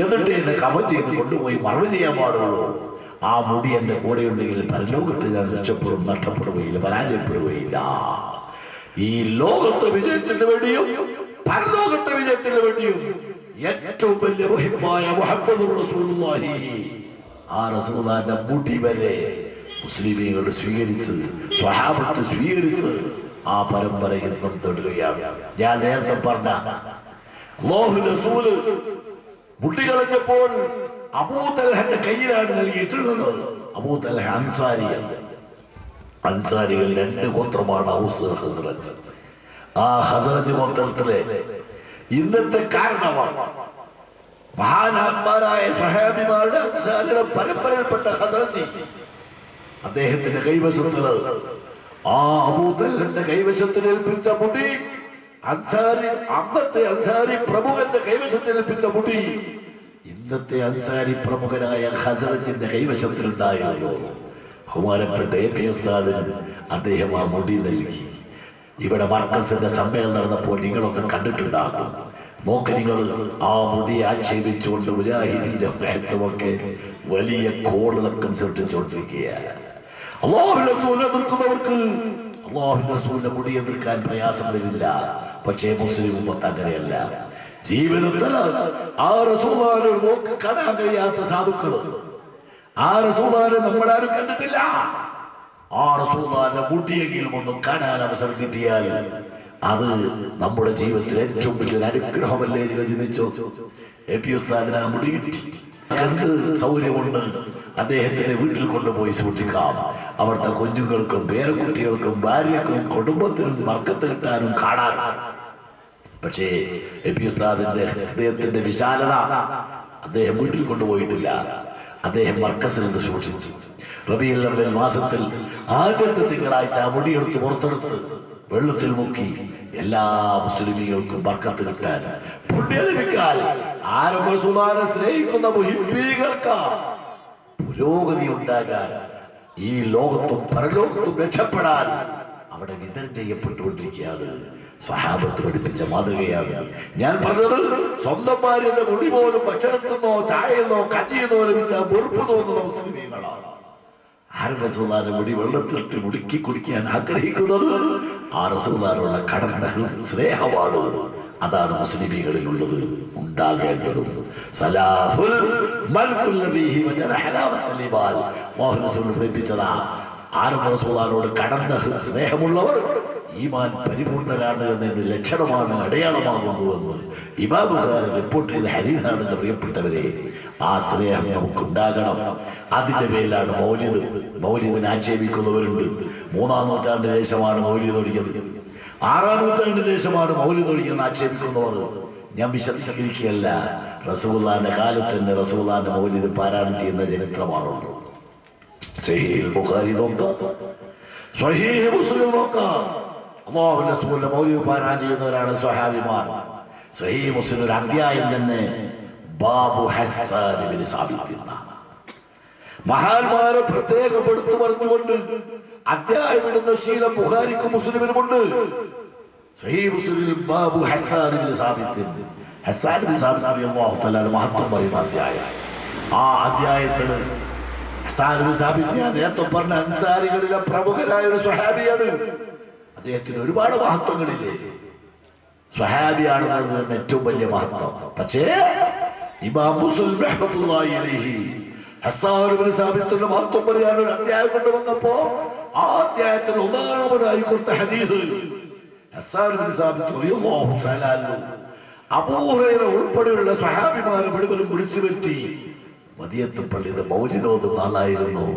എന്നിട്ട് എന്നെ കവർ ചെയ്ത് കൊണ്ടുപോയി മറവ് ചെയ്യാൻ പാടുള്ളൂ. ആ മുടി എന്റെ കൂടെ ഉണ്ടെങ്കിൽ പരലോകത്ത് ഞാൻ രക്ഷപ്പെടും, നഷ്ടപ്പെടുകയില്ല, പരാജയപ്പെടുകയില്ല. ഈ ലോകത്തെ വിജയത്തിന് വേണ്ടിയും പരലോകത്തെ വിജയത്തിന് വേണ്ടിയും ഏറ്റവും വലിയ മുഹിബ്ബായ മുഹമ്മദ് റസൂലുള്ളാഹി, ആ റസൂലുള്ളാഹിന്റെ മുടി വരെ മുസ്ലിമീങ്ങൾ സ്വീകരിച്ച്, സ്വഹാബത്ത് സ്വീകരിച്ച് ആ പരമ്പര ഇന്നും തുടരുകയാണ്. ഞാൻ നേരത്തെ പറഞ്ഞ അല്ലാഹുവിന്റെ റസൂൽ മുടി കളഞ്ഞപ്പോൾ അബൂ തൽഹയുടെ കയ്യിലാണ് നൽകിയിട്ടുള്ളത്. അബൂ തൽഹ അൻസാരിയാണ്. അൻസാരികൾ 2 ഗോത്രമാണ്, ഔസ് ഖസ്റജ്. ആ ഖസ്റജ് ഗോത്രത്തിലെ ഇന്നത്തെ കാരണമാണ് മഹാന്മാരായ സ്വഹാബിമാരുടെ അൻസാരിയുടെ പരമ്പരയിൽപ്പെട്ട ഖസ്റജ്. അദ്ദേഹത്തിന്റെ കൈവശത്തില് ആ അബൂ തൽഹയുടെ കൈവശത്തിൽ ഏൽപ്പിച്ച മുടി, അൻസാരി അന്നത്തെ അൻസാരി പ്രമുഖന്റെ കൈവശത്തിൽ ഏൽപ്പിച്ച മുടി ഇന്നത്തെ അൻസാരി പ്രമുഖനായ ഖസ്റജിന്റെ കൈവശത്തിലുണ്ടായിരുന്നു. ബഹുമാനപ്പെട്ട AP ഉസ്താദിന് അദ്ദേഹം ആ മുടി നൽകി. ഇവിടെ മർക്കസിന്റെ സമ്മേളനം നടന്നപ്പോൾ നിങ്ങളൊക്കെ കണ്ടിട്ടുണ്ടാകും. നോക്ക് നിങ്ങൾ, ആ മുടി ആക്ഷേപിച്ചുകൊണ്ട് മുജാഹിദിന്റെ പ്രയത്നമൊക്കെ വലിയ കോളിളക്കം സൃഷ്ടിച്ചുകൊണ്ടിരിക്കുകയാണ്. അല്ലാഹുവിന്റെ റസൂലിനെ എതിർക്കുന്നവർക്ക് അല്ലാഹുവിന്റെ റസൂലിന്റെ മുടി എതിർക്കാൻ പ്രയാസം വരില്ല. പക്ഷേ മുസ്ലിം ഉമ്മത്ത് അങ്ങനെയല്ല. ജീവിതത്തിൽ ആ റസൂലിനെ നോക്ക് കാണാൻ കഴിയാത്ത സാധുക്കൾ, ആ റസൂലിനെ നമ്മളാരും കണ്ടിട്ടില്ല. ആ റസൂലിന്റെ മുടിയെങ്കിലും ഒന്ന് കാണാൻ അവസരം കിട്ടിയാൽ അത് നമ്മുടെ ജീവിതത്തിൽ ഏറ്റവും വലിയൊരു അനുഗ്രഹമല്ലേ. നിങ്ങൾ ചിന്തിച്ചോ, AP ഉസ്താദിന് മുടി കിട്ടി, എന്ത് സൗകര്യമുണ്ട്. അദ്ദേഹത്തിന്റെ വീട്ടിൽ കൊണ്ടുപോയി സൂക്ഷിക്കാം. അവിടുത്തെ കുഞ്ഞുങ്ങൾക്കും പേരക്കുട്ടികൾക്കും ഭാര്യക്കും കുടുംബത്തിനും ബർക്കത്ത് കിട്ടാനും കാണാൻ. പക്ഷേ AP ഉസ്താദിന്റെ ഹൃദയത്തിന്റെ വിശാലത അദ്ദേഹം വീട്ടിൽ കൊണ്ടുപോയിട്ടില്ല. അദ്ദേഹം മർക്കസിൽ നിന്ന് സൂക്ഷിച്ചു. റബീഉൽ അവ്വൽ മാസത്തിൽ ആദ്യത്തെ തിങ്കളാഴ്ച മുടിയെടുത്ത് പുറത്തെടുത്ത് വെള്ളത്തിൽ മുക്കി എല്ലാ മുസ്ലിമീകൾക്കും ബർക്കത്ത് കിട്ടാൻ, പുണ്യം ലഭിക്കാൻ, ആരംഭസുമാനെ സ്നേഹിക്കുന്ന മുഹിബ്ബീകൾക്ക് പുരോഗതി ഉണ്ടാകാൻ, ഈ ലോകത്തും പരലോകത്തും രക്ഷപ്പെടാൻ അവിടെ വിതരണം ചെയ്യപ്പെട്ടുകൊണ്ടിരിക്കുകയാണ്. സ്വഹാബത്ത് പഠിപ്പിച്ച മാതൃകയാണ് ഞാൻ പറഞ്ഞത്. സ്വന്തം ഭാര്യന്റെ മുടി പോലും ഭക്ഷണത്തിനോ ചായയെന്നോ കഞ്ഞിയെന്നോ ലഭിച്ചാൽ വെറുപ്പ് തോന്നുന്ന മുസ്ലിമീങ്ങളാണ്. റസൂലുള്ളാഹിന്റെ മുടി വെള്ളത്തിലിട്ട് മുടുക്കി കുടിക്കാൻ ആഗ്രഹിക്കുന്നത് ആ റസൂലുള്ളാഹിനുള്ള കടന്ന സ്നേഹമാണ്. അതാണ് മുസ്ലിമീകളിലുള്ളത്, ഉണ്ടാകേണ്ടതും. സലാസുൽ മൽകുൽ ലദീഹി വജന ഹലാവത്തുൽ ഇബാൽ. റസൂൽ പഠിപ്പിച്ചതാ, ആരംഭ റസൂലുള്ളാഹിനോട് കടന്ന സ്നേഹമുള്ളവർ ഈമാൻ പരിപൂർണരാണ് എന്നതിന്റെ ലക്ഷണമാണ്, അടയാളമാകുന്നുവെന്ന് ഇമാം ബുഖാരി റിപ്പോർട്ട് ചെയ്ത ഹദീസാണ്. എന്റെ പ്രിയപ്പെട്ടവരെ, ആ സ്നേഹം നമുക്കുണ്ടാകണം. അതിന്റെ പേരിലാണ് മൗലിദ്. മൗലിദിനെ ആക്ഷേപിക്കുന്നവരുണ്ട്. 3-ാം നൂറ്റാണ്ടിന് ശേഷമാണ് മൗലിദ് തുടങ്ങിയത്, 6-ാം നൂറ്റാണ്ടിന് ശേഷമാണ് മൗലിദ് തുടങ്ങിയെന്ന് ആക്ഷേപിക്കുന്നവർ. ഞാൻ വിശദീകരിക്കുകയല്ല. റസൂലുള്ളാഹിന്റെ കാലത്ത് തന്നെ റസൂലുള്ളാഹിന്റെ മൗലിദ് പാരായണം ചെയ്യുന്ന ചരിത്രമാണുള്ളത്. സഹീഹ് ബുഖാരി നോക്കാം, സ്വഹീഹ് മുസ്ലിം നോക്കാം. അല്ലാഹുവിന്റെ റസൂലിന്റെ മൗലിദ് പാരായണം ചെയ്യുന്നവരാണ് സ്വഹാബിമാർ. സ്വഹീഹ് മുസ്ലിം ഒരു അധ്യായം തന്നെ ബാബു ഹസ്സാൻ ഇബ്നു സാബിത്ത്. മഹാന്മാരെ പ്രത്യേകം എടുത്തു പറഞ്ഞുകൊണ്ട് അധ്യായം ഇടുന്ന ശീലം ബുഖാരിക്കും മുസ്ലിമിനുമുണ്ട്. സ്വഹീഹ് മുസ്ലിം ബാബു ഹസ്സാൻ ഇബ്നു സാബിത്ത്. ഹസ്സാൻ ഇബ്നു സാബിത്ത് റളിയല്ലാഹു തആല മഹത്വം പറയുന്ന അധ്യായം. ആ അധ്യായത്തിൽ ഹസ്സാൻ ഇബ്നു സാബിത്ത് നേരത്തെ പറഞ്ഞ അൻസാരികളിലെ പ്രമുഖനായ ഒരു സ്വഹാബിയാണ്. അദ്ദേഹത്തിന് ഒരുപാട് മഹത്വങ്ങളില്ലേ. സ്വഹാബിയാണെന്നതിന് ഏറ്റവും വലിയ മഹത്വം. പക്ഷേ ഇമാം മുസ്ലിം റഹ്മത്തുള്ളാഹി അലൈഹി ഹസ്സാൻ ഇബ്നു സാബിത്തിന്റെ മഹത്വം പറയാൻ ഒരു അധ്യായം കൊണ്ടുവന്നപ്പോ ആ അധ്യായത്തിൽ ഒന്നാമതായി കൊടുത്ത ഹദീസ് ഹസ്സാൻ ഇബ്നു സാബിത്ത് റളിയല്ലാഹു തആല അബൂ ഹുറൈറ ഉൾപ്പെടെയുള്ള സ്വഹാബിമാരെ മുഴുവനും വിളിച്ചു വരുത്തി മദിയത്ത് പള്ളിയിൽ മൗലിദ് ഓതുന്ന ആളായിരുന്നു.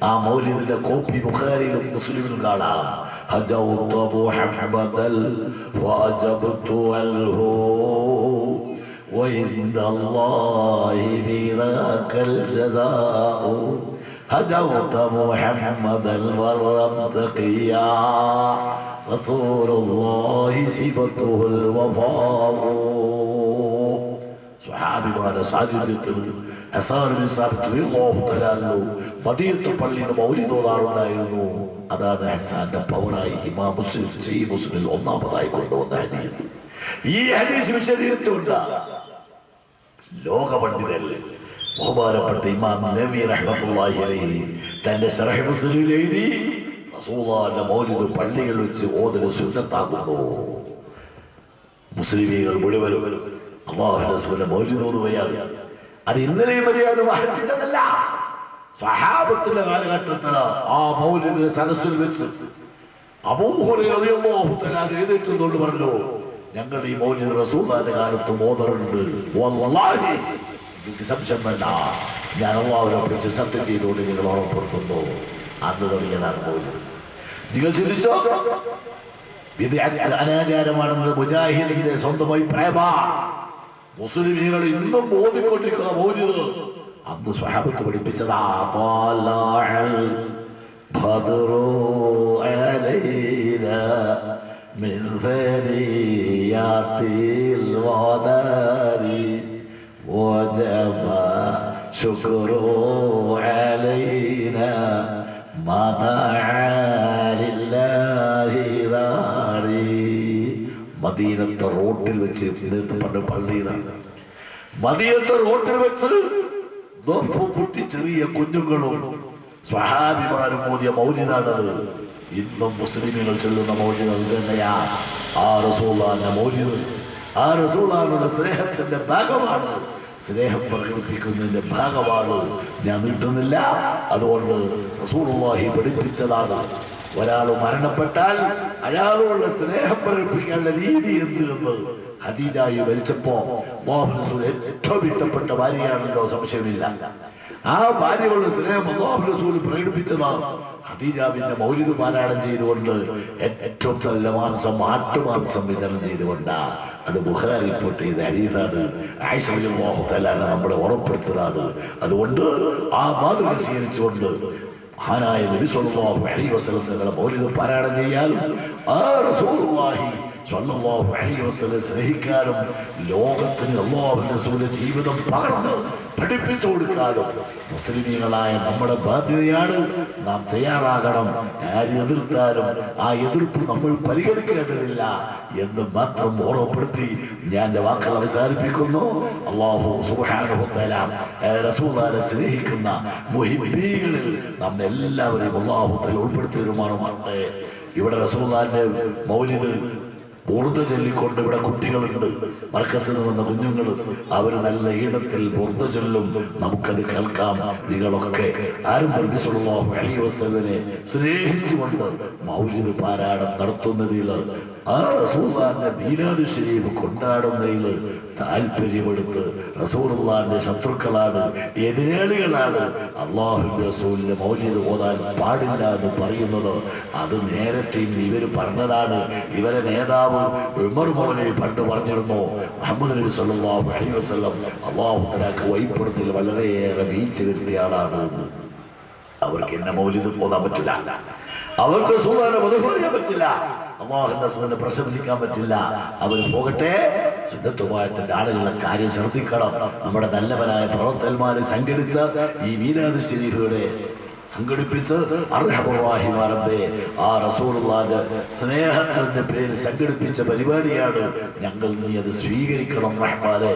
ആ മൗലിദിന്റെ കോപ്പി ബുഖാരിയിലും മുസ്ലിമിലും കാണാം. ഹജൗതു മുഹമ്മദൽ വഅജബ്തു അൽഹു വഇൻദല്ലാഹി ബിദാകൽ ജസാഉ هجوت محمدا والرمتقيا رسول الله صفته الوفاء. സ്വഹാബിമാരുടെ സാന്നിധ്യത്തിൽ ഹസാൻ ബിൻ സാബിത്ത് റളിയല്ലാഹു തആല അൻഹു മദീനത്തെ പള്ളിയിൽ മൗലിദ് ഓതാറുണ്ടായിരുന്നു. അതാണ് ഹസാന്റെ പവറായി ഇമാം മുസ്ലിം സഹീഹ് മുസ്ലിമിൽ ഒന്നാമതായി കൊണ്ടുവന്ന ഹദീസ്. ഈ ഹദീസ് വിശദീകരിച്ചുകൊണ്ട് ലോക പണ്ഡിതൻ ബഹുമാനപ്പെട്ട ഇമാം നബവി റഹ്മത്തുള്ളാഹി അലൈഹി തന്റെ ശറഹ് മുസ്ലിമിൽ എഴുതി റസൂലുള്ളാഹിന്റെ മൗലിദ് പള്ളികളിൽ വെച്ച് ഓതൽ സുന്നത്താക്കുന്നു. മുസ്ലിമീങ്ങൾ മുഴുവനും അല്ലാഹുവിന്റെ റസൂലിന്റെ മൗലിദ് ഓതുകയാണ്. അത് ഇന്നലെയും മര്യാദ ആരംഭിച്ചതല്ല. സ്വഹാബത്തിന്റെ കാലഘട്ടത്തിൽ ആ മൗലിദിന്റെ സദസ്സിൽ വെച്ച് അബൂ ഹുറൈറ റളിയല്ലാഹു തആല എഴുന്നേറ്റുകൊണ്ട് പറഞ്ഞു, ഞങ്ങൾ ഈ മൗലിദ് റസൂലുള്ളാഹിന്റെ കാലത്ത് ഓതാറുണ്ട്. വല്ലാഹി എനിക്ക് സംശയം വേണ്ട, ഞാൻ അല്ലാഹുവിനെ വിളിച്ച് സത്യം ചെയ്തുകൊണ്ട് നിങ്ങൾ ഓർമ്മപ്പെടുത്തുന്നു. അന്ന് തുടങ്ങിയതാണ് മൗലിദ്. നിങ്ങൾ ചിന്തിച്ചോ, ഇത് അനാചാരമാണെന്നത് മുജാഹിദിന്റെ സ്വന്തം അഭിപ്രായമാണ്. മുസ്ലിമീങ്ങൾ ഇന്നും ഓതിക്കൊണ്ടിരിക്കുന്ന മൗലിദ് അന്ന് സ്വഹാബത്ത് പഠിപ്പിച്ചതാ. وجب شكره علينا ما دعا لله ذاري. മദീനത്തെ റോട്ടിൽ വെച്ച് ഇന്നത്തെ പണ്ട് പള്ളിയിലാണ്. മദീനത്തെ റോട്ടിൽ വെച്ച് പൊട്ടി ചെറിയ കുഞ്ഞുങ്ങളും സ്വഹാബിമാരും ഓതിയ മൗലിദാണത്. ഇന്നും മുസ്ലിമുകൾ ചൊല്ലുന്ന മൗലിദ് അത് തന്നെയാ. ആ റസൂലുള്ളാഹിന്റെ മൗലിദ് ആ റസൂലുള്ളാഹിയുടെ സ്നേഹത്തിന്റെ ഭാഗമാണ്, സ്നേഹം പ്രകടിപ്പിക്കുന്നതിന്റെ ഭാഗമാണ്. ഞാൻ നീട്ടുന്നില്ല. അതുകൊണ്ട് റസൂലുള്ളാഹി പഠിപ്പിച്ചതാണ്, ഒരാൾ മരണപ്പെട്ടാൽ അയാളോടുള്ള സ്നേഹം പ്രകടിപ്പിക്കാനുള്ള രീതി എന്ത് എന്ന് ഖദീജയെ മരിച്ചപ്പോ അല്ലാഹുവിന്റെ റസൂൽ ഏറ്റവും ഇഷ്ടപ്പെട്ട ഭാര്യയാണല്ലോ, സംശയമില്ല. ആ ഭാര്യയുള്ള സ്നേഹം അല്ലാഹുവിന്റെ റസൂൽ പ്രകടിപ്പിച്ചതാണ്. ഖദീജാവിന്റെ മൗലിദ് പാരായണം ചെയ്തുകൊണ്ട് ഏറ്റവും നല്ല മാംസം ആട്ടുമാംസം വിതരണം ചെയ്തുകൊണ്ട് അത് ബുഖാരി റിപ്പോർട്ട് ചെയ്ത ഹദീസാണ്. ആയിഷ റളിയല്ലാഹു തആല നമ്മളെ ഉറപ്പെടുത്തതാണ്. അതുകൊണ്ട് ആ മാതൃക സ്വീകരിച്ചുകൊണ്ട് മഹാനായ നബി സല്ലല്ലാഹു അലൈഹി വസല്ലം തങ്ങളുടെ മൗലിദ് പാരായണം ചെയ്യാനും ആ റസൂലുള്ളാഹി സ്വല്ലല്ലാഹു അലൈഹി വസല്ലം സ്നേഹിക്കാനും ലോകത്തിന് അല്ലാഹുവിന്റെ റസൂലിന്റെ ജീവിതം പകർന്ന് പഠിപ്പിച്ചു കൊടുക്കാനും മുസ്ലിമീങ്ങളായ നമ്മുടെ ബാധ്യതയാണ്. നാം തയ്യാറാകണം. ആര് എതിർത്താലും ആ എതിർപ്പ് നമ്മൾ പരിഗണിക്കേണ്ടതില്ല എന്ന് മാത്രം ഓർമ്മപ്പെടുത്തി ഞാൻ എൻ്റെ വാക്കുകൾ അവസാനിപ്പിക്കുന്നു. അല്ലാഹു സുബ്ഹാനഹു വ തആല റസൂലുള്ളാഹിനെ സ്നേഹിക്കുന്ന മുഹിബ്ബീങ്ങളിൽ നമ്മെ എല്ലാവരെയും അല്ലാഹു തആല ഉൾപ്പെടുത്തി തരുമാറാകട്ടെ. ഇവിടെ റസൂലുള്ളാഹിന്റെ മൗലിദ് ബുർദ ചൊല്ലിക്കൊണ്ട് ഇവിടെ കുട്ടികളുണ്ട്, മർക്കസിൽ നിന്ന് വന്ന കുഞ്ഞുങ്ങളും അവർ നല്ല ഈണത്തിൽ ബുർദ ചൊല്ലും. നമുക്കത് കേൾക്കാം. നിങ്ങളൊക്കെ ആരും നബി സല്ലല്ലാഹു അലൈഹി വസല്ലമയെ സ്നേഹിച്ചുകൊണ്ട് മൗലിദ് പാരായണം നടത്തുന്നതിൽ, ആ റസൂലുള്ളാഹിന്റെ മീലാദ് ശരീഫ് കൊണ്ടാടുന്നതിൽ താല്പര്യമെടുത്ത് റസൂലുള്ളാഹിന്റെ ശത്രുക്കളാണ്, എതിരാളികളാണ് അല്ലാഹുവിന്റെ റസൂലിന്റെ മൗലിദ് ഓതാൻ പാടില്ല എന്ന് പറയുന്നത് അത് നേരത്തെയും ഇവർ പറഞ്ഞതാണ്. ഇവരെ നേതാവ് ഉമർ മൗലവി പണ്ട് പറഞ്ഞിരുന്നു, മുഹമ്മദ് നബി സല്ലല്ലാഹു അലൈഹി വസല്ലം അല്ലാഹു തആലക്ക് വഴിപ്പെടുത്തൽ വളരെയേറെ വീഴ്ച വരുത്തിയ ആളാണ്. അവർക്ക് എന്നെ മൗലിദ് ഓതാൻ പറ്റില്ല, അവർക്ക് റസൂലുള്ളാഹിനെ മദ്ഹ് പറയാൻ പറ്റില്ല, അല്ലാഹുവിന്റെ റസൂലിനെ പ്രശംസിക്കാൻ പറ്റില്ല. അവർ പോകട്ടെ. സുന്നത്തുമായത്തിന്റെ ആളുകളുടെ കാര്യം ശ്രദ്ധിക്കണം. നമ്മുടെ നല്ലവരായ പ്രവർത്തകന്മാരെ സംഘടിച്ച ഈ മീലാദ് ശരീഫുകളെ സംഘടിപ്പിച്ച് അർഹമുറാഹിമാരമ്പേ ആ റസൂലുള്ളാഹിന്റെ സ്നേഹത്തിന്റെ പേര് സംഘടിപ്പിച്ച പരിപാടിയാണ്. ഞങ്ങൾ നീ അത് സ്വീകരിക്കണം റഹ്മാനെ.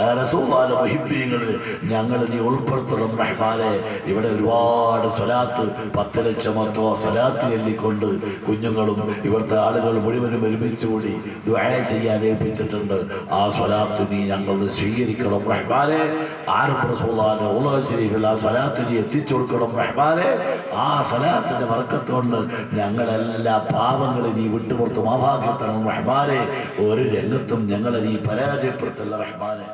ആ റസൂലുള്ളാഹിന്റെ മുഹിബ്ബീങ്ങളിൽ ഞങ്ങൾ നീ ഉൾപ്പെടുത്തണം റഹ്മാനെ. ഇവിടെ ഒരുപാട് സ്വലാത്ത് 10 ലക്ഷമോ സ്വലാത്ത് ചൊല്ലിക്കൊണ്ട് കുഞ്ഞുങ്ങളും ഇവിടുത്തെ ആളുകൾ മുഴുവനും ഒരുമിച്ച് കൂടി ദുആ ചെയ്യാൻ ഏൽപ്പിച്ചിട്ടുണ്ട്. ആ സ്വലാത്ത് നീ ഞങ്ങൾ സ്വീകരിക്കണം റഹ്മാനെ. ആരും റസൂലുള്ളാഹിന്റെ റൗള ശരീഫിൽ ആ സ്വലാത്ത് നീ എത്തിച്ചു കൊടുക്കണം റഹ്മാനെ. ആ സലാത്തിന്റെ ബർക്കത്തുകൊണ്ട് ഞങ്ങളെല്ലാ പാപങ്ങളും നീ വിട്ടുപുറത്ത് മാഫാക്കി തരണം റഹ്മാനെ. ഒരു രംഗത്തും ഞങ്ങളെ നീ പരാജയപ്പെടുത്തല്ല റഹ്മാനെ.